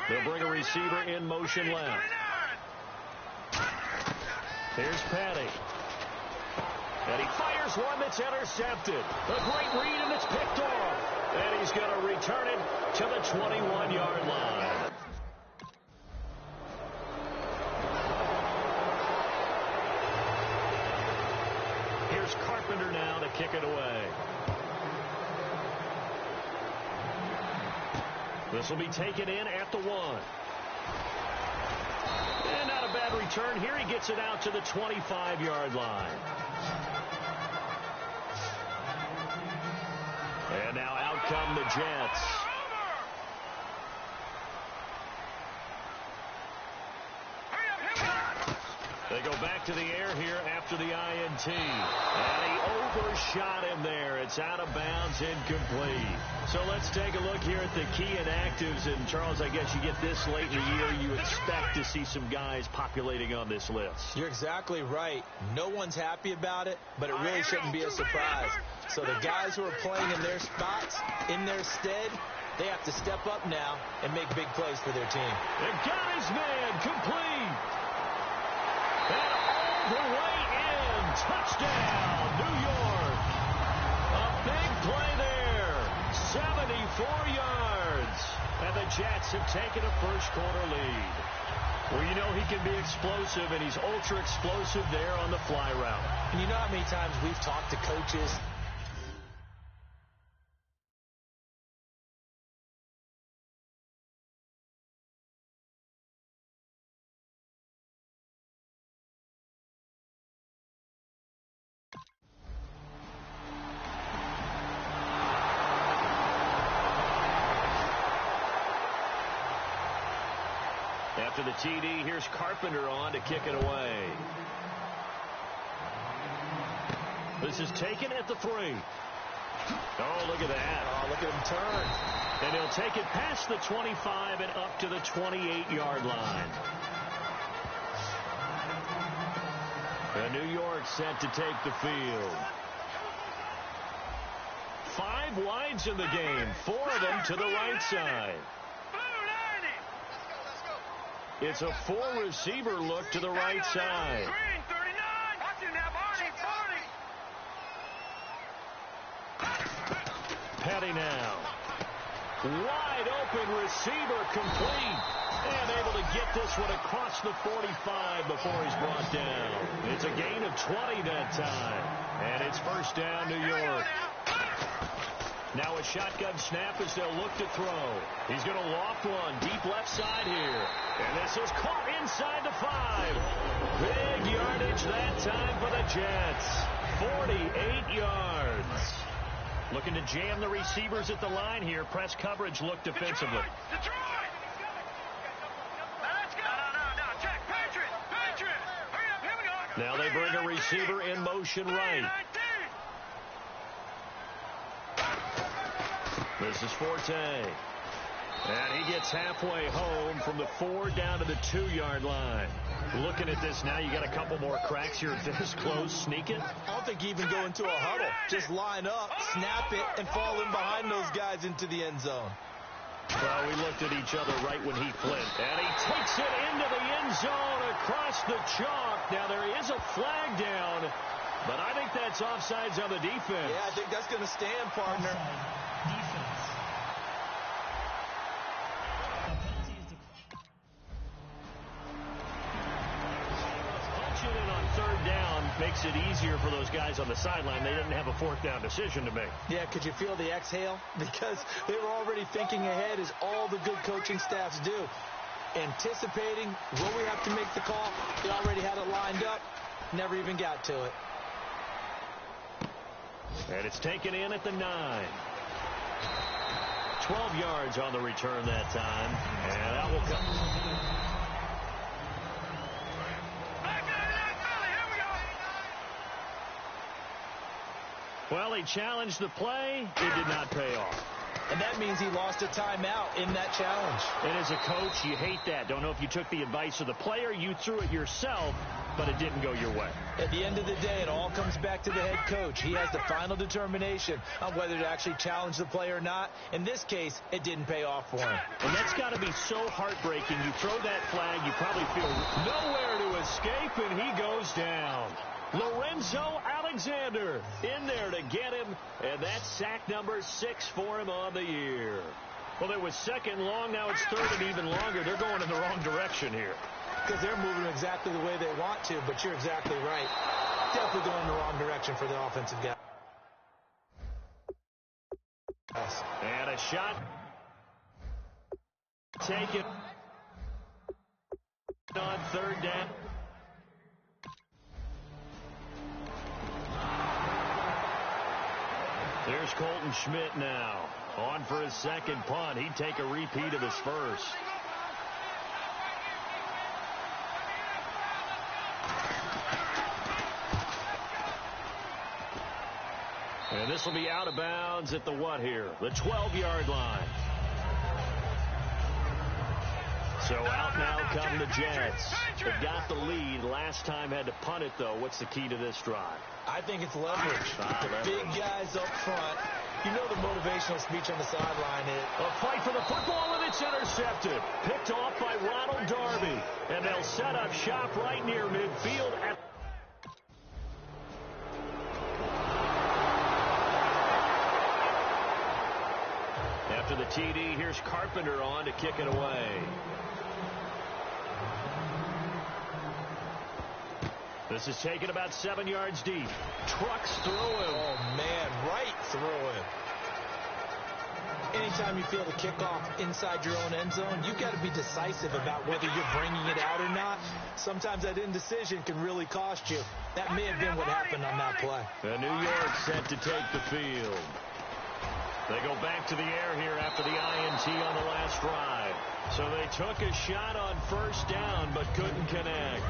They'll bring a receiver in motion left. Here's Petty. And he fires one that's intercepted. A great read, and it's picked off. And he's going to return it to the 21-yard line. Here's Carpenter now to kick it away. This will be taken in at the 1. And not a bad return. Here he gets it out to the 25-yard line. And now out come the Jets. They go back to the air here after the INT. And he overshot him there. It's out of bounds, incomplete. So let's take a look here at the key inactives. And, Charles, I guess you get this late in the year, you expect to see some guys populating on this list. You're exactly right. No one's happy about it, but it really shouldn't be a surprise. So the guys who are playing in their spots, in their stead, they have to step up now and make big plays for their team. They got his man complete. And all the way in. Touchdown, New York. A big play there. 74 yards. And the Jets have taken a first-quarter lead. Well, you know he can be explosive, and he's ultra-explosive there on the fly route. And you know how many times we've talked to coaches. After the TD, here's Carpenter on to kick it away. This is taken at the 3. Oh, look at that. Oh, look at him turn. And he'll take it past the 25 and up to the 28-yard line. And New York set to take the field. 5 wides in the game, 4 of them to the right side. It's a 4-receiver look to the right side. Petty now. Wide open receiver complete. And able to get this one across the 45 before he's brought down. It's a gain of 20 that time. And it's first down, New York. Now a shotgun snap as they'll look to throw. He's going to loft one deep left side here. And this is caught inside the 5. Big yardage that time for the Jets. 48 yards. Looking to jam the receivers at the line here. Press coverage look defensively. Detroit! Let's go! No. Check. Patriot! Hurry up, here we go! Now they bring a receiver in motion right. This is Forte. And he gets halfway home from the 4 down to the 2-yard line. Looking at this now, you got a couple more cracks here this close. Sneak it. I don't think you even go into a huddle. Just line up, snap it, and fall in behind those guys into the end zone. Well, we looked at each other right when he flipped. And he takes it into the end zone across the chalk. Now, there is a flag down, but I think that's offsides on the defense. Yeah, I think that's going to stand, partner. Defense. Punching it on 3rd down makes it easier for those guys on the sideline. They didn't have a 4th down decision to make. Yeah, could you feel the exhale? Because they were already thinking ahead, as all the good coaching staffs do. Anticipating, will we have to make the call? They already had it lined up. Never even got to it. And it's taken in at the 9. 12 yards on the return that time. And that will come. Well, he challenged the play. It did not pay off. And that means he lost a timeout in that challenge. And as a coach, you hate that. Don't know if you took the advice of the player. You threw it yourself, but it didn't go your way. At the end of the day, it all comes back to the head coach. He has the final determination on whether to actually challenge the play or not. In this case, it didn't pay off for him. And that's got to be so heartbreaking. You throw that flag, you probably feel nowhere to escape, and he goes down. Lorenzo Alexander in there to get him, and that's sack number 6 for him on the year. Well, it was 2nd long, now it's 3rd and even longer. They're going in the wrong direction here. Because they're moving exactly the way they want to, but you're exactly right. Definitely going in the wrong direction for the offensive guy. And a shot. Take it on 3rd down. There's Colton Schmidt now. On for his 2nd punt. He'd take a repeat of his first. And this will be out of bounds at the what here? The 12-yard line. So out now come the Jets. They got the lead. Last time had to punt it, though. What's the key to this drive? I think it's leverage. The big guys up front. You know the motivational speech on the sideline is. A fight for the football, and it's intercepted. Picked off by Ronald Darby. And they'll set up shop right near midfield. After the TD, here's Carpenter on to kick it away. This is taken about 7 yards deep. Trucks through him. Oh, man, right through him. Anytime you feel the kickoff inside your own end zone, you've got to be decisive about whether you're bringing it out or not. Sometimes that indecision can really cost you. That may have been what happened on that play. And New York set to take the field. They go back to the air here after the INT on the last drive. So they took a shot on 1st down, but couldn't connect.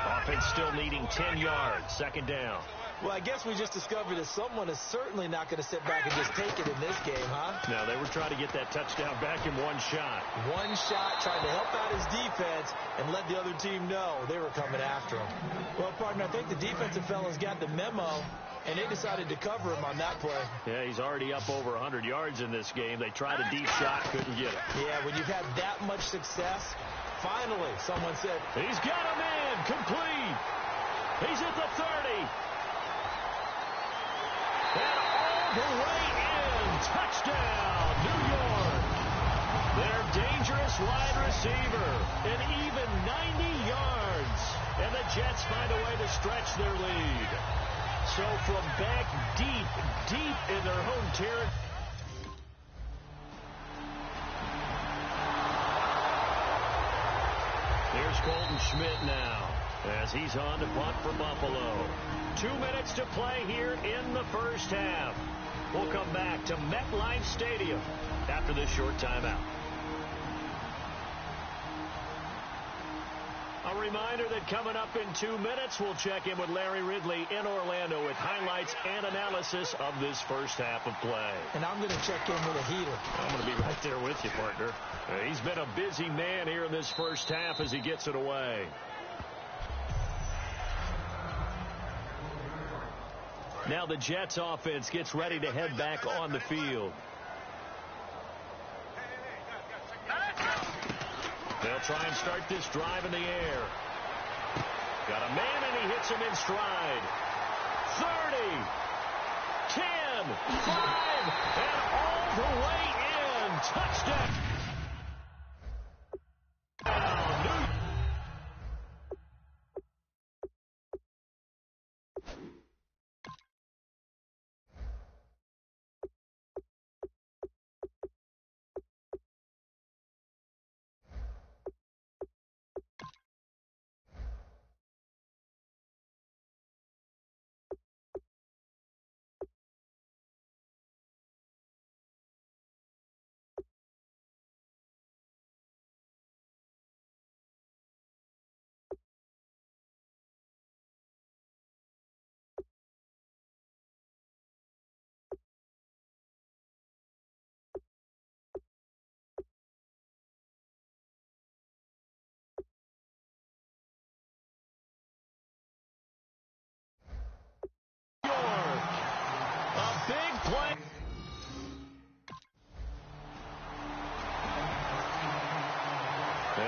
Offense still needing 10 yards, 2nd down. Well, I guess we just discovered that someone is certainly not going to sit back and just take it in this game, huh? No, they were trying to get that touchdown back in one shot. One shot, trying to help out his defense and let the other team know they were coming after him. Well, partner, I think the defensive fellas got the memo, and they decided to cover him on that play. Yeah, he's already up over 100 yards in this game. They tried a deep shot, couldn't get it. Yeah, when you've had that much success, finally, someone said, he's got a man, complete. He's at the 30. And all the way in. Touchdown, New York. Their dangerous wide receiver. An even 90 yards. And the Jets find a way to stretch their lead. So from back deep in their home territory. Schmidt now, as he's on to punt for Buffalo. 2 minutes to play here in the first half. We'll come back to MetLife Stadium after this short timeout. A reminder that coming up in 2 minutes, we'll check in with Larry Ridley in Orlando with highlights and analysis of this first half of play. And I'm going to check in with a heater. I'm going to be right there with you, partner. He's been a busy man here in this first half as he gets it away. Now the Jets offense gets ready to head back on the field. They'll try and start this drive in the air. Got a man, and he hits him in stride. 30, 10, 5, and all the way in. Touchdown.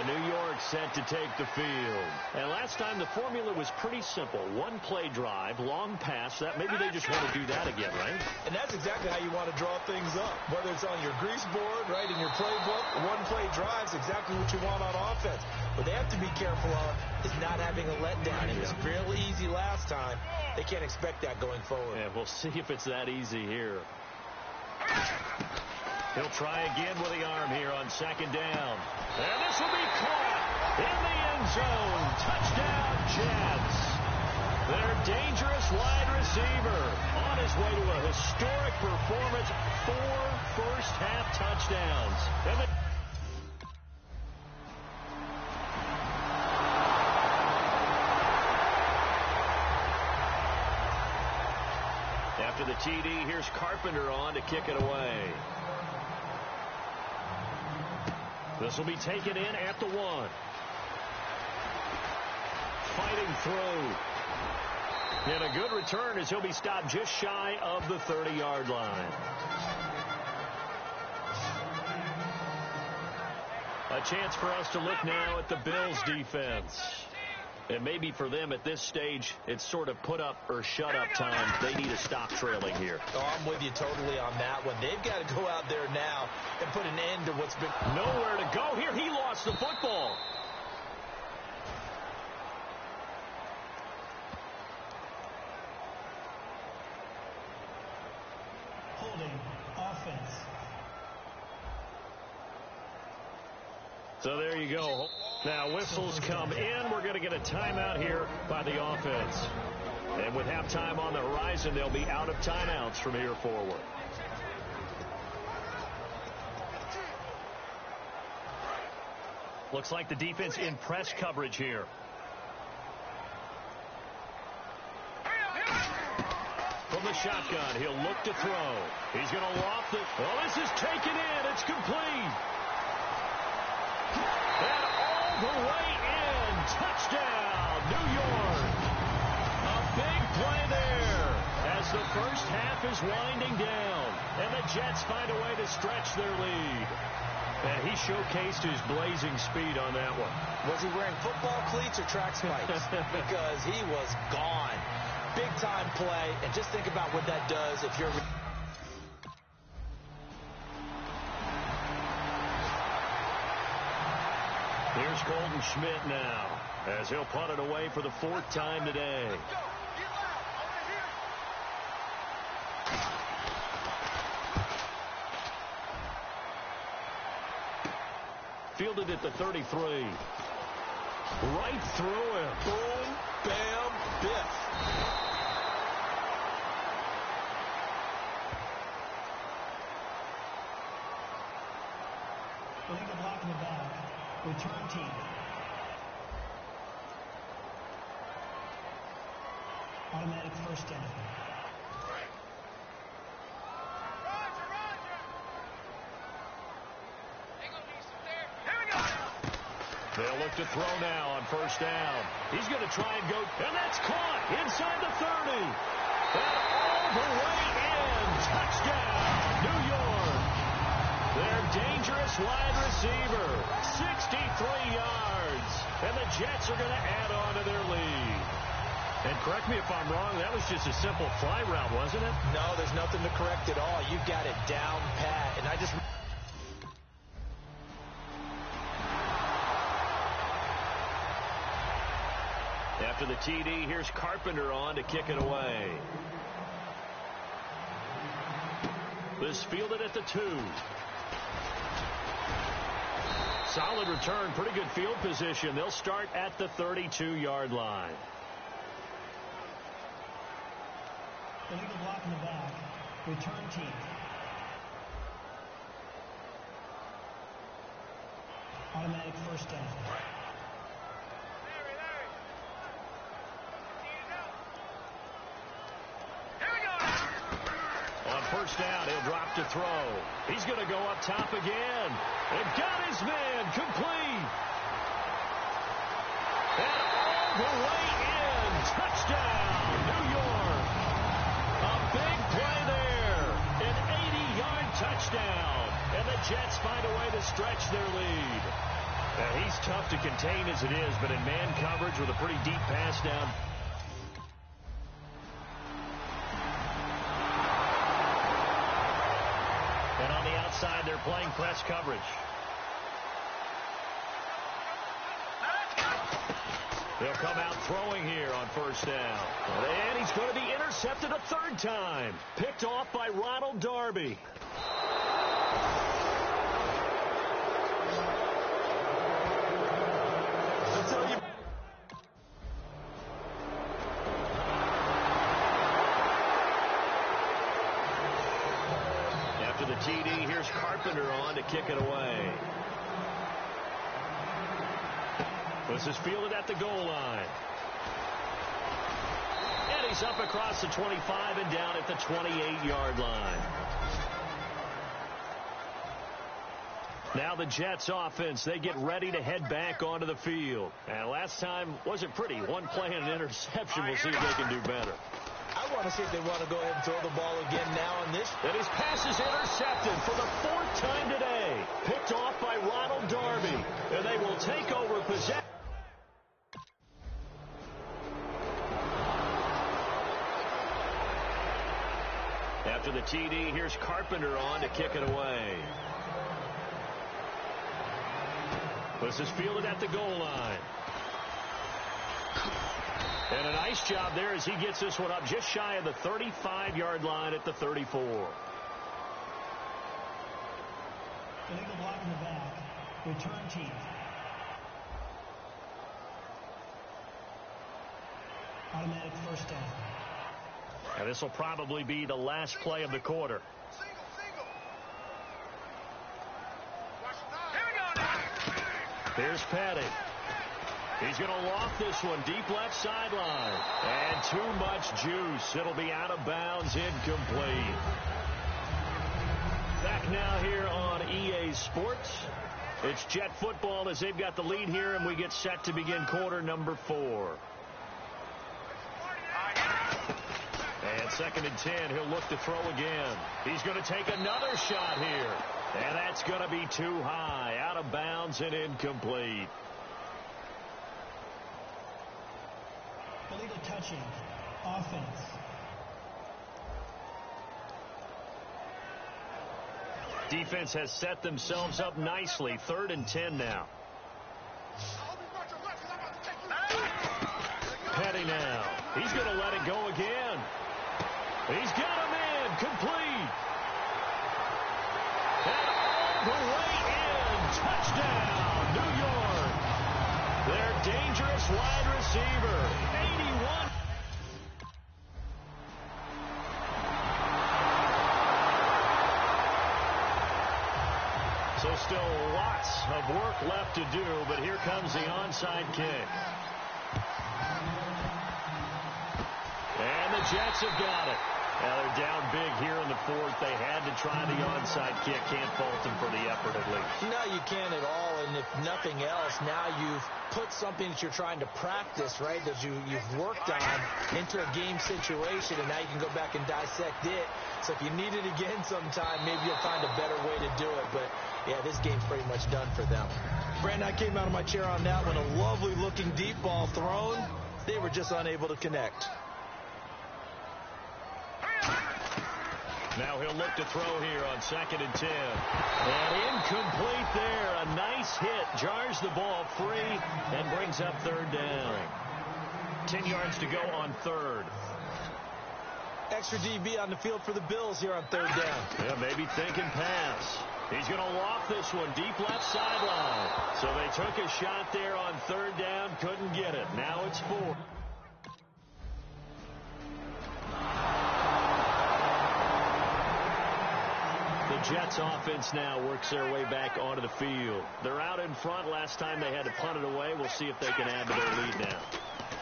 New York set to take the field. And last time the formula was pretty simple. One play drive, long pass. That maybe they just want to do that again, right? And that's exactly how you want to draw things up. Whether it's on your grease board, right, in your playbook, one play drive is exactly what you want on offense. What they have to be careful of is not having a letdown. It was really easy last time. They can't expect that going forward. Yeah, we'll see if it's that easy here. He'll try again with the arm here on second down. And this will be caught in the end zone. Touchdown, Jets. Their dangerous wide receiver on his way to a historic performance. 4 first-half touchdowns. And after the TD, here's Carpenter on to kick it away. This will be taken in at the 1. Fighting through. And a good return as he'll be stopped just shy of the 30-yard line. A chance for us to look now at the Bills' defense. And maybe for them at this stage, it's sort of put up or shut up time. They need to stop trailing here. Oh, I'm with you totally on that one. They've got to go out there now and put an end to what's been... Nowhere to go here. He lost the football. Holding offense. So there you go. Now whistles come in. We're going to get a timeout here by the offense. And with halftime on the horizon, they'll be out of timeouts from here forward. Looks like the defense in press coverage here. From the shotgun, he'll look to throw. He's going to loft it. Well, this is taken in. It's complete. And all the way in. Touchdown, New York. A big play there as the first half is winding down. And the Jets find a way to stretch their lead. And he showcased his blazing speed on that one. Was he wearing football cleats or track spikes? Because he was gone. Big-time play. And just think about what that does if you're... Here's Colton Schmidt now, as he'll punt it away for the 4th time today. Fielded at the 33. Right through him. Boom, bam, biff. Illegal block in the back. Return team. Automatic first down. They'll look to throw now on first down. He's going to try and go, and that's caught inside the 30. And all the way in. Touchdown, New York. Their dangerous wide receiver, 63 yards. And the Jets are going to add on to their lead. And correct me if I'm wrong, that was just a simple fly route, wasn't it? No, there's nothing to correct at all. You've got it down pat. And I just... After the TD, here's Carpenter on to kick it away. This fielded at the 2. Solid return, pretty good field position. They'll start at the 32-yard line. Illegal block in the back. Return team. Automatic first down. On first down, he'll drop to throw. He's going to go up top again. And got his man complete. And all the way in. Touchdown, New York. A big play there. An 80-yard touchdown. And the Jets find a way to stretch their lead. Now, he's tough to contain as it is, but in man coverage with a pretty deep pass down. And on the outside, they're playing press coverage. They'll come out throwing here on first down. And he's going to be intercepted a third time. Picked off by Ronald Darby. I'll tell you. After the TD, here's Carpenter on to kick it away. This is fielded at the goal line. And he's up across the 25 and down at the 28-yard line. Now the Jets offense, they get ready to head back onto the field. And last time wasn't pretty. One play and an interception. We'll see if they can do better. I want to see if they want to go ahead and throw the ball again now on this. And his pass is intercepted for the 4th time today. Picked off by Ronald Darby. And they will take over possession. After the TD, here's Carpenter on to kick it away. This is fielded at the goal line. And a nice job there as he gets this one up just shy of the 35-yard line at the 34. Illegal block in the back. Return team. Automatic first down. And this will probably be the last play of the quarter. Here's Petty. He's going to loft this one deep left sideline. And too much juice. It'll be out of bounds, incomplete. Back now here on EA Sports. It's Jet football as they've got the lead here, and we get set to begin quarter number 4. And 2nd and 10, he'll look to throw again. He's going to take another shot here. And that's going to be too high, out of bounds and incomplete. Illegal touching. Offense. Defense has set themselves up nicely. 3rd and 10 now. Petty now. He's going to let it go again. He's got him in. Complete. And all the way in. Touchdown, New York. They're dangerous. Jets wide receiver. 81. So still lots of work left to do, but here comes the onside kick. And the Jets have got it. Now they're down big here in the fourth. They had to try the onside kick. Can't fault them for the effort at least. No, you can't at all. And if nothing else, now you've put something that you're trying to practice, right, that you've worked on into a game situation, and now you can go back and dissect it. So if you need it again sometime, maybe you'll find a better way to do it. But, yeah, this game's pretty much done for them. Brandon, I came out of my chair on that one. A lovely-looking deep ball thrown. They were just unable to connect. Now he'll look to throw here on 2nd and 10. And incomplete there. A nice hit. Jars the ball free and brings up 3rd down. 10 yards to go on 3rd. Extra DB on the field for the Bills here on 3rd down. Yeah, maybe thinking pass. He's going to loft this one deep left sideline. So they took a shot there on 3rd down. Couldn't get it. Now it's 4. The Jets offense now works their way back onto the field. They're out in front. Last time they had to punt it away. We'll see if they can add to their lead now.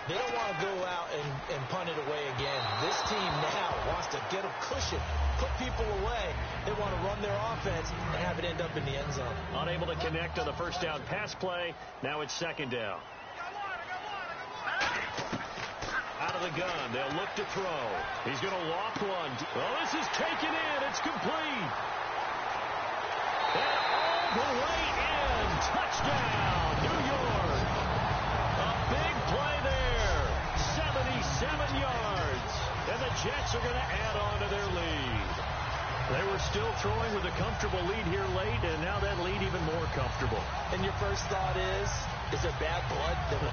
They don't want to go out and punt it away again. This team now wants to get a cushion, put people away. They want to run their offense and have it end up in the end zone. Unable to connect on the first down pass play. Now it's 2nd down. Out of the gun. They'll look to throw. He's going to loft one. Oh, this is taken in. It's complete. And all the way in. Touchdown, New York. A big play there. 77 yards. And the Jets are going to add on to their lead. They were still throwing with a comfortable lead here late, and now that lead even more comfortable. And your first thought is there bad blood?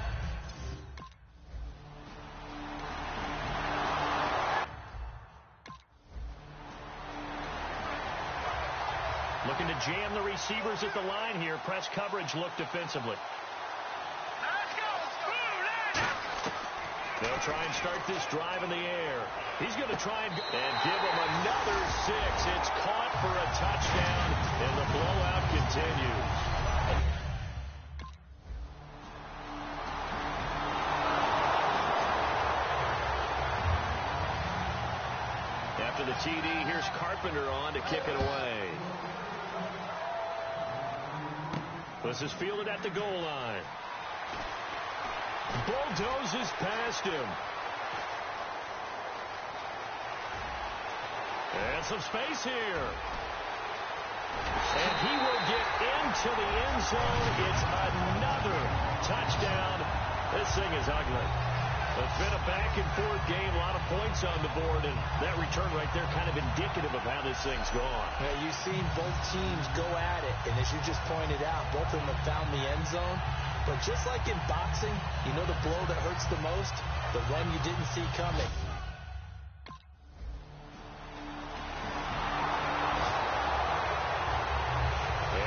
Looking to jam the receivers at the line here. Press coverage look defensively. They'll try and start this drive in the air. He's going to try and give him another 6. It's caught for a touchdown, and the blowout continues. After the TD, here's Carpenter on to kick it away. This is fielded at the goal line. Bulldozes past him. And some space here. And he will get into the end zone. It's another touchdown. This thing is ugly. It's been a back-and-forth game, a lot of points on the board, and that return right there kind of indicative of how this thing's gone. Yeah, you've seen both teams go at it, and as you just pointed out, both of them have found the end zone. But just like in boxing, you know the blow that hurts the most? The one you didn't see coming.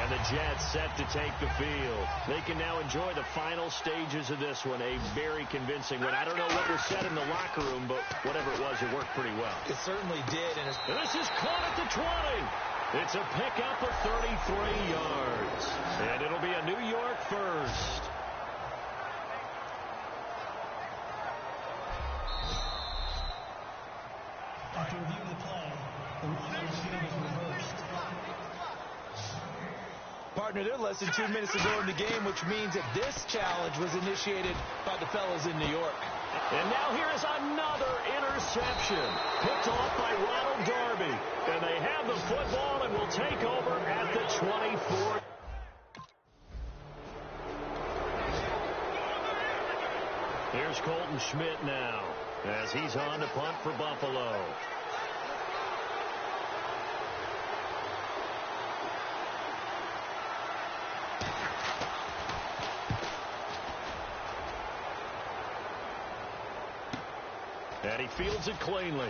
And the Jets set to take the field. They can now enjoy the final stages of this one. A very convincing one. I don't know what was said in the locker room, but whatever it was, it worked pretty well. It certainly did. And this is caught at the 20. It's a pickup of 33 yards. And it'll be a New York first. After reviewing the play, the ruling on the field is reversed. Partner, they're less than 2 minutes to go in the game, which means that this challenge was initiated by the fellas in New York. And now here is another interception. Picked off by Ronald Darby. And they have the football and will take over at the 24. Here's Colton Schmidt now as he's on to punt for Buffalo. And he fields it cleanly.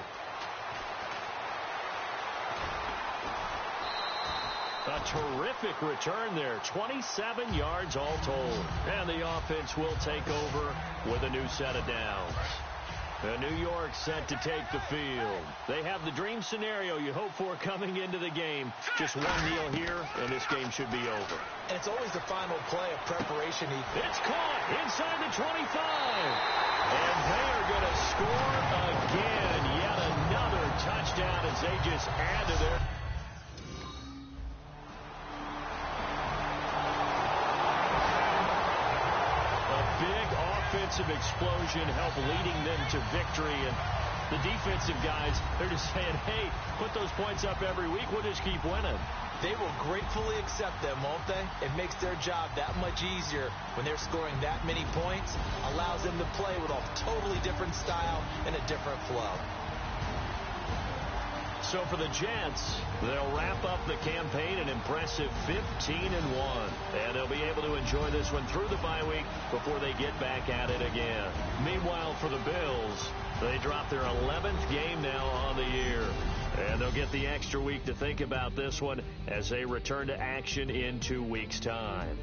A terrific return there. 27 yards all told. And the offense will take over with a new set of downs. New York set to take the field. They have the dream scenario you hope for coming into the game. Just one kneel here, and this game should be over. And it's always the final play of preparation. It's caught inside the 25. And they are going to score again. Yet another touchdown as they just add to their... Offensive explosion help leading them to victory, and the defensive guys, they're just saying, hey, put those points up every week, we'll just keep winning. They will gratefully accept them, won't they? It makes their job that much easier when they're scoring that many points, allows them to play with a totally different style and a different flow. So for the Jets, they'll wrap up the campaign an impressive 15-1. And they'll be able to enjoy this one through the bye week before they get back at it again. Meanwhile, for the Bills, they drop their 11th game now on the year. And they'll get the extra week to think about this one as they return to action in 2 weeks' time.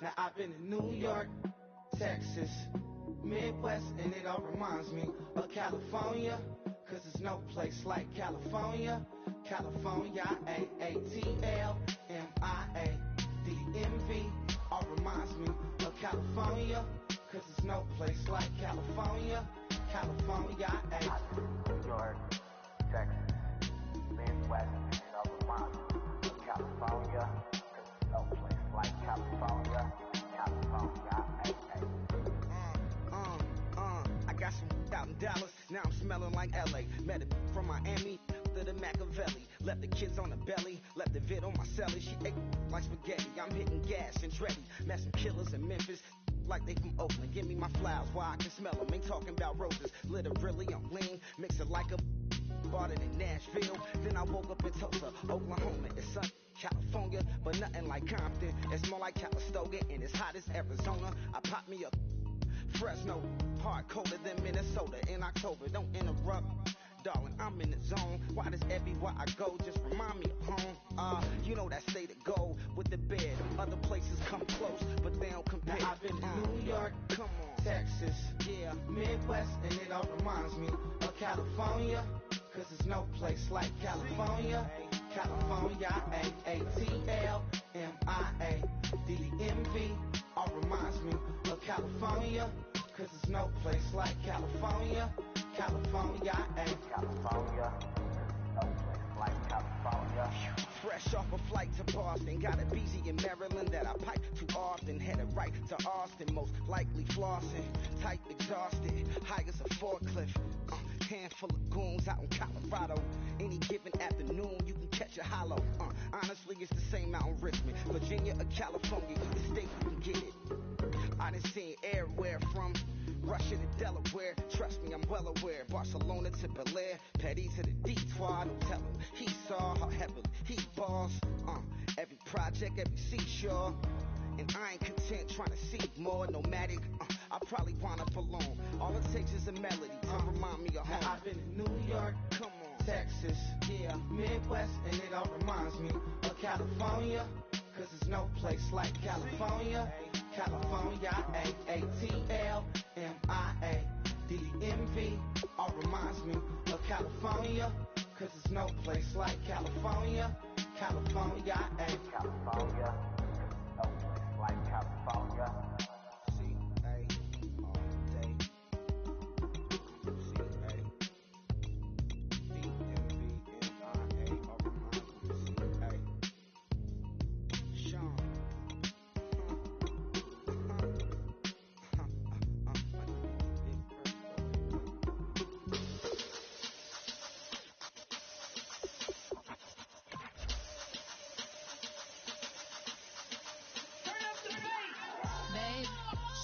Now I've been in New York, Texas, Midwest, and it all reminds me of California, cause there's no place like California. California, A-A-T-L-M-I-A-D-M-V, all reminds me of California, cause there's no place like California. California, New York, Texas, Midwest, and it all reminds me of California, cause there's no place like California. California, I got some out in Dallas, now I'm smelling like LA. Met a from Miami to the Machiavelli. Left the kids on the belly, left the vid on my celly. She ate like spaghetti, I'm hitting gas and Dreddy. Met some killers in Memphis, like they from Oakland. Give me my flowers while I can smell them. Ain't talking about roses. Literally, I'm lean, mix it like a bought it in Nashville. Then I woke up in Tulsa, Oklahoma. It's sunny, California, but nothing like Compton. It's more like Calistoga, and it's hot as Arizona. I pop me a Fresno, hard colder than Minnesota in October. Don't interrupt, darling, I'm in the zone. Why does everywhere I go just remind me of home? You know that state of gold with the bed. Other places come close, but they don't compare. Now I've been to New York, come on, Texas, yeah, Midwest, and it all reminds me of California. Cause there's no place like California. California, A-A-T-L-M-I-A D-D-M-V, all reminds me of California. Cause there's no place like California. California, California, no place like California. Fresh off a flight to Boston, got a BZ in Maryland that I pipe too often. Headed right to Austin, most likely flossing. Type exhausted, high as a forklift. Handful of goons out in Colorado. Any given afternoon, you can catch a hollow. Honestly, it's the same out in Richmond, Virginia or California. Either state you can get it. I done seen everywhere from Russia to Delaware. Trust me, I'm well aware. Barcelona to Bel Air, Petty to the Detroit. Don't tell him he saw how heavily he balls. Every project, every seashore. And I ain't content trying to see more nomadic. I probably wind up alone. All it takes is a melody to remind me of home. Now I've been to New York, come on, Texas, yeah, Midwest, and it all reminds me of California. Cause there's no place like California. California, A-A-T-L-M-I-A D-D-M-V, all reminds me of California. Cause there's no place like California. California, California, no place like California.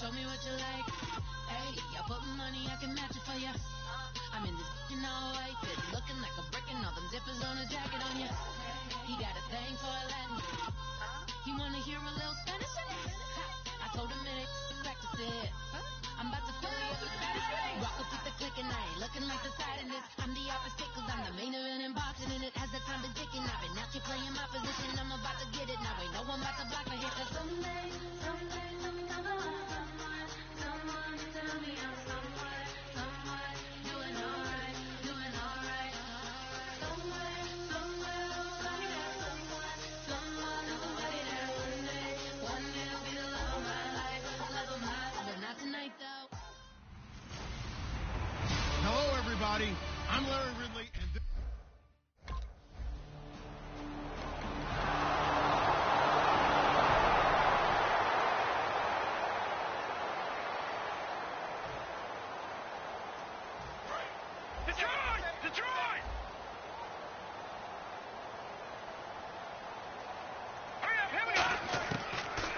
Show me what you like. Hey, y'all put money, I can match it for ya. I'm in this all white, fit looking like a brick and all them zippers on a jacket on ya. He got a thing for a Latin. He wanna hear a little Spanish in it. I told him it ain't practice it. I'm about to fill it with the Spanish. Rock up with the click and I ain't looking like the side in this. I'm the opposite cause I'm the main event in boxing and it has the time been ticking. I've been out here playing my position. I'm about to get it now. Ain't no one about to block my hit cause someday I'm coming on. Hello, everybody. I'm Larry Ridley, and Detroit!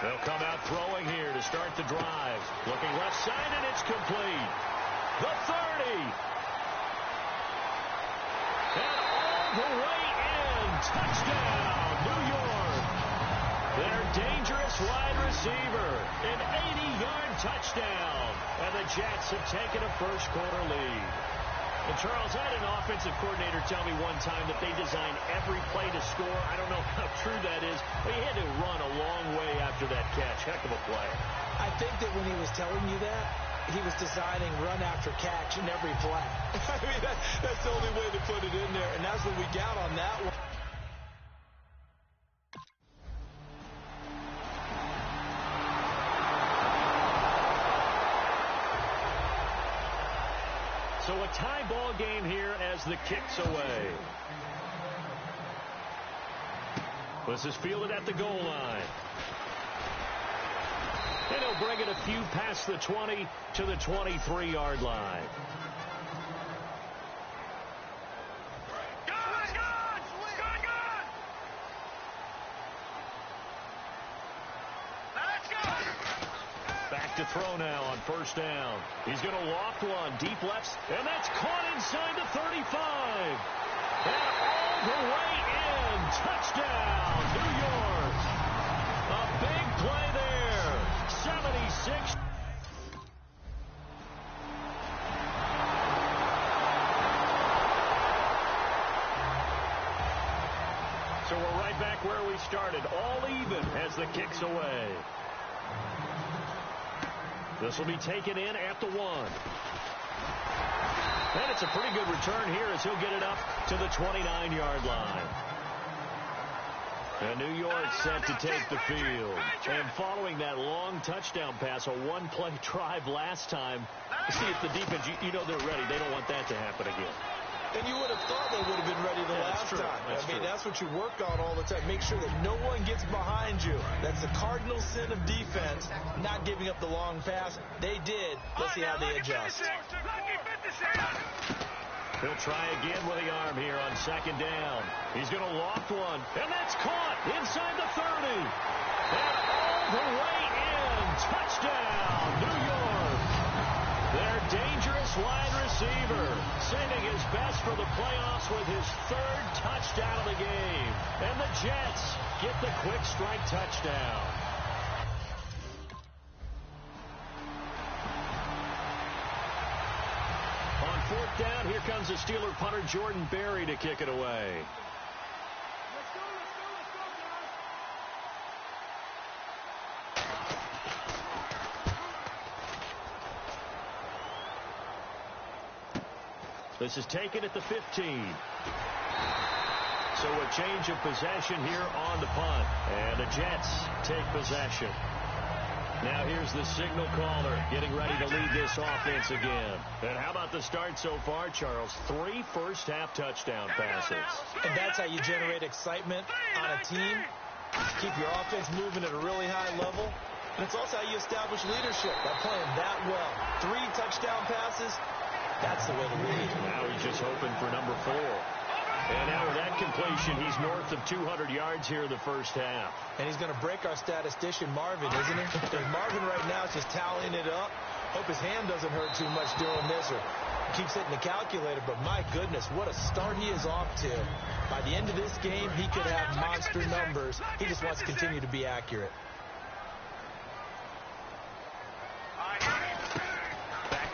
They'll come out throwing here to start the drive. Looking left side, and it's complete. The 30. And all the way in. Touchdown, New York. Their dangerous wide receiver. An 80-yard touchdown. And the Jets have taken a first-quarter lead. And, Charles, I had an offensive coordinator tell me one time that they design every play to score. I don't know how true that is, but he had to run a long way after that catch. Heck of a play. I think that when he was telling you that, he was designing run after catch in every play. I mean, that's the only way to put it in there, and that's what we got on that one. So a tie ball game here as the kick's away. This is fielded at the goal line. And he'll bring it a few past the 20 to the 23-yard line. Back to to throw now on first down. He's going to loft one deep left, and that's caught inside the 35. And all the way in. Touchdown, New York. A big play there. 76. So we're right back where we started, all even as the kick's away. This will be taken in at the 1. And it's a pretty good return here as he'll get it up to the 29-yard line. And New York set to take the field. And following that long touchdown pass, a one-play drive last time, see if the defense, you know they're ready. They don't want that to happen again. And you would have thought they would have been ready the last time. I mean, that's what you work on all the time. Make sure that no one gets behind you. That's the cardinal sin of defense, not giving up the long pass. They did. Let's see how they adjust. He'll try again with the arm here on second down. He's going to loft one, and that's caught inside the 30. And all the way in. Touchdown, New York. Their dangerous wide receiver, saving his best for the playoffs with his 3rd touchdown of the game. And the Jets get the quick strike touchdown. On 4th down, here comes the Steeler punter Jordan Berry to kick it away. This is taken at the 15. So a change of possession here on the punt. And the Jets take possession. Now here's the signal caller getting ready to lead this offense again. And how about the start so far, Charles? 3 first-half touchdown passes. And that's how you generate excitement on a team. Keep your offense moving at a really high level. And it's also how you establish leadership by playing that well. 3 touchdown passes. That's the way to lead. Now he's just hoping for number 4. And now with that completion, he's north of 200 yards here in the first half. And he's going to break our statistician, Marvin, isn't he? And Marvin right now is just tallying it up. Hope his hand doesn't hurt too much doing this or keeps hitting the calculator. But my goodness, what a start he is off to. By the end of this game, he could have monster numbers. He just wants to continue to be accurate.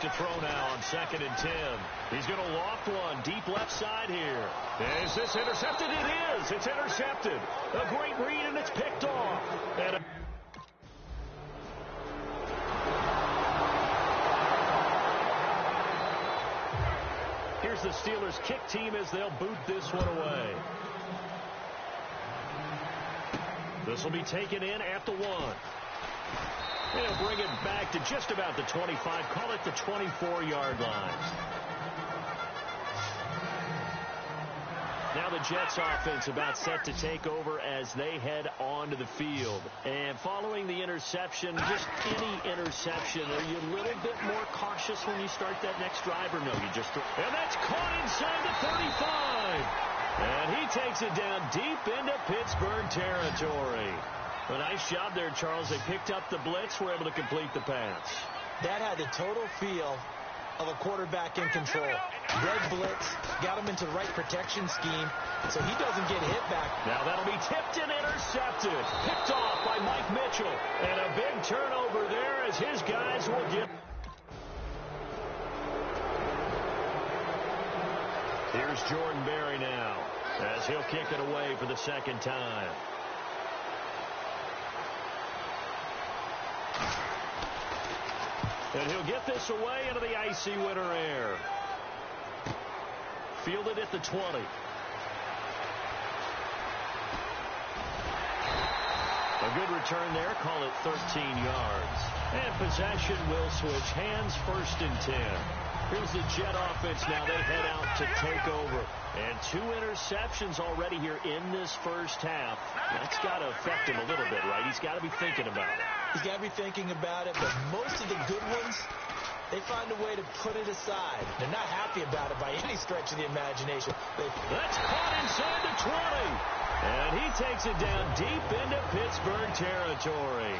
To throw now on 2nd and 10. He's going to loft one deep left side here. Is this intercepted? It is. It's intercepted. A great read, and it's picked off. And here's the Steelers kick team as they'll boot this one away. This will be taken in at the 1. They'll bring it back to just about the 25. Call it the 24-yard line. Now the Jets offense about set to take over as they head onto the field. And following the interception, just any interception, are you a little bit more cautious when you start that next drive or no? You just... And that's caught inside the 35. And he takes it down deep into Pittsburgh territory. A nice job there, Charles. They picked up the blitz, were able to complete the pass. That had the total feel of a quarterback in control. Red blitz, got him into the right protection scheme, so he doesn't get hit back. Now that'll be tipped and intercepted. Picked off by Mike Mitchell. And a big turnover there as his guys will get... Here's Jordan Berry now as he'll kick it away for the 2nd time. And he'll get this away into the icy winter air. Fielded at the 20. A good return there. Call it 13 yards. And possession will switch hands, 1st and 10. Here's the Jet offense now. They head out to take over. And 2 interceptions already here in this first half. That's got to affect him a little bit, right? He's got to be thinking about it. He's got to be thinking about it, but most of the good ones, they find a way to put it aside. They're not happy about it by any stretch of the imagination. That's caught inside the 20. And he takes it down deep into Pittsburgh territory.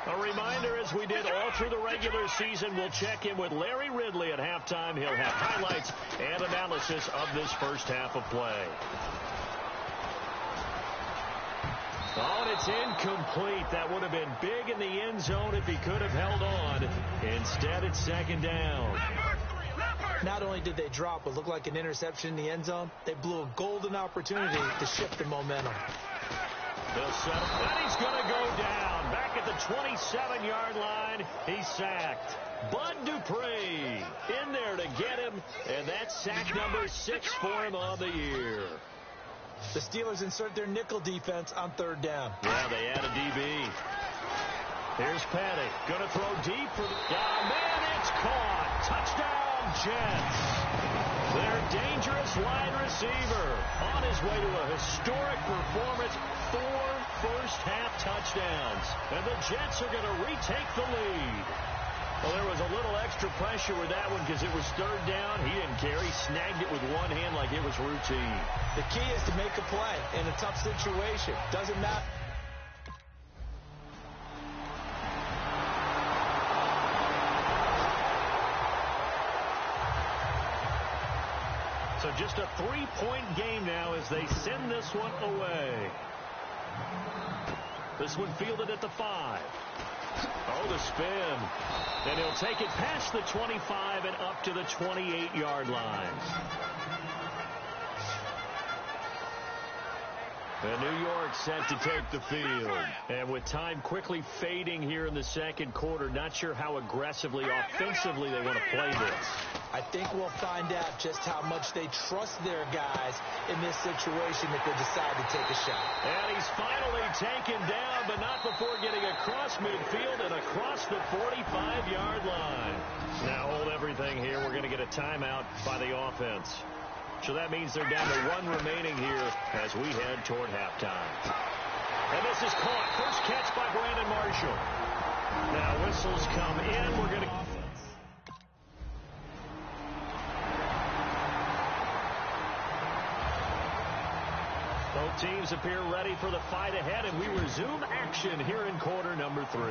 A reminder, as we did all through the regular season, we'll check in with Larry Ridley at halftime. He'll have highlights and analysis of this first half of play. Oh, and it's incomplete. That would have been big in the end zone if he could have held on. Instead, it's second down. Not only did they drop what looked like an interception in the end zone, they blew a golden opportunity to shift the momentum. They'll settle, and he's going to go down. Back at the 27-yard line, he's sacked. Bud Dupree in there to get him, and that's sack number 6 for him on the year. The Steelers insert their nickel defense on third down. Yeah, they add a DB. Here's Petty. Going to throw deep for the... man, it's caught. Touchdown, Jets. Their dangerous wide receiver on his way to a historic performance. 4 first-half touchdowns. And the Jets are going to retake the lead. Well, there was a little extra pressure with that one because it was third down. He didn't care. He snagged it with one hand like it was routine. The key is to make a play in a tough situation. Doesn't matter. So just a 3-point game now as they send this one away. This one fielded at the 5. Oh, the spin. And he'll take it past the 25 and up to the 28-yard line. And New York set to take the field. And with time quickly fading here in the second quarter, not sure how aggressively, offensively they want to play this. I think we'll find out just how much they trust their guys in this situation if they decide to take a shot. And he's finally taken down, but not before getting across midfield and across the 45-yard line. Now hold everything here. We're going to get a timeout by the offense. So that means they're down to 1 remaining here as we head toward halftime. And this is caught. First catch by Brandon Marshall. Now whistles come in. We're going to... Both teams appear ready for the fight ahead, and we resume action here in quarter number 3.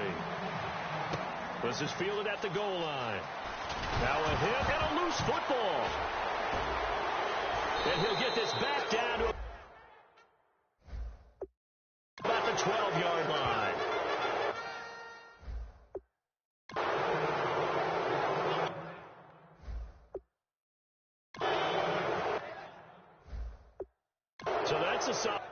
This is fielded at the goal line. Now a hit and a loose football. And he'll get this back down to about the 12-yard line. So that's a stop.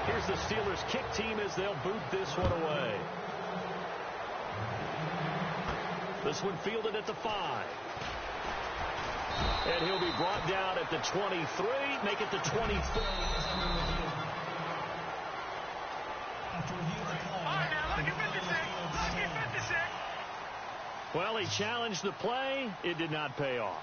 Here's the Steelers kick team as they'll boot this one away. This one fielded at the 5. And he'll be brought down at the 23, make it the 24. Well, he challenged the play. It did not pay off.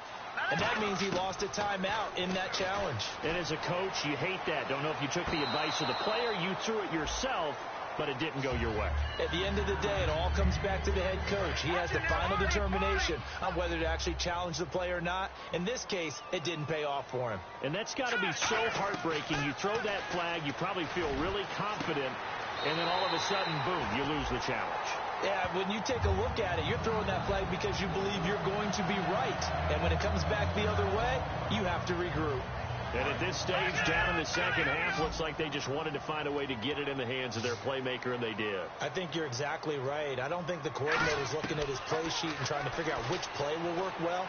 And that means he lost a timeout in that challenge. And as a coach, you hate that. Don't know if you took the advice of the player. You threw it yourself, but it didn't go your way. At the end of the day, it all comes back to the head coach. He has the final determination on whether to actually challenge the play or not. In this case, it didn't pay off for him. And that's got to be so heartbreaking. You throw that flag, you probably feel really confident, and then all of a sudden, boom, you lose the challenge. Yeah, when you take a look at it, you're throwing that flag because you believe you're going to be right. And when it comes back the other way, you have to regroup. And at this stage, down in the second half, looks like they just wanted to find a way to get it in the hands of their playmaker, and they did. I think you're exactly right. I don't think the coordinator's looking at his play sheet and trying to figure out which play will work well.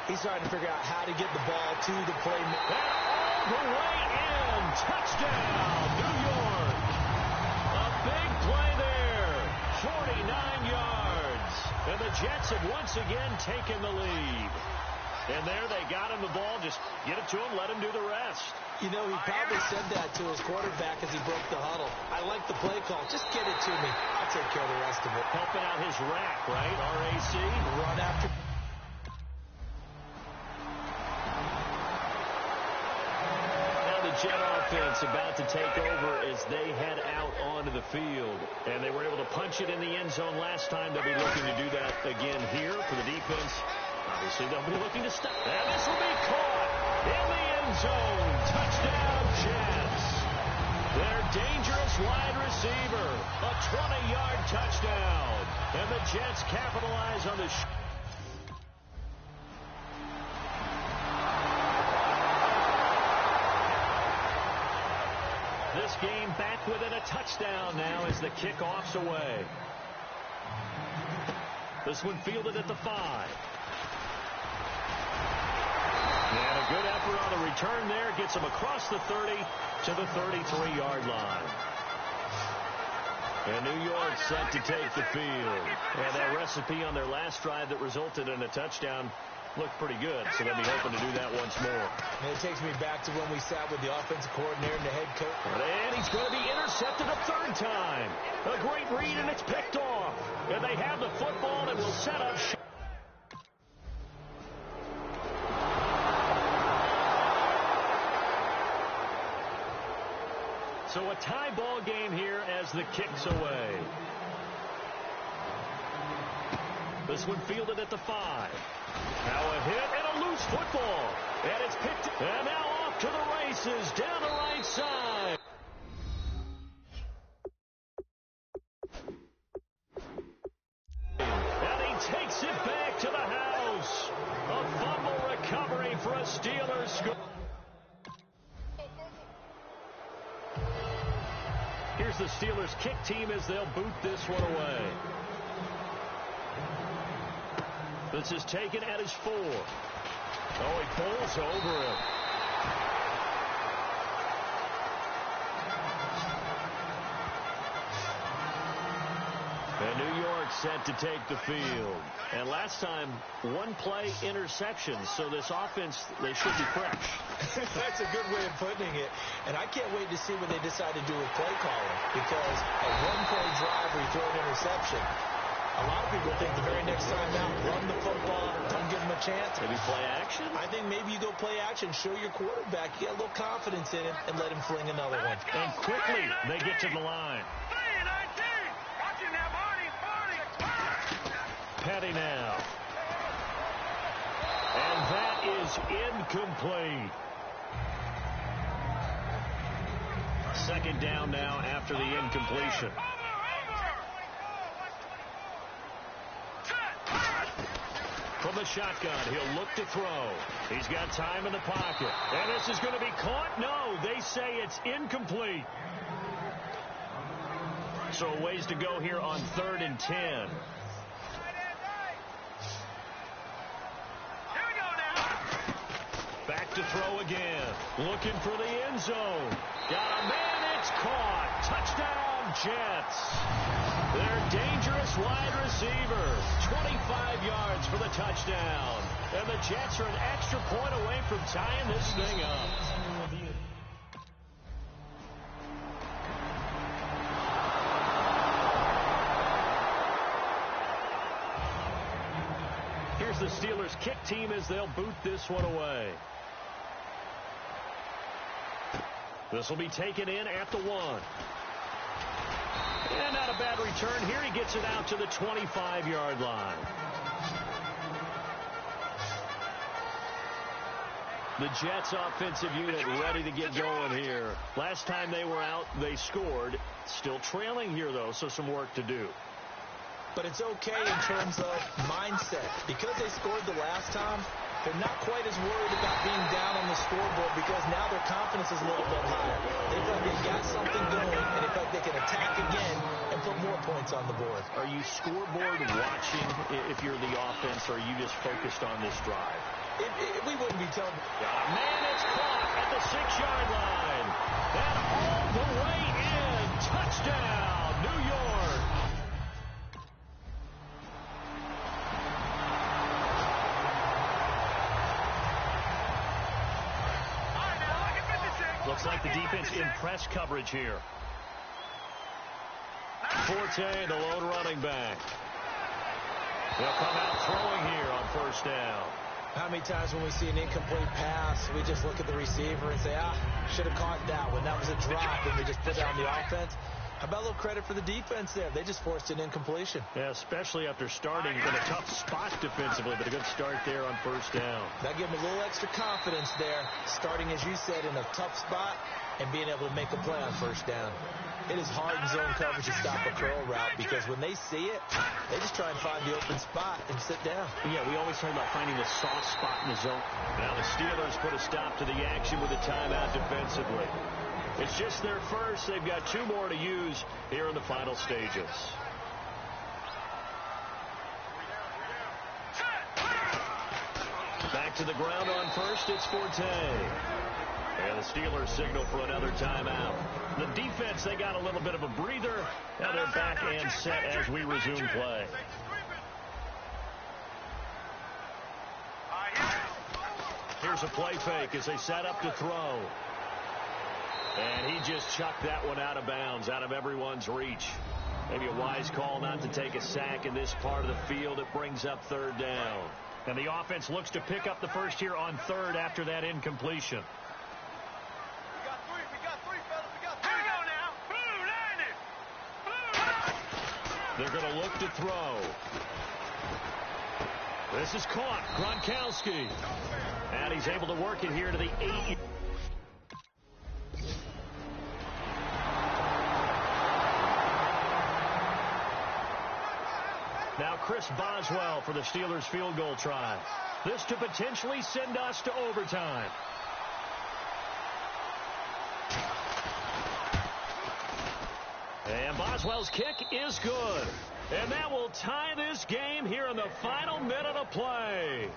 He's trying to figure out how to get the ball to the playmaker. And all the way in. Touchdown, New York. A big play there. 49 yards. And the Jets have once again taken the lead. And there they got him the ball. Just get it to him, let him do the rest. You know, he probably said that to his quarterback as he broke the huddle. I like the play call. Just get it to me. I'll take care of the rest of it. Helping out his rack, right? RAC. Run after. Now the Jet offense about to take over as they head out onto the field. And they were able to punch it in the end zone last time. They'll be looking to do that again here for the defense. Obviously, they'll be looking to stop. And this will be caught. in the end zone. Touchdown, Jets. Their dangerous wide receiver, a 20-yard touchdown. And the Jets capitalize on the This game back within a touchdown now as the kickoff's away. This one fielded at the 5. And a good effort on the return there. Gets him across the 30 to the 33-yard line. And New York set to take the field. And that recipe on their last drive that resulted in a touchdown looked pretty good, so they'll be hoping to do that once more. And it takes me back to when we sat with the offensive coordinator and the head coach. And he's going to be intercepted a third time. A great read, and it's picked off. And they have the football and will set up. So a tie ball game here as the kick's away. This one fielded at the 5. Now a hit and a loose football. And it's picked. And now off to the races down the right side. And he takes it back to the house. A fumble recovery for a Steelers score. Here's the Steelers kick team as they'll boot this one away. This is taken at his 4. Oh, he pulls over him. And New York set to take the field. And last time, one-play interception. So this offense, they should be fresh. That's a good way of putting it. And I can't wait to see what they decide to do with play calling. Because a one-play drive where you throw an interception, a lot of people think the very next time out, run the football, don't give them a chance. Maybe play action? I think maybe you go play action, show your quarterback, you get a little confidence in it, and let him fling another one. And quickly, they get to the line. Petty now. And that is incomplete. Second down now after the incompletion. From the shotgun, he'll look to throw. He's got time in the pocket. And this is going to be caught? No, they say it's incomplete. So a ways to go here on 3rd and 10. Back to throw again. Looking for the end zone. Got a man, it's caught. Touchdown, Jets. Their dangerous wide receiver. 25 yards for the touchdown. And the Jets are an extra point away from tying this thing up. Here's the Steelers kick team as they'll boot this one away. This will be taken in at the 1. And not a bad return here. He gets it out to the 25-yard line. The Jets offensive unit ready to get going here. Last time they were out, they scored. Still trailing here, though, so some work to do. But it's okay in terms of mindset. Because they scored the last time, they're not quite as worried about being down on the scoreboard because now their confidence is a little bit higher. They feel like they've got something going, and they feel like they can attack again and put more points on the board. Are you scoreboard watching if you're the offense, or are you just focused on this drive? We wouldn't be telling. Man, it's caught at the 6-yard line. And all the way in. Touchdown, New York. Looks like the defense in press coverage here. Forte, the lone running back. They'll come out throwing here on 1st down. How many times when we see an incomplete pass, we just look at the receiver and say, should have caught that one. That was a drop, and we just put it on the offense. How about a little credit for the defense there? They just forced an incompletion. Yeah, especially after starting in a tough spot defensively, but a good start there on first down. That gave them a little extra confidence there, starting, as you said, in a tough spot and being able to make a play on first down. It is hard in zone coverage to stop a curl route because when they see it, they just try and find the open spot and sit down. Yeah, we always talk about finding the soft spot in the zone. Now the Steelers put a stop to the action with a timeout defensively. It's just their first. They've got 2 more to use here in the final stages. Back to the ground on first. It's Forte. And the Steelers signal for another timeout. The defense, they got a little bit of a breather. Now they're back and set as we resume play. Here's a play fake as they set up to throw. And he just chucked that one out of bounds, out of everyone's reach. Maybe a wise call not to take a sack in this part of the field. It brings up third down. And the offense looks to pick up the first here on third after that incompletion. They're going to look to throw. This is caught. Gronkowski. And he's able to work it here to the 8. Now Chris Boswell for the Steelers field goal try. This to potentially send us to overtime. And Boswell's kick is good. And that will tie this game here in the final minute of play.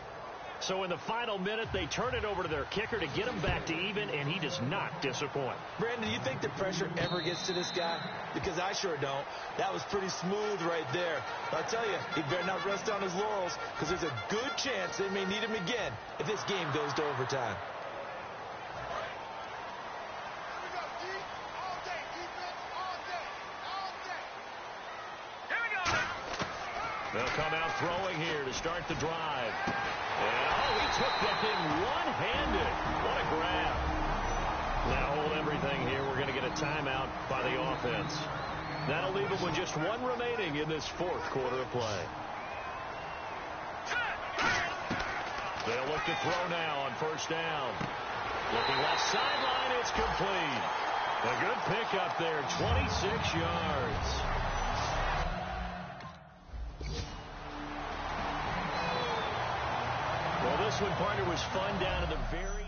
So in the final minute, they turn it over to their kicker to get him back to even, and he does not disappoint. Brandon, do you think the pressure ever gets to this guy? Because I sure don't. That was pretty smooth right there. But I'll tell you, he better not rest on his laurels, because there's a good chance they may need him again if this game goes to overtime. They'll come out throwing here to start the drive. And, he took that thing one-handed. What a grab. Now hold everything here. We're going to get a timeout by the offense. That'll leave them with just 1 remaining in this 4th quarter of play. They'll look to throw now on first down. Looking left sideline, it's complete. A good pickup there, 26 yards. Well, this one, partner, was fun down to the very...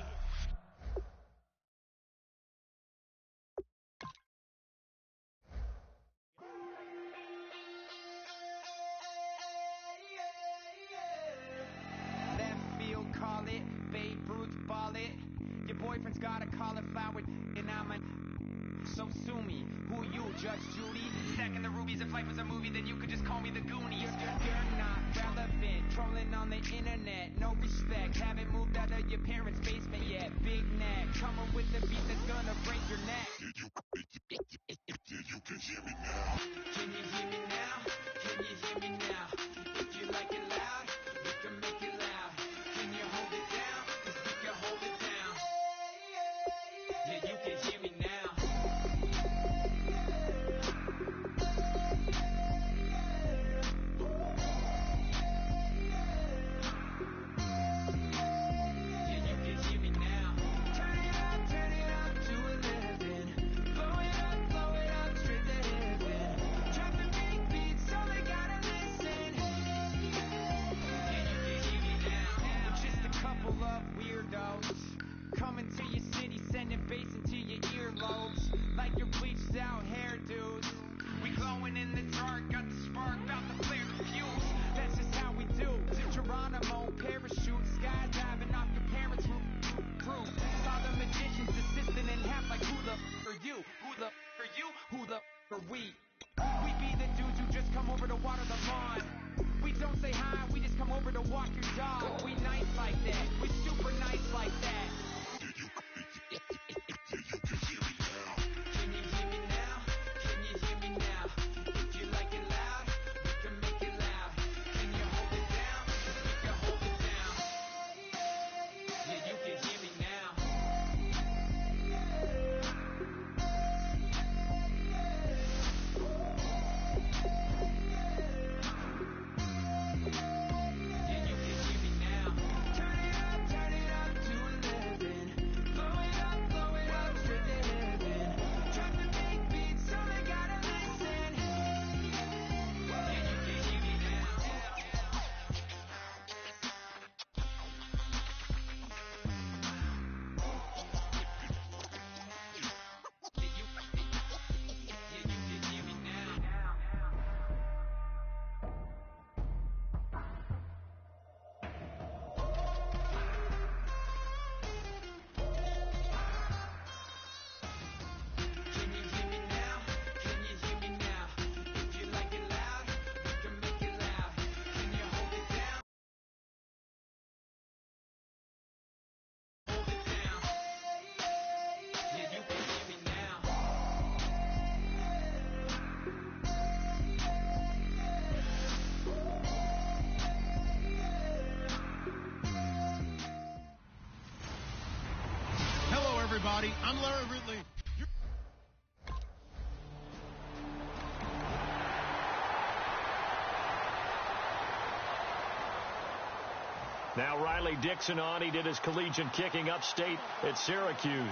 Left field, call it. Babe Ruth, ball it. Your boyfriend's got a cauliflower, and I'm a... So sue me. Who you, Judge Judy? Stacking the rubies, if life was a movie, then you could just call me the Goonies. You're not relevant, trolling on the internet, no respect. Haven't moved out of your parents' basement yet. Big neck, coming with the beat that's gonna break your neck. You can hear me now. Can you hear me now? Can you hear me now? If you like it loud, we can make it loud. Can you hold it down? 'Cause we can hold it down. Yeah, you can hear me now. Turn it up to 11. Blow it up, straight to heaven. Drop the big beat. I'm Larry Ridley. Now Riley Dixon on. He did his collegiate kicking upstate at Syracuse.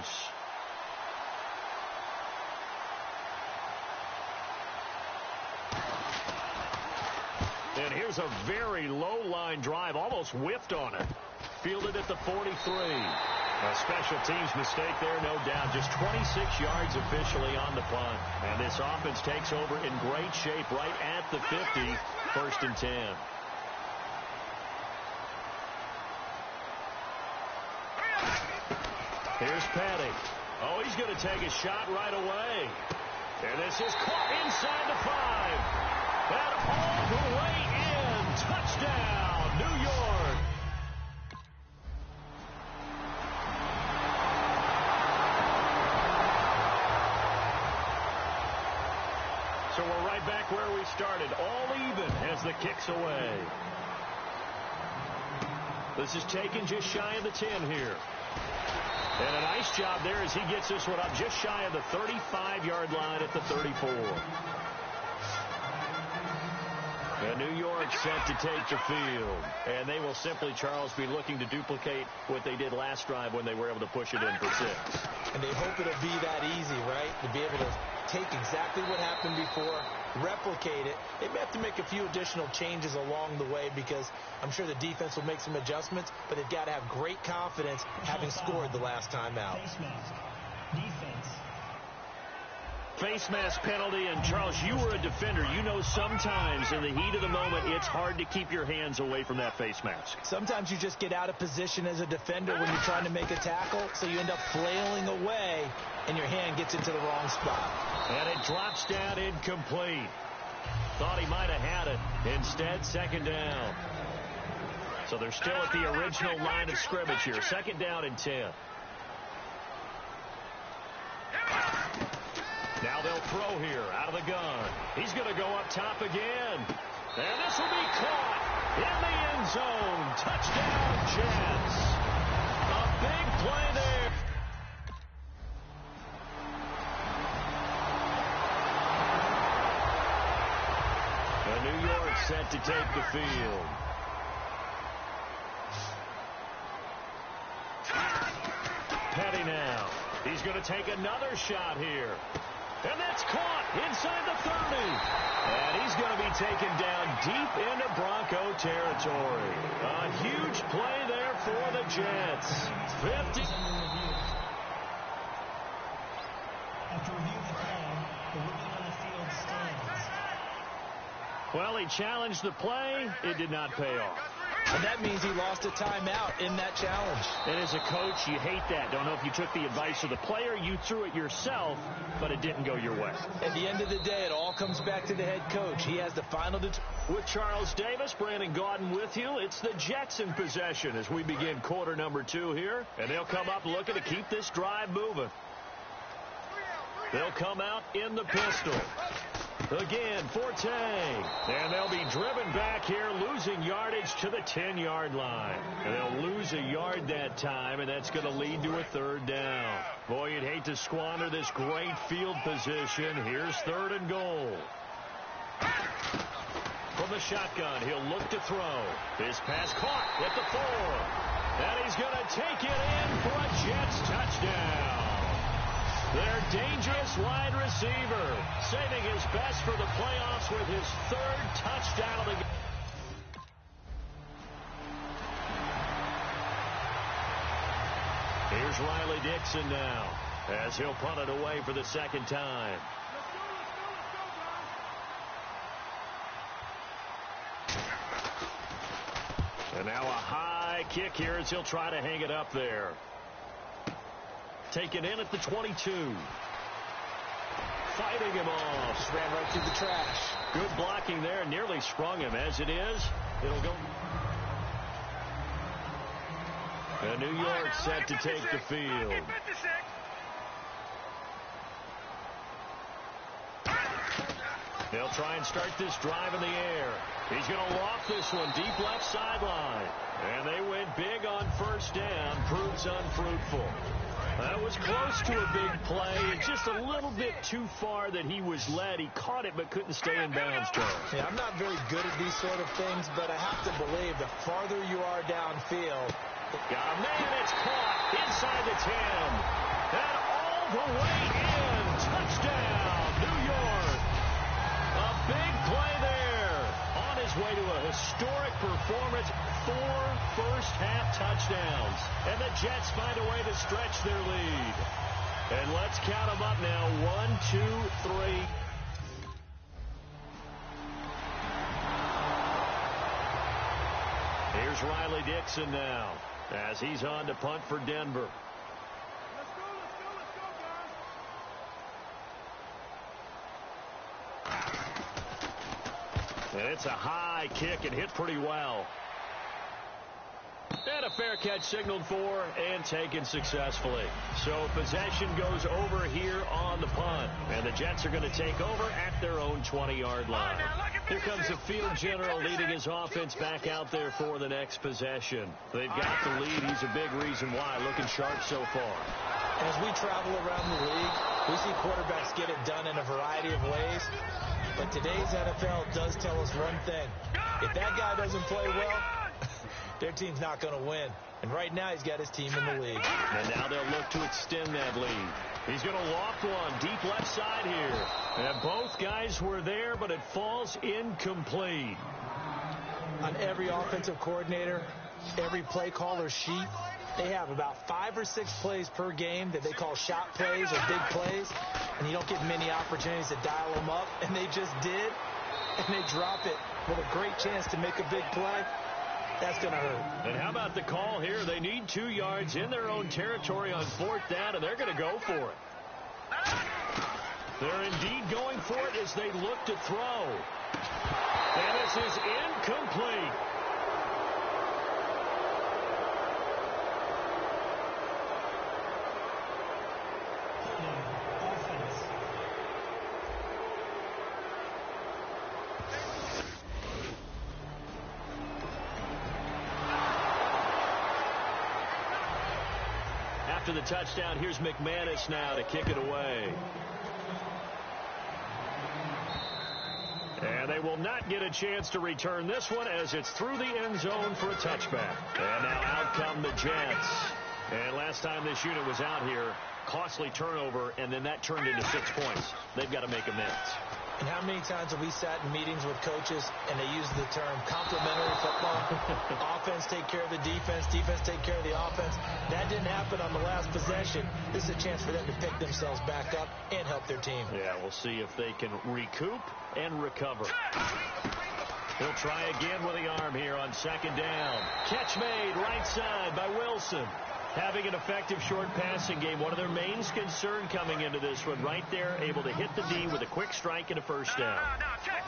And here's a very low line drive, almost whiffed on it. Fielded at the 43. A special teams mistake there, no doubt. Just 26 yards officially on the punt. And this offense takes over in great shape right at the 50, 1st and 10. Here's Petty. Oh, he's going to take a shot right away. And this is caught inside the 5. And all the way in. Touchdown, New York. So we're right back where we started. All even as the kick's away. This is taken just shy of the 10 here. And a nice job there as he gets this one up just shy of the 35-yard line at the 34. And New York set to take the field. And they will simply, Charles, be looking to duplicate what they did last drive when they were able to push it in for 6. And they hope it'll be that easy, right? To be able to take exactly what happened before, replicate it. They may have to make a few additional changes along the way because I'm sure the defense will make some adjustments, but they've got to have great confidence having scored the last time out. Face mask penalty, and Charles, you were a defender. You know sometimes in the heat of the moment, it's hard to keep your hands away from that face mask. Sometimes you just get out of position as a defender when you're trying to make a tackle, so you end up flailing away, and your hand gets into the wrong spot. And it drops down incomplete. Thought he might have had it. Instead, 2nd down. So they're still at the original line of scrimmage here. 2nd down and 10. Now they'll throw here out of the gun. He's going to go up top again. And this will be caught in the end zone. Touchdown, Jets. A big play there. And New York set to take the field. Petty now. He's going to take another shot here. And that's caught inside the 30. And he's going to be taken down deep into Bronco territory. A huge play there for the Jets. 50. After review of the play, the rookie on the field stands. Well, he challenged the play. It did not pay off. And that means he lost a timeout in that challenge. And as a coach, you hate that. Don't know if you took the advice of the player, you threw it yourself, but it didn't go your way. At the end of the day, it all comes back to the head coach. He has the final with Charles Davis, Brandon Gaudin with you. It's the Jets in possession as we begin quarter number 2 here. And they'll come up looking to keep this drive moving. They'll come out in the pistol. Again, Forte. And they'll be driven back here, losing yardage to the 10-yard line. And they'll lose a yard that time, and that's going to lead to a 3rd down. Boy, you'd hate to squander this great field position. Here's 3rd and goal. From the shotgun, he'll look to throw. This pass caught at the 4. And he's going to take it in for a Jets touchdown. Their dangerous wide receiver, saving his best for the playoffs with his 3rd touchdown of the game. Here's Riley Dixon now, as he'll punt it away for the 2nd time. And now a high kick here as he'll try to hang it up there. Taken in at the 22. Fighting him off. Just ran right through the trash. Good blocking there. Nearly sprung him. As it is, it'll go. And New York set to take the field. They'll try and start this drive in the air. He's going to loft this one deep left sideline. And they went big on 1st down. Proves unfruitful. That was close to a big play. It's just a little bit too far that he was led. He caught it but couldn't stay in bounds, Charles. Yeah, I'm not very good at these sort of things, but I have to believe the farther you are downfield. Got a man, it's caught inside the 10. And all the way in. Touchdown, New York. A big play there. On his way to a historic performance. 4 first-half touchdowns. And the Jets find a way to stretch their lead. And let's count them up now. 1, 2, 3. Here's Riley Dixon now as he's on to punt for Denver. And it's a high kick and hit pretty well. And a fair catch signaled for and taken successfully. So possession goes over here on the punt. And the Jets are going to take over at their own 20-yard line. Here comes the field general leading his offense back out there for the next possession. They've got the lead. He's a big reason why. Looking sharp so far. As we travel around the league, we see quarterbacks get it done in a variety of ways. But today's NFL does tell us one thing. If that guy doesn't play well, their team's not going to win. And right now, he's got his team in the league. And now they'll look to extend that lead. He's going to loft one deep left side here. And both guys were there, but it falls incomplete. On every offensive coordinator, every play caller sheet, they have about 5 or 6 plays per game that they call shot plays or big plays. And you don't get many opportunities to dial them up. And they just did. And they drop it with a great chance to make a big play. That's going to hurt. And how about the call here? They need 2 yards in their own territory on 4th down, and they're going to go for it. They're indeed going for it as they look to throw. And this is incomplete. After the touchdown, here's McManus now to kick it away. And they will not get a chance to return this one as it's through the end zone for a touchback. And now out come the Jets. And last time this unit was out here, costly turnover, and then that turned into 6 points. They've got to make amends. And how many times have we sat in meetings with coaches and they use the term complementary football? Offense take care of the defense, defense take care of the offense. That didn't happen on the last possession. This is a chance for them to pick themselves back up and help their team. Yeah, we'll see if they can recoup and recover. He'll try again with the arm here on 2nd down. Catch made right side by Wilson. Having an effective short passing game, one of their main concern coming into this one, right there, able to hit the D with a quick strike and a 1st down.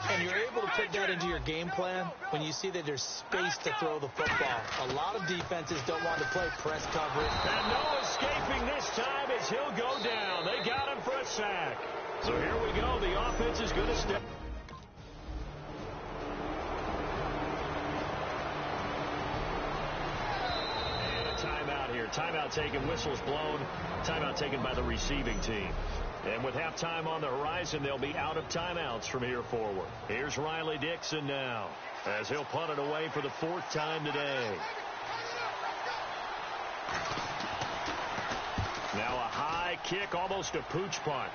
And you're able to put that into your game plan when you see that there's space to throw the football. A lot of defenses don't want to play press coverage. And no escaping this time as he'll go down. They got him for a sack. So here we go. The offense is going to step. Timeout here. Timeout taken. Whistles blown. Timeout taken by the receiving team. And with halftime on the horizon, they'll be out of timeouts from here forward. Here's Riley Dixon now as he'll punt it away for the 4th time today. Now a high kick, almost a pooch punt.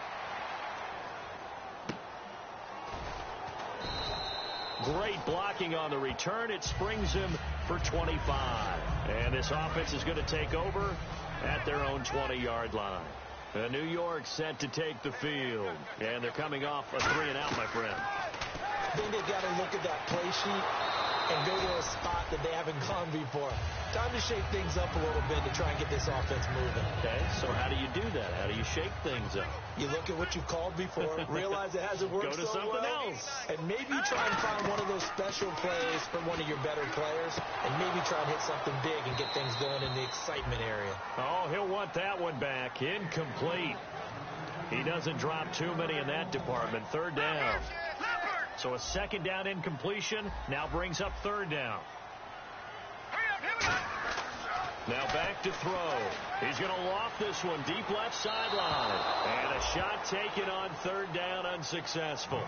Great blocking on the return. It springs him for 25. And this offense is going to take over at their own 20-yard line. New York set to take the field. And they're coming off a 3-and-out, my friend. I think they've got to look at that play sheet and go to a spot that they haven't gone before. Time to shake things up a little bit to try and get this offense moving. Okay, so how do you do that? How do you shake things up? You look at what you've called before, realize it hasn't worked so well. Go to something else. And maybe you try and find one of those special plays from one of your better players, and maybe try and hit something big and get things going in the excitement area. Oh, he'll want that one back. Incomplete. He doesn't drop too many in that department. 3rd down. So a 2nd down incompletion now brings up 3rd down. Now back to throw. He's going to loft this one deep left sideline. And a shot taken on third down, unsuccessful.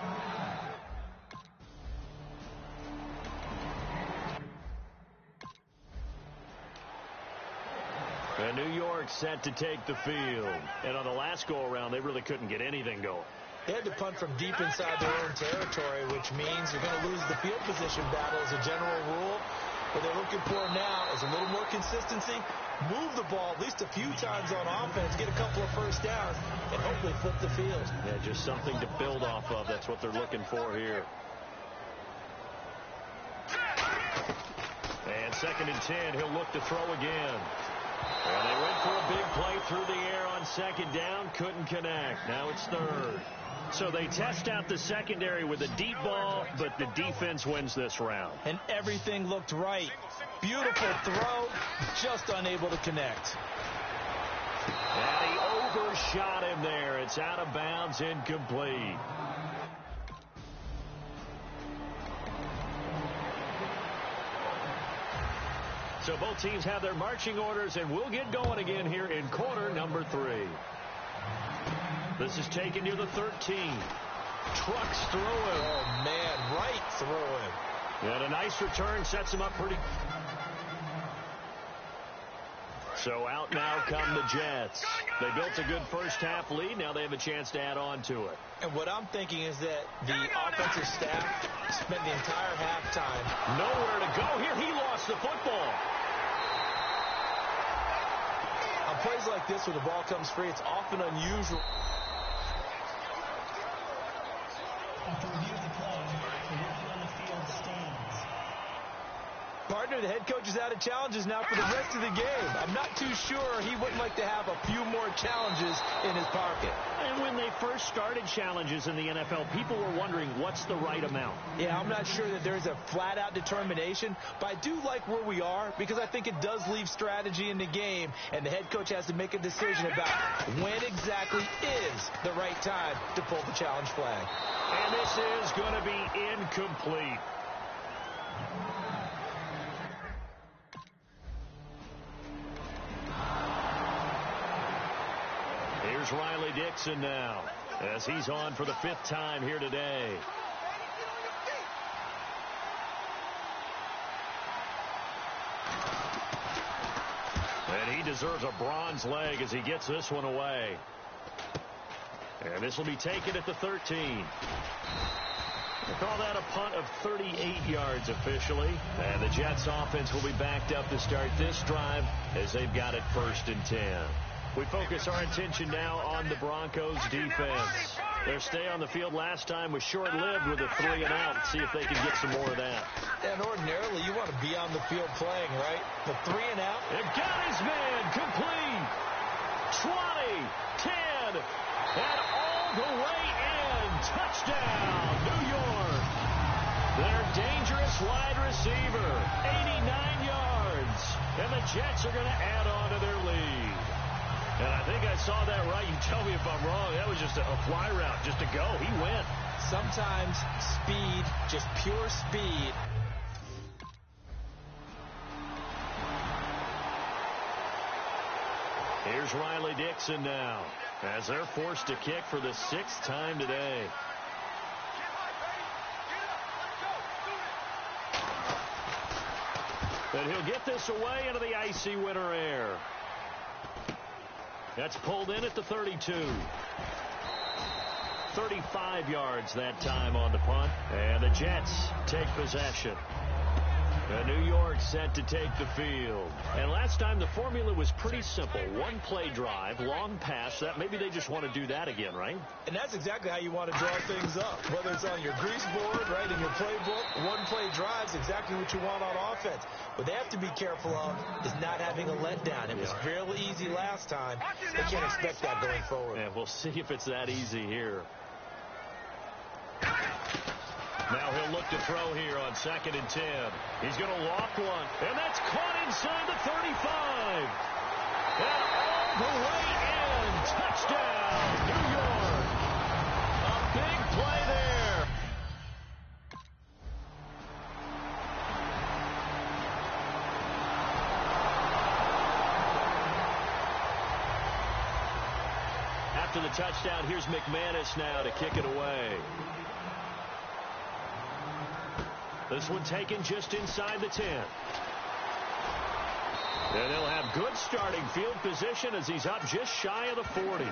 And New York set to take the field. And on the last go-around, they really couldn't get anything going. They had to punt from deep inside their own territory, which means you're going to lose the field position battle as a general rule. What they're looking for now is a little more consistency, move the ball at least a few times on offense, get a couple of first downs, and hopefully flip the field. Yeah, just something to build off of. That's what they're looking for here. And 2nd and 10, he'll look to throw again. And they went for a big play through the air on 2nd down, couldn't connect. Now it's 3rd. So they test out the secondary with a deep ball, but the defense wins this round. And everything looked right. Beautiful throw, just unable to connect. And he overshot him there. It's out of bounds, incomplete. So both teams have their marching orders, and we'll get going again here in quarter number 3. This is taken near the 13. Trucks through him. Oh, man, right through him. And a nice return sets him up pretty. So out now come the Jets. They built a good first-half lead. Now they have a chance to add on to it. And what I'm thinking is that the offensive staff spent the entire halftime. Nowhere to go here. He lost the football. On plays like this where the ball comes free, it's often unusual. After review of the play, the rookie on the field stands. Partner, the head coach is out of challenges now for the rest of the game. I'm not too sure he wouldn't like to have a few more challenges in his pocket. And when they first started challenges in the NFL, people were wondering what's the right amount. Yeah, I'm not sure that there's a flat-out determination, but I do like where we are because I think it does leave strategy in the game, and the head coach has to make a decision about when exactly is the right time to pull the challenge flag. And this is going to be incomplete. Here's Riley Dixon now, as he's on for the 5th time here today. And he deserves a bronze leg as he gets this one away. And this will be taken at the 13. We'll call that a punt of 38 yards officially. And the Jets offense will be backed up to start this drive as they've got it 1st and 10. We focus our attention now on the Broncos defense. Their stay on the field last time was short-lived with a 3 and out. Let's see if they can get some more of that. And ordinarily, you want to be on the field playing, right? The 3 and out. It got his man complete. 20, 10, and all the way in. Touchdown, New York. Their dangerous wide receiver, 89 yards. And the Jets are going to add on to their lead. And I think I saw that right. You tell me if I'm wrong. That was just a fly route, just to go. He went. Sometimes speed, just pure speed. Here's Riley Dixon now, as they're forced to kick for the 6th time today. And he'll get this away into the icy winter air. That's pulled in at the 32. 35 yards that time on the punt. And the Jets take possession. And New York set to take the field. And last time the formula was pretty simple. 1 play drive, long pass. That maybe they just want to do that again, right? And that's exactly how you want to draw things up. Whether it's on your grease board, right, in your playbook, 1 play drive is exactly what you want on offense. What they have to be careful of is not having a letdown. It was fairly easy last time. They can't expect that going forward. Yeah, we'll see if it's that easy here. Now he'll look to throw here on 2nd and 10. He's going to lock one, and that's caught inside the 35. And all the way in. Touchdown, New York. A big play there. After the touchdown, here's McManus now to kick it away. This one taken just inside the 10. And they'll have good starting field position as he's up just shy of the 40.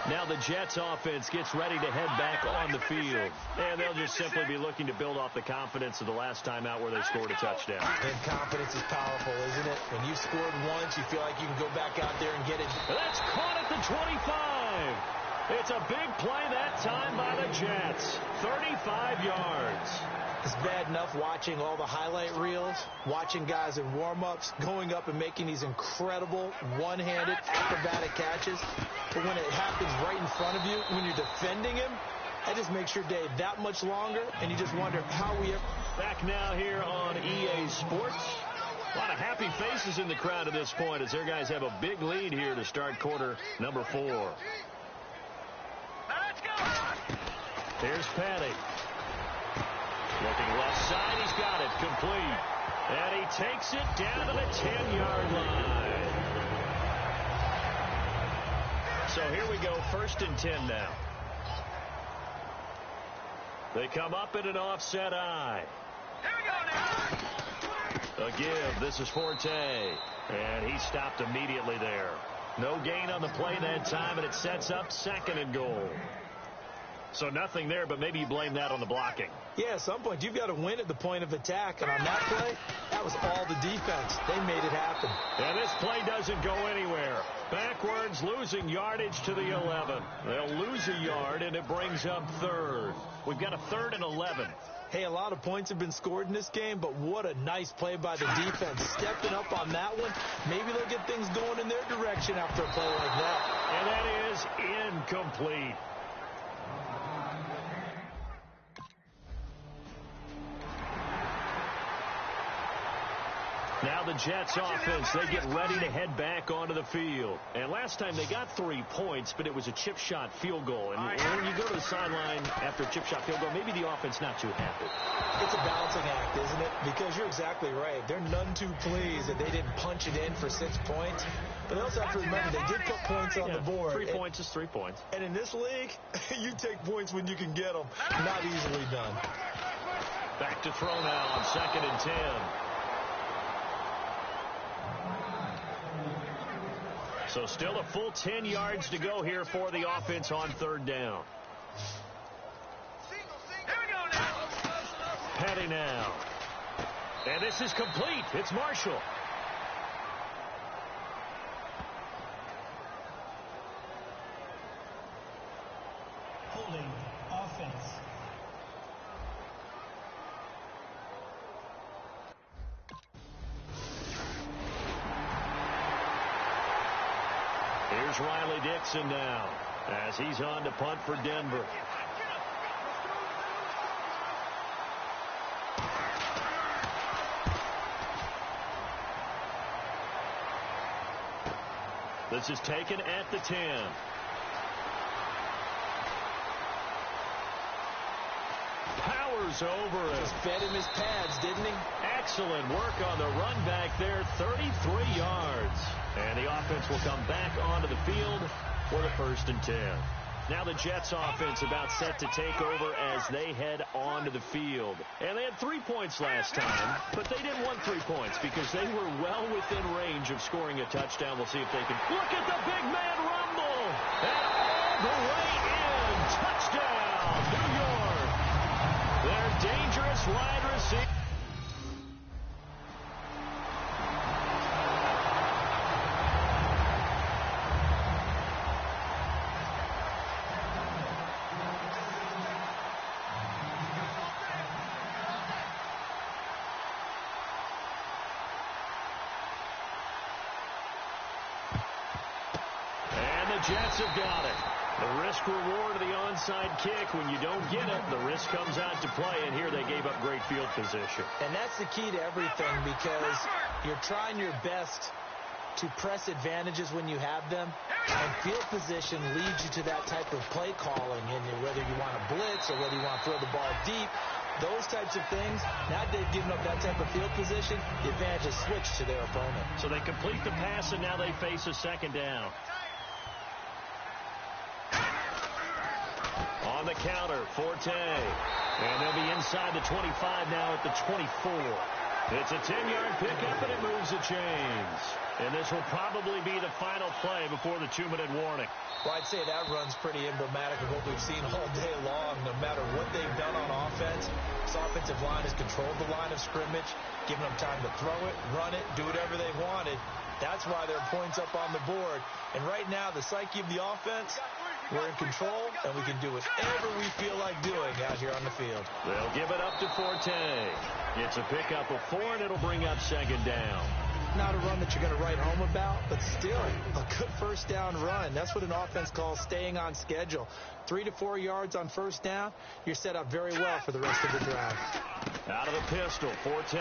Now the Jets offense gets ready to head back on the field. And they'll just simply be looking to build off the confidence of the last time out where they scored a touchdown. And confidence is powerful, isn't it? When you've scored once, you feel like you can go back out there and get it. That's caught at the 25. It's a big play that time by the Jets. 35 yards. It's bad enough watching all the highlight reels, watching guys in warm-ups, going up and making these incredible one-handed acrobatic catches. But when it happens right in front of you, when you're defending him, that just makes your day that much longer, and you just wonder how we ever... Back now here on EA Sports. A lot of happy faces in the crowd at this point as their guys have a big lead here to start quarter number 4. Let's go! Here's Patty. Looking left side, he's got it, complete. And he takes it down to the 10-yard line. So here we go, 1st and 10 now. They come up in an offset eye. Here we go now! A give, this is Forte. And he stopped immediately there. No gain on the play that time, and it sets up 2nd and goal. So nothing there, but maybe you blame that on the blocking. Yeah, at some point, you've got to win at the point of attack. And on that play, that was all the defense. They made it happen. And this play doesn't go anywhere. Backwards, losing yardage to the 11. They'll lose a yard, and it brings up 3rd. We've got a 3rd and 11. Hey, a lot of points have been scored in this game, but what a nice play by the defense. Stepping up on that one, maybe they'll get things going in their direction after a play like that. And that is incomplete. Now the Jets offense, they get ready to head back onto the field. And last time they got 3 points, but it was a chip shot field goal. And when you go to the sideline after a chip shot field goal, maybe the offense not too happy. It's a balancing act, isn't it? Because you're exactly right. They're none too pleased that they didn't punch it in for 6 points. But they also have to remember they did put points on the board. 3 points is 3 points. And in this league, you take points when you can get them. Not easily done. Back to throw now on 2nd and 10. So still a full 10 yards to go here for the offense on 3rd down. Petty now. And this is complete. It's Marshall. Holding offense. Here's Riley Dixon now as he's on to punt for Denver. This is taken at the 10. Powers over it. Just fed him his pads, didn't he? Excellent work on the run back there, 33 yards. And the offense will come back onto the field for the 1st and 10. Now the Jets offense about set to take over as they head onto the field. And they had 3 points last time, but they didn't want 3 points because they were well within range of scoring a touchdown. We'll see if they can. Look at the big man rumble. And all the way in. Touchdown, New York. Their dangerous wide receiver. Jets have got it. The risk reward of the onside kick. When you don't get it, the risk comes out to play, and here they gave up great field position. And that's the key to everything because you're trying your best to press advantages when you have them, and field position leads you to that type of play calling. And whether you want to blitz or whether you want to throw the ball deep, those types of things, now they've given up that type of field position, the advantage has switched to their opponent. So they complete the pass, and now they face a second down. On the counter, Forte. And they'll be inside the 25 now at the 24. It's a 10-yard pickup, and it moves the chains. And this will probably be the final play before the 2-minute warning. Well, I'd say that run's pretty emblematic of what we've seen all day long. No matter what they've done on offense, this offensive line has controlled the line of scrimmage, given them time to throw it, run it, do whatever they wanted. That's why there are points up on the board. And right now, the psyche of the offense, we're in control, and we can do whatever we feel like doing out here on the field. They'll give it up to Forte. It's a pickup of 4, and it'll bring up second down. Not a run that you're going to write home about, but still a good first down run. That's what an offense calls staying on schedule. 3 to 4 yards on first down, you're set up very well for the rest of the drive. Out of the pistol, Forte.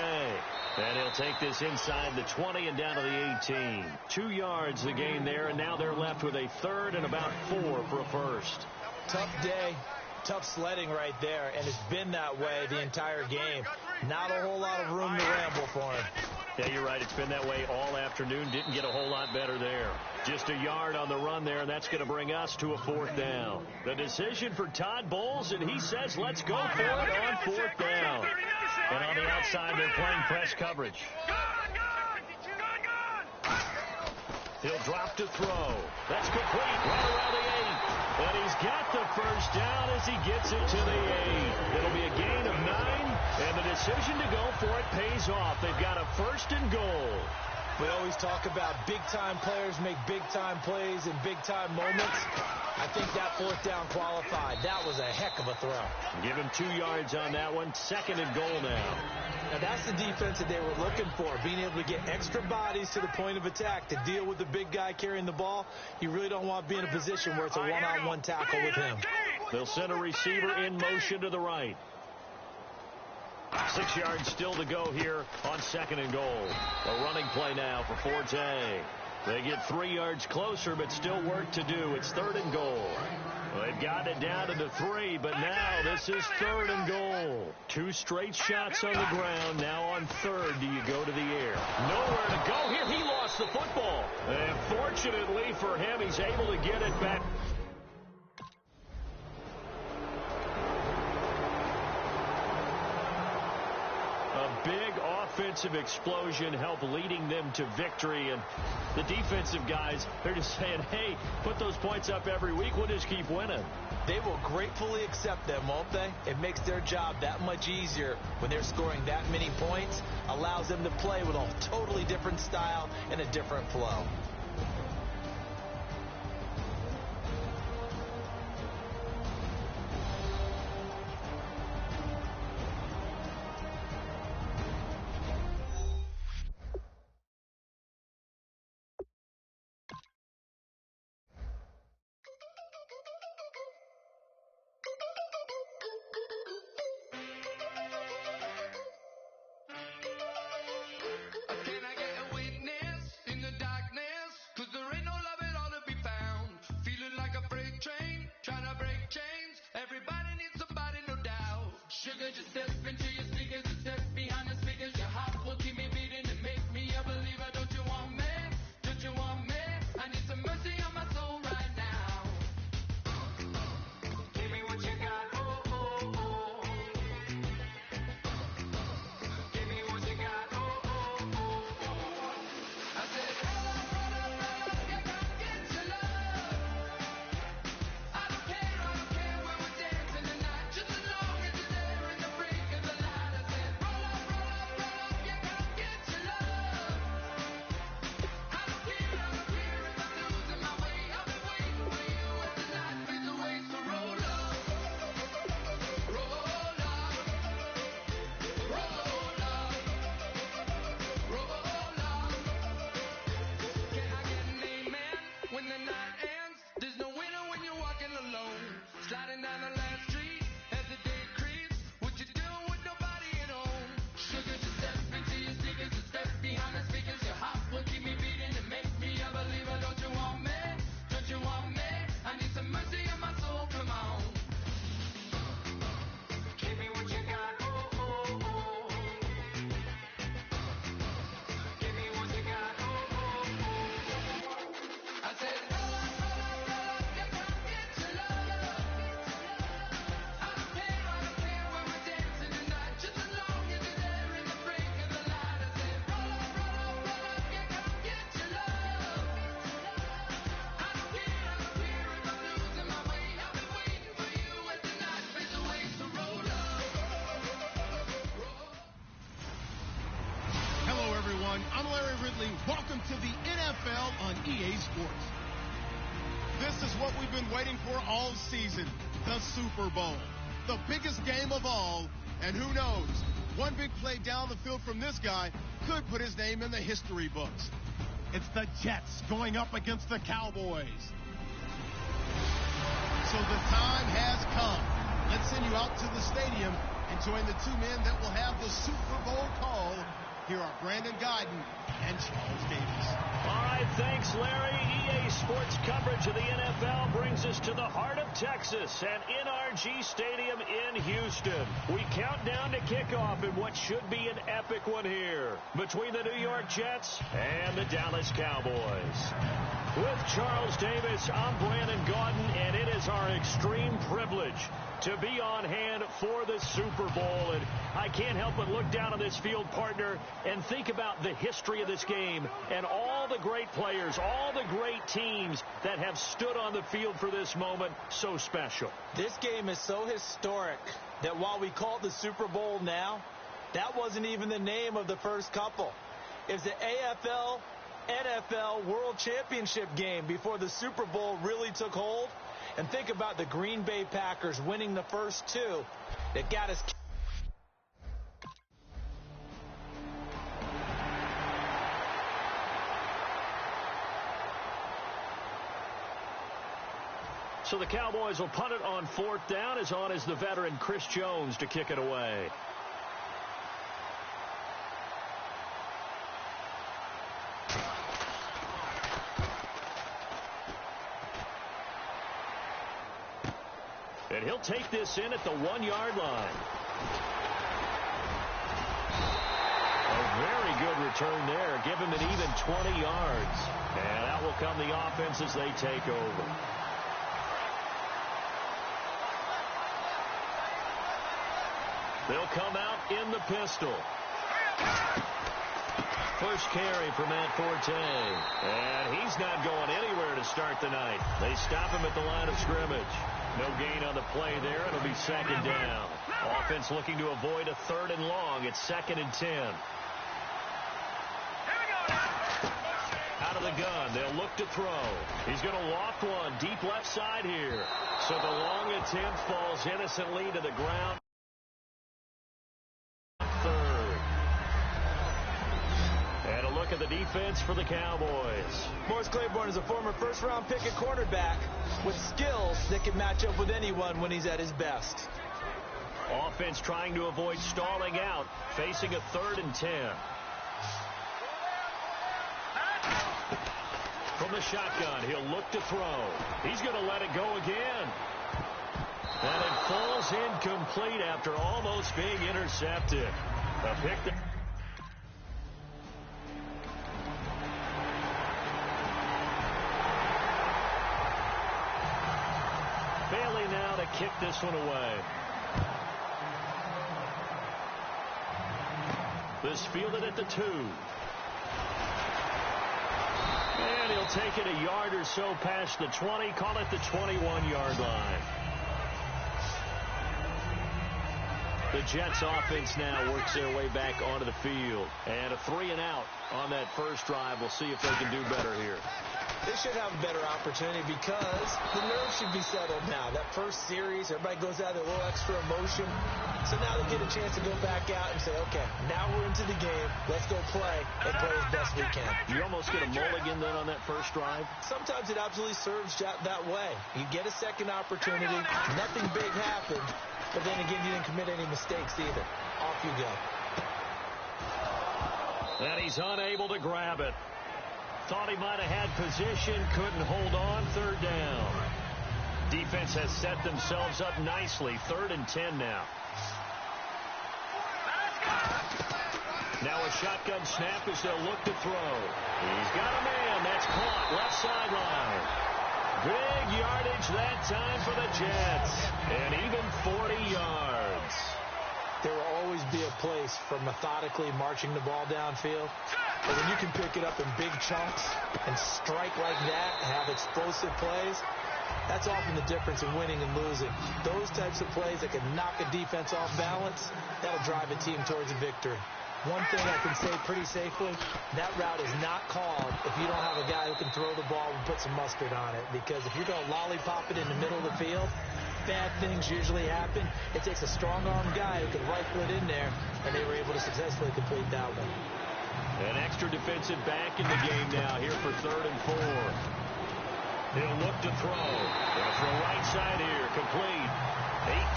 And he'll take this inside the 20 and down to the 18. 2 yards the gain there, and now they're left with a third and about 4 for a first. Tough day. Tough sledding right there, and it's been that way the entire game. Not a whole lot of room to ramble for him. Yeah, you're right. It's been that way all afternoon. Didn't get a whole lot better there. Just a yard on the run there, and that's going to bring us to a 4th down. The decision for Todd Bowles, and he says let's go for it on 4th down. And on the outside, they're playing press coverage. He'll drop to throw. That's complete right around the 8. And he's got the first down as he gets it to the 8. It'll be a gain of 9, and the decision to go for it pays off. They've got a 1st and goal. We always talk about big-time players make big-time plays in big-time moments. I think that 4th down qualified. That was a heck of a throw. Give him 2 yards on that one. 2nd and goal now. Now, that's the defense that they were looking for, being able to get extra bodies to the point of attack to deal with the big guy carrying the ball. You really don't want to be in a position where it's a one-on-one tackle with him. They'll send a receiver in motion to the right. 6 yards still to go here on 2nd and goal. A running play now for Forte. They get 3 yards closer, but still work to do. It's 3rd and goal. They've got it down to the 3, but now this is 3rd and goal. 2 straight shots on the ground. Now on 3rd, do you go to the air? Nowhere to go here. He lost the football. And fortunately for him, he's able to get it back. A big offensive explosion helped leading them to victory. And the defensive guys, they're just saying, hey, put those points up every week. We'll just keep winning. They will gratefully accept them, won't they? It makes their job that much easier when they're scoring that many points. Allows them to play with a totally different style and a different flow. Sports. This is what we've been waiting for all season, the Super Bowl. The biggest game of all, and who knows, one big play down the field from this guy could put his name in the history books. It's the Jets going up against the Cowboys. So the time has come. Let's send you out to the stadium and join the two men that will have the Super Bowl call. Here are Brandon Guyton and Charles Davis. All right, thanks, Larry. EA Sports coverage of the NFL brings us to the heart of Texas and NRG Stadium in Houston. We count down to kickoff in what should be an epic one here between the New York Jets and the Dallas Cowboys. With Charles Davis, I'm Brandon Guyton, and it is our extreme privilege to be on hand for the Super Bowl. And I can't help but look down on this field, partner, and think about the history of this game and all the great players, all the great teams that have stood on the field for this moment. So special. This game is so historic that while we call it the Super Bowl now, that wasn't even the name of the first couple. It's the AFL NFL World Championship game before the Super Bowl really took hold. And think about the Green Bay Packers winning the first two that got us. So the Cowboys will punt it on fourth down. As on is the veteran Chris Jones to kick it away. And he'll take this in at the 1-yard line. A very good return there. Give him an even 20 yards. And that will come the offense as they take over. They'll come out in the pistol. First carry for Matt Forte. And he's not going anywhere to start the night. They stop him at the line of scrimmage. No gain on the play there. It'll be second down. Offense looking to avoid a 3rd and long. It's 2nd and 10. Out of the gun. They'll look to throw. He's going to loft one deep left side here. So the long attempt falls innocently to the ground. 3rd. And a look at the defense for the Cowboys. Morris Claiborne is a former first-round pick at cornerback with skills that can match up with anyone when he's at his best. Offense trying to avoid stalling out, facing a 3rd and 10. From the shotgun, he'll look to throw. He's going to let it go again. And it falls incomplete after almost being intercepted. A pick that... Bailey now to kick this one away. This fielded at the 2. And he'll take it a yard or so past the 20. Call it the 21-yard line. The Jets offense now works their way back onto the field. And a 3 and out on that first drive. We'll see if they can do better here. They should have a better opportunity because the nerves should be settled now. That first series, everybody goes out with a little extra emotion. So now they get a chance to go back out and say, okay, now we're into the game. Let's go play and play as best we can. You almost get a mulligan then on that first drive? Sometimes it absolutely serves that way. You get a second opportunity. Nothing big happened. But then again, you didn't commit any mistakes either. Off you go. And he's unable to grab it. Thought he might have had position, couldn't hold on. 3rd down. Defense has set themselves up nicely. 3rd and 10 now. Now a shotgun snap as they'll look to throw. He's got a man. That's caught. Left sideline. Big yardage that time for the Jets. And even 40 yards. There will always be a place for methodically marching the ball downfield. But when you can pick it up in big chunks and strike like that, have explosive plays, that's often the difference in winning and losing. Those types of plays that can knock a defense off balance, that'll drive a team towards a victory. one thing I can say pretty safely, that route is not called if you don't have a guy who can throw the ball and put some mustard on it. Because if you're going to lollipop it in the middle of the field, bad things usually happen. It takes a strong-armed guy who can rifle it in there, and they were able to successfully complete that one. An extra defensive back in the game now here for 3rd and 4. He'll look to throw. They'll throw right side here, complete.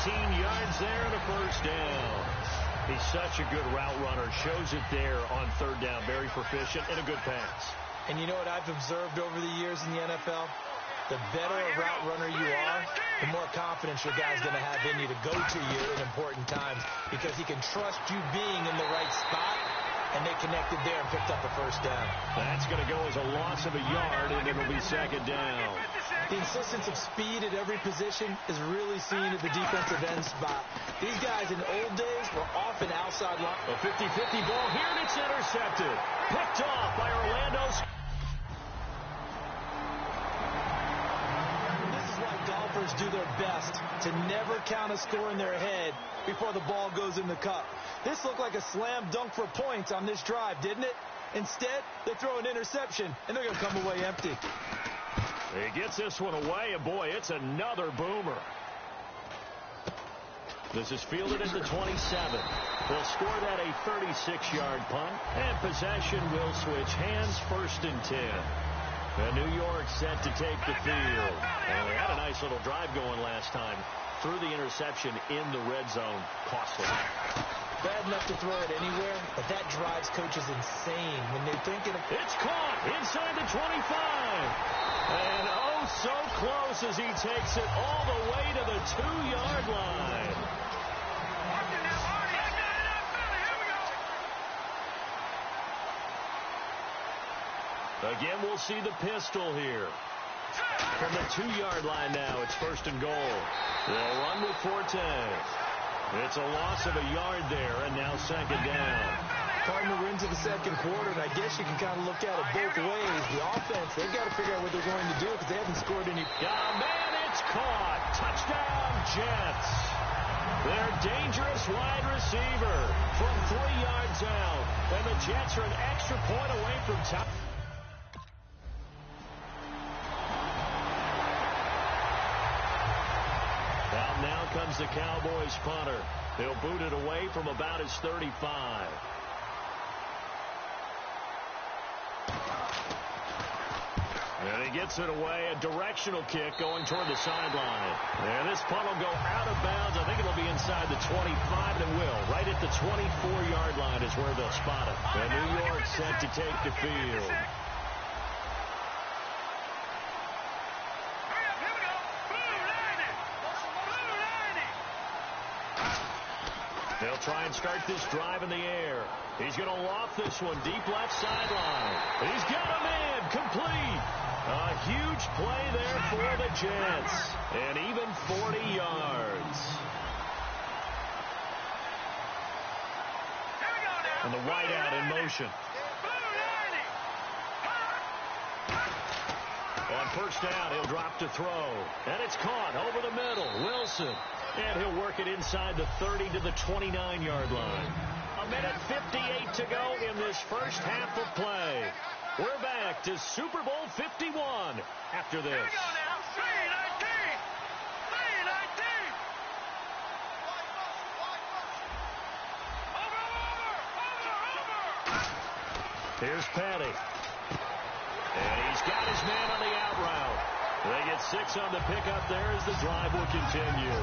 18 yards there and a first down. He's such a good route runner. Shows it there on 3rd down. Very proficient and a good pass. And you know what I've observed over the years in the NFL? The better a route runner you are, the more confidence your guy's going to have in you to go to you in important times because he can trust you being in the right spot, and they connected there and picked up a first down. That's going to go as a loss of a yard, and it'll be 2nd down. The insistence of speed at every position is really seen at the defensive end spot. These guys in the old days were often outside line. A 50-50 ball here, and it's intercepted. Picked off by Orlando. Golfers do their best to never count a score in their head before the ball goes in the cup. This looked like a slam dunk for points on this drive, didn't it? Instead, they throw an interception, and they're going to come away empty. He gets this one away, and boy, it's another boomer. This is fielded at the 27. They'll score that a 36-yard punt, and possession will switch hands, 1st and 10. And New York set to take the field. And they had a nice little drive going last time. Threw the interception in the red zone. Costly. Bad enough to throw it anywhere, but that drives coaches insane when they're thinking of... It's caught inside the 25. And oh, so close as he takes it all the way to the 2-yard line. Again, we'll see the pistol here. From the 2-yard line now, it's 1st and goal. They'll run with Forte. It's a loss of a yard there, and now 2nd down. Cardinal, we're into the 2nd quarter, and I guess you can kind of look at it both ways. The offense, they've got to figure out what they're going to do because they haven't scored any. Man, it's caught. Touchdown, Jets. Their dangerous wide receiver from 3 yards out. And the Jets are an extra point away from top. Now comes the Cowboys punter. He'll boot it away from about his 35. And he gets it away. A directional kick going toward the sideline. And this punt will go out of bounds. I think it'll be inside the 25. It will. Right at the 24-yard line is where they'll spot it. And New York set to take the field. They'll try and start this drive in the air. He's going to loft this one deep left sideline. He's got him in. Complete. A huge play there for the Jets. And even 40 yards. And the wideout in motion. On 1st down, he'll drop to throw. And it's caught over the middle. Wilson. And he'll work it inside the 30 to the 29-yard line. 1:58 to go in this first half of play. We're back to Super Bowl 51 after this. Here's Patty. And he's got his man on the out route. They get 6 on the pickup there as the drive will continue.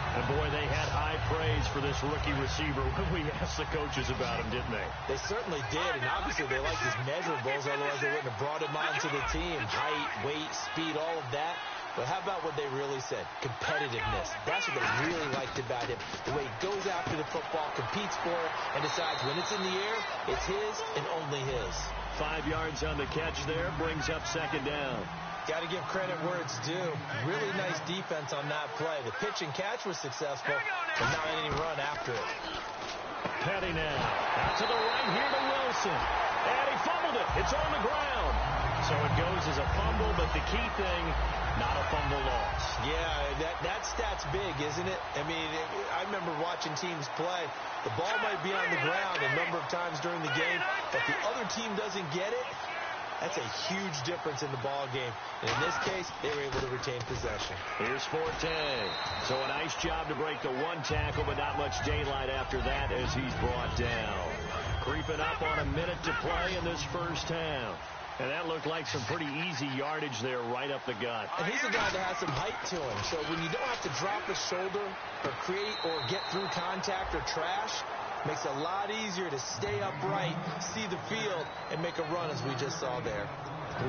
And, boy, they had high praise for this rookie receiver when we asked the coaches about him, didn't they? They certainly did, and obviously they liked his measurables, otherwise they wouldn't have brought him onto the team. Height, weight, speed, all of that. But how about what they really said? Competitiveness. That's what they really liked about him. The way he goes after the football, competes for it, and decides when it's in the air, it's his and only his. 5 yards on the catch there, brings up 2nd down. Got to give credit where it's due. Really nice defense on that play. The pitch and catch was successful, but not any run after it. Petty now. Out to the right here to Wilson. And he fumbled it. It's on the ground. So it goes as a fumble, but the key thing, not a fumble loss. Yeah, that stat's big, isn't it? I mean, I remember watching teams play. The ball might be on the ground a number of times during the game, but the other team doesn't get it. That's a huge difference in the ball game. And in this case, they were able to retain possession. Here's Forte. So a nice job to break the one tackle, but not much daylight after that as he's brought down. Creeping up on a minute to play in this first half. And that looked like some pretty easy yardage there right up the gut. And he's a guy that has some height to him. So when you don't have to drop a shoulder or create or get through contact or trash, makes it a lot easier to stay upright, see the field, and make a run as we just saw there.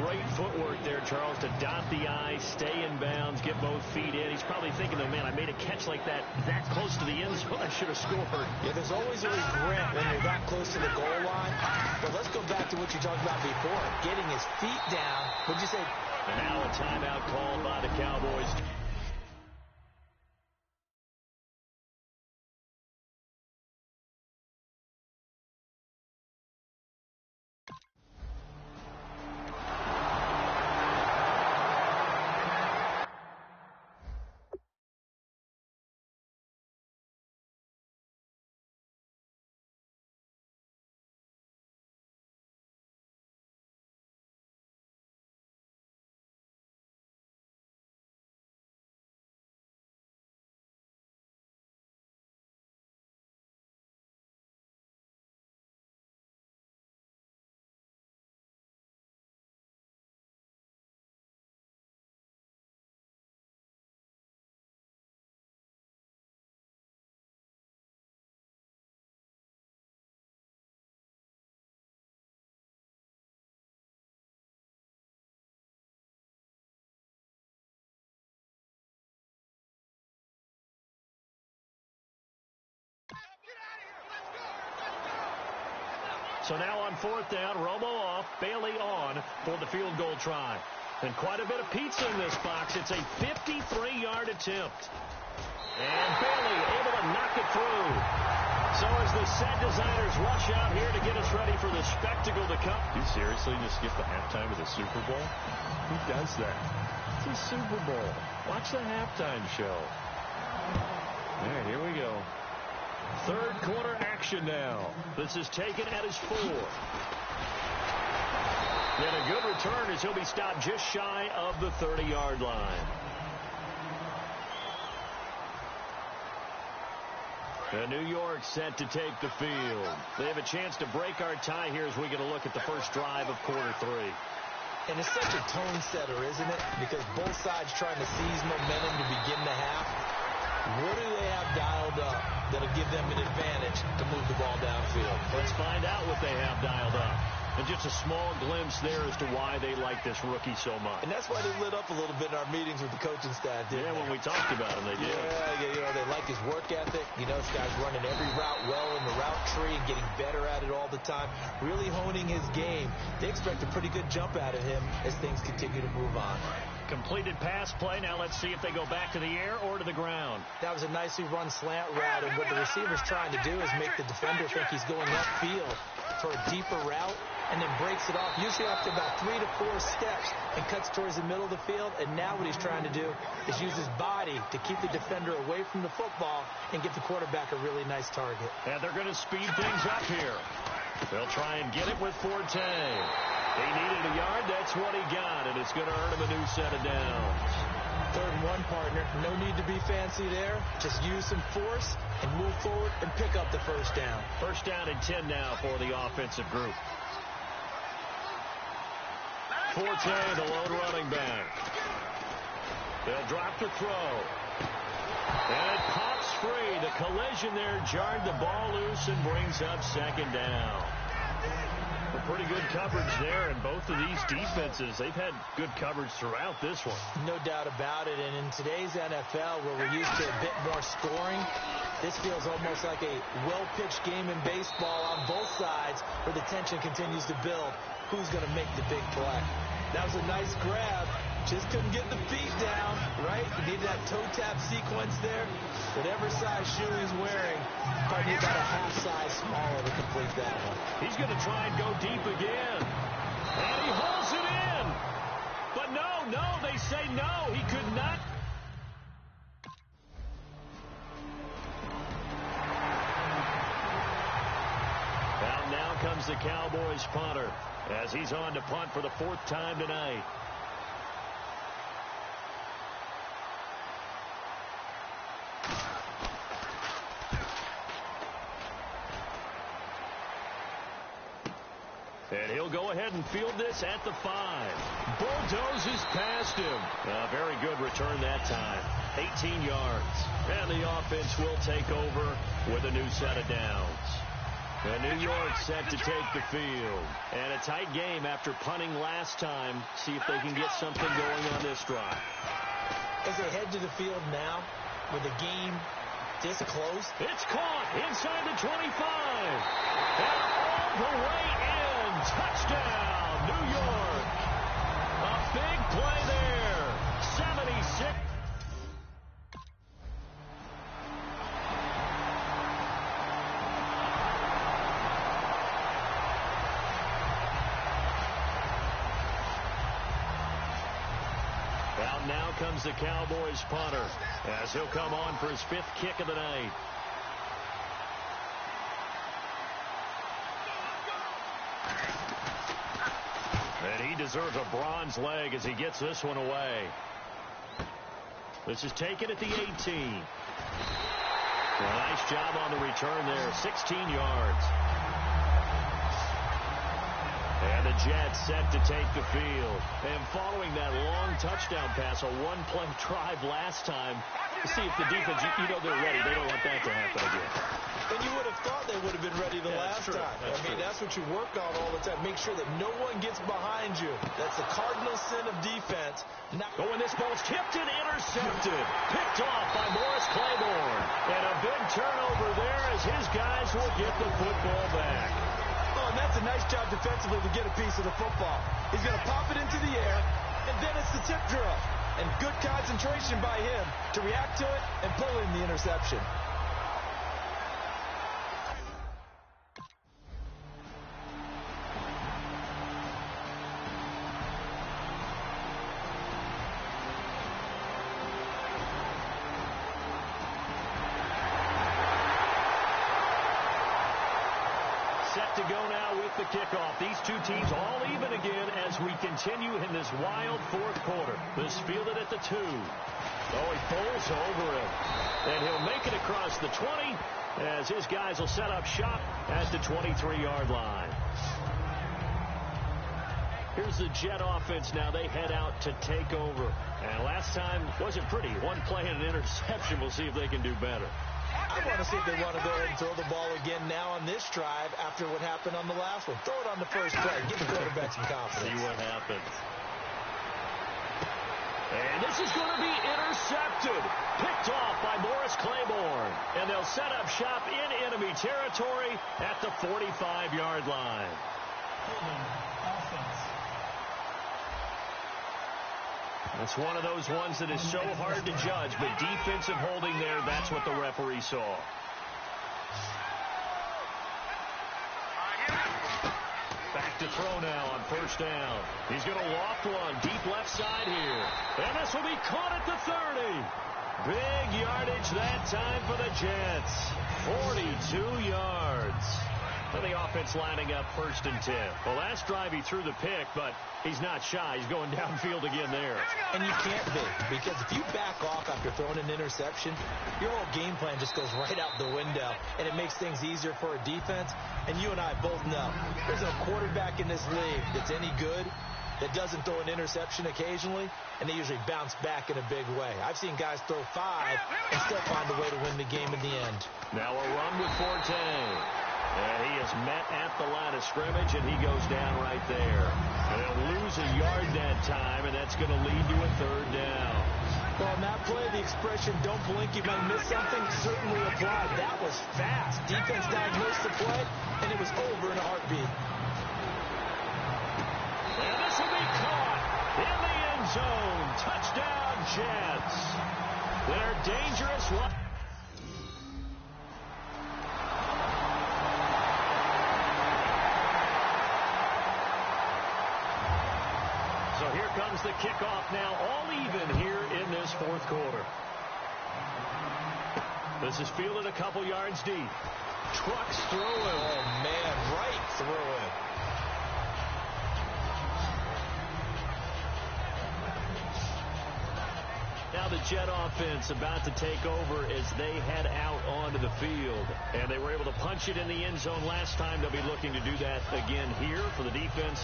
Great footwork there, Charles, to dot the I, stay in bounds, get both feet in. He's probably thinking, though, man, I made a catch like that close to the end zone. I should have scored. Yeah, there's always a regret when you're that close to the goal line. But let's go back to what you talked about before, getting his feet down. What'd you say? And now a timeout called by the Cowboys. So now on fourth down, Romo off, Bailey on for the field goal try. And quite a bit of pizza in this box. It's a 53-yard attempt. And Bailey able to knock it through. So as the set designers rush out here to get us ready for the spectacle to come. You seriously just skip the halftime of the Super Bowl? Who does that? It's a Super Bowl. Watch the halftime show. All right, here we go. Third quarter action now. This is taken at his 4. And a good return as he'll be stopped just shy of the 30-yard line. And New York set to take the field. They have a chance to break our tie here as we get a look at the first drive of quarter 3. And it's such a tone setter, isn't it? Because both sides trying to seize momentum to begin the half. What do they have dialed up that'll give them an advantage to move the ball downfield? Let's find out what they have dialed up. And just a small glimpse there as to why they like this rookie so much. And that's why they lit up a little bit in our meetings with the coaching staff, didn't they? When we talked about him, they did. Yeah, they like his work ethic. You know, this guy's running every route well in the route tree and getting better at it all the time, really honing his game. They expect a pretty good jump out of him as things continue to move on. Completed pass play. Now let's see if they go back to the air or to the ground. That was a nicely run slant route, and what the receiver's trying to do is make the defender think he's going upfield for a deeper route, and then breaks it off, usually after about 3 to 4 steps, and cuts towards the middle of the field. And now what he's trying to do is use his body to keep the defender away from the football and give the quarterback a really nice target. And they're going to speed things up here. They'll try and get it with Forte. He needed a yard. That's what he got, and it's going to earn him a new set of downs. 3rd and 1, partner. No need to be fancy there. Just use some force and move forward and pick up the first down. First down and 10 now for the offensive group. Forte, the lone running back. They'll drop the throw. And it pops free. The collision there jarred the ball loose and brings up 2nd down. Pretty good coverage there, and both of these defenses, they've had good coverage throughout this one. No doubt about it, and in today's NFL, where we're used to a bit more scoring, this feels almost like a well-pitched game in baseball on both sides, where the tension continues to build. Who's going to make the big play? That was a nice grab. Just couldn't get the feet down, right? You need that toe tap sequence there. Whatever size shoe he's wearing, probably about a half size smaller to complete that one. He's going to try and go deep again. And he hauls it in. But no, they say no. He could not. Now comes the Cowboys punter as he's on to punt for the 4th time tonight. And he'll go ahead and field this at the 5. Bulldozes past him. A very good return that time. 18 yards. And the offense will take over with a new set of downs. New York set to take the field. And a tight game after punting last time. See if they can get something going on this drive. As they head to the field now with the game this close. It's caught inside the 25. And all the way in. Touchdown, New York. A big play there. 76. Now comes the Cowboys punter as he'll come on for his 5th kick of the night. And he deserves a bronze leg as he gets this one away. This is taken at the 18. A nice job on the return there, 16 yards. And the Jets set to take the field. And following that long touchdown pass, a one-play drive last time, see if the defense, you know they're ready. They don't want that to happen again. And you would have thought they would have been ready the last time. That's what you work on all the time. Make sure that no one gets behind you. That's the cardinal sin of defense. When this ball's tipped and intercepted. Picked off by Morris Claiborne. And a big turnover there as his guys will get the football back. And that's a nice job defensively to get a piece of the football. He's going to pop it into the air, and then it's the tip drill. And good concentration by him to react to it and pull in the interception. To go now with the kickoff. These two teams all even again as we continue in this wild 4th quarter. This fielded at the 2. Oh, he pulls over him. And he'll make it across the 20 as his guys will set up shop at the 23-yard line. Here's the Jet offense now. They head out to take over. And last time wasn't pretty. One play and an interception. We'll see if they can do better. I want to see if they want to go ahead and throw the ball again now on this drive after what happened on the last one. Throw it on the first play. Give the quarterback some confidence. See what happens. And this is going to be intercepted. Picked off by Morris Claiborne. And they'll set up shop in enemy territory at the 45-yard line. It's one of those ones that is so hard to judge, but defensive holding there, that's what the referee saw. Back to throw now on first down. He's going to loft one deep left side here. And this will be caught at the 30. Big yardage that time for the Jets. 42 yards. And the offense lining up 1st and 10. Well, last drive he threw the pick, but he's not shy. He's going downfield again there. And you can't be, because if you back off after throwing an interception, your whole game plan just goes right out the window, and it makes things easier for a defense. And you and I both know there's no quarterback in this league that's any good that doesn't throw an interception occasionally, and they usually bounce back in a big way. I've seen guys throw 5 and still find a way to win the game in the end. Now a run with Forte. And he is met at the line of scrimmage, and he goes down right there. And he'll lose a yard that time, and that's going to lead to a 3rd down. Well, on that play, the expression, don't blink, you might miss something, certainly applied. That was fast. Defense diagnosed the play, and it was over in a heartbeat. And this will be caught in the end zone. Touchdown, Jets. They're dangerous. comes the kickoff now, all even here in this fourth quarter. This is fielded a couple yards deep. Trucks through him. Oh, man, right through him. Now the Jet offense about to take over as they head out onto the field. And they were able to punch it in the end zone last time. They'll be looking to do that again here for the defense.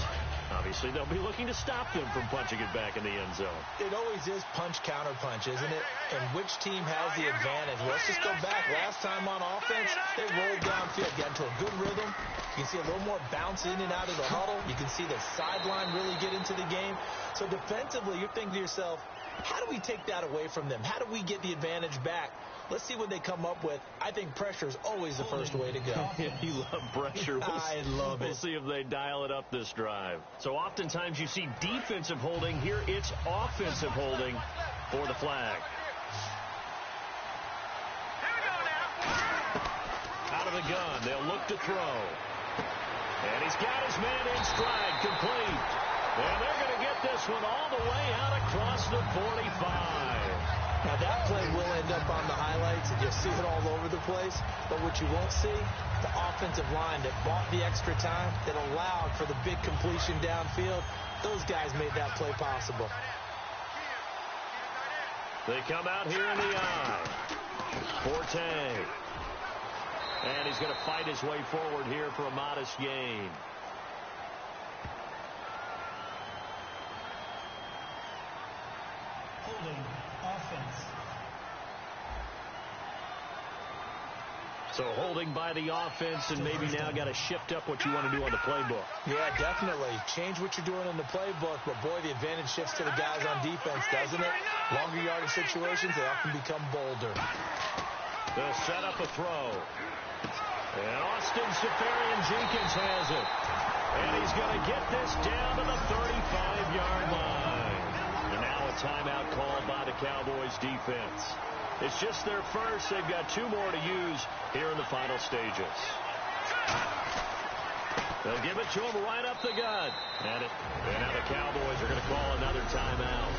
Obviously, they'll be looking to stop them from punching it back in the end zone. It always is punch-counter-punch, isn't it? And which team has the advantage? Well, let's just go back. Last time on offense, they rolled downfield, got into a good rhythm. You can see a little more bounce in and out of the huddle. You can see the sideline really get into the game. So defensively, you're thinking to yourself, how do we take that away from them? How do we get the advantage back? Let's see what they come up with. I think pressure is always the first way to go. You love pressure. I love it. We'll see if they dial it up this drive. So oftentimes you see defensive holding. Here it's offensive holding for the flag. Out of the gun. They'll look to throw. And he's got his man in stride, complete. And they're going to get this one all the way out across the 45. Now, that play will end up on the highlights, and you'll see it all over the place. But what you won't see, the offensive line that bought the extra time, that allowed for the big completion downfield, those guys made that play possible. They come out here in the eye. Forte. And he's going to fight his way forward here for a modest gain. Holding offense. So holding by the offense, and maybe now got to shift up what you want to do on the playbook. Yeah, definitely. Change what you're doing in the playbook, but boy, the advantage shifts to the guys on defense, doesn't it? Longer yardage situations, they often become bolder. They'll set up a throw. And Austin Safarian-Jenkins has it. And he's going to get this down to the 35-yard line. And now a timeout called by the Cowboys defense. It's just their first. They've got two more to use here in the final stages. They'll give it to him right up the gut. And now the Cowboys are going to call another timeout.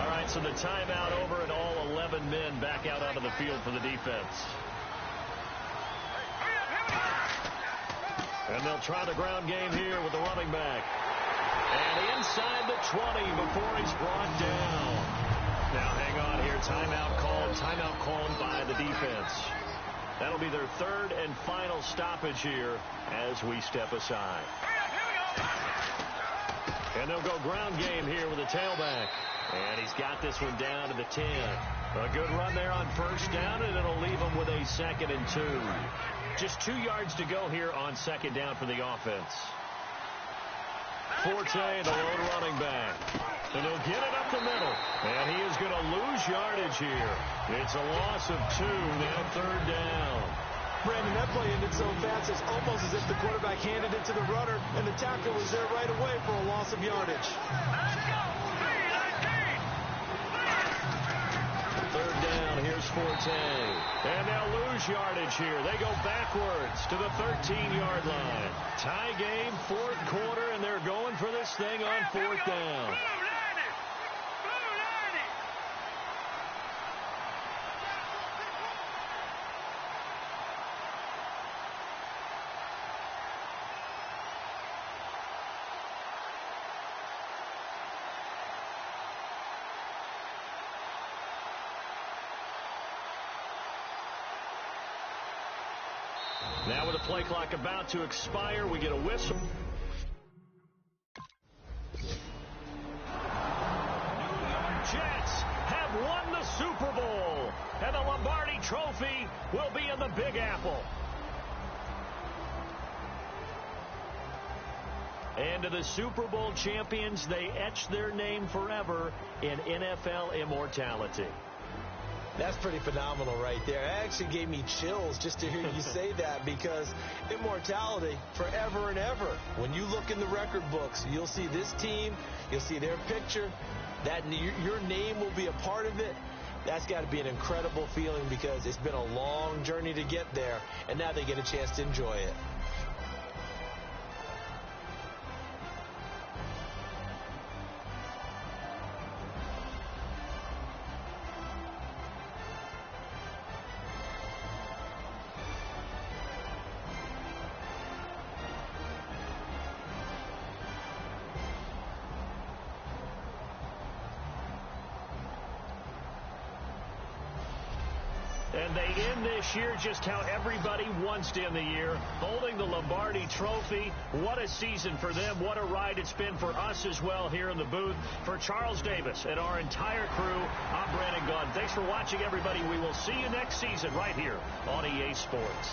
All right, so the timeout over and all 11 men back out onto the field for the defense. And they'll try the ground game here with the running back. And inside the 20 before he's brought down. Now hang on here. Timeout called by the defense. That'll be their third and final stoppage here as we step aside. And they'll go ground game here with a tailback. And he's got this one down to the 10. A good run there on first down, and it'll leave him with a 2nd and 2. Just 2 yards to go here on second down for the offense. Forte, the lone running back. And he'll get it up the middle. And he is going to lose yardage here. It's a loss of 2, now third down. Brandon, that play ended so fast, it's almost as if the quarterback handed it to the runner, and the tackle was there right away for a loss of yardage. Third down, here's Forte. And they'll lose yardage here. They go backwards to the 13-yard line. Tie game, fourth quarter, and they're going for this thing on fourth down. Now with the play clock about to expire, we get a whistle. New York Jets have won the Super Bowl, and the Lombardi Trophy will be in the Big Apple. And to the Super Bowl champions, they etch their name forever in NFL immortality. That's pretty phenomenal right there. It actually gave me chills just to hear you say that, because immortality forever and ever. When you look in the record books, you'll see this team, you'll see their picture, that your name will be a part of it. That's got to be an incredible feeling, because it's been a long journey to get there, and now they get a chance to enjoy it. And they end this year just how everybody wants to end the year, holding the Lombardi Trophy. What a season for them. What a ride it's been for us as well here in the booth. For Charles Davis and our entire crew, I'm Brandon Gaudin. Thanks for watching, everybody. We will see you next season right here on EA Sports.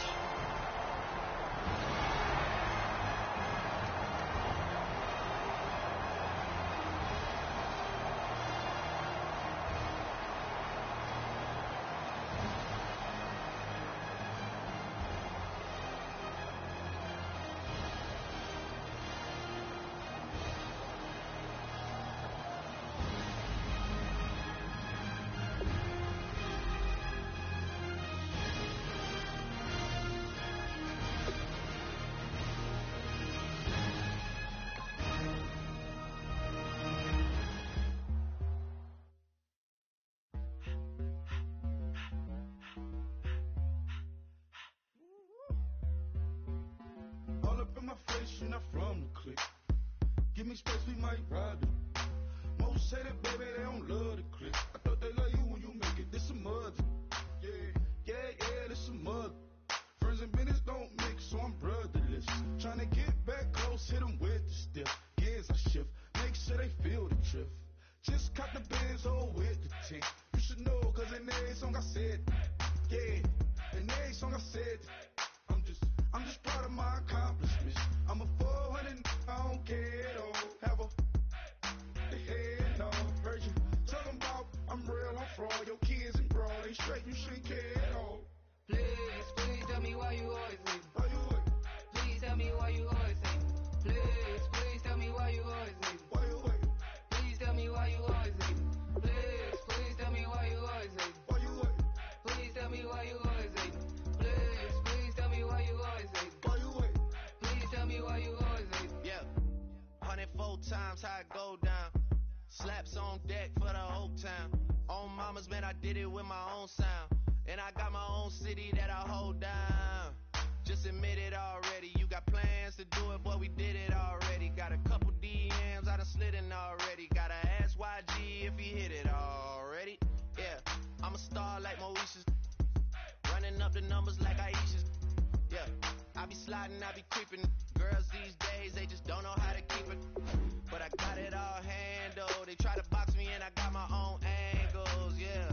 All up in my face, you're not from the clique. Give me space, we might ride it. Most say that, baby, they don't love the clique. I thought they love you when you make it. This some mud. Yeah, this some mud. Friends and business don't mix, so I'm brotherless. Trying to get back close, hit them with the stiff. Gears I shift, make sure they feel the drift. Just caught the Benz, oh, with the tint. You should know, cause in every song I said, yeah, in every song I said, I'm just proud of my accomplishments. I'm a 400, I don't care at all. Have a head on. Heard you talking about I'm real, I'm fraud. Your kids and broad ain't straight, you shouldn't care at all. Please tell me why you always leave. Why you what? Please tell me why you always leave. Please tell me why you always leave. Why you what? Please tell me why you always leave. Please tell me why you always leave. Why you what? Please tell me why you always leave. Please tell me why you always leave. Why you what? Please tell me why you always leave. Yeah, 104 times how it go down. Slaps on deck for the whole town. On mamas, man, I did it with my own sound. And I got my own city that I hold down. Just admit it already. You got plans to do it, boy, we did it already. Got a couple DMs, I done slid in already. Gotta ask YG if he hit it already. Yeah, I'm a star like Moesha's. Running up the numbers like Aisha's. Yeah, I be sliding, I be creeping. Girls these days, they just don't know how to keep it. But I got it all handled. They try to box me and I got my own angles, yeah.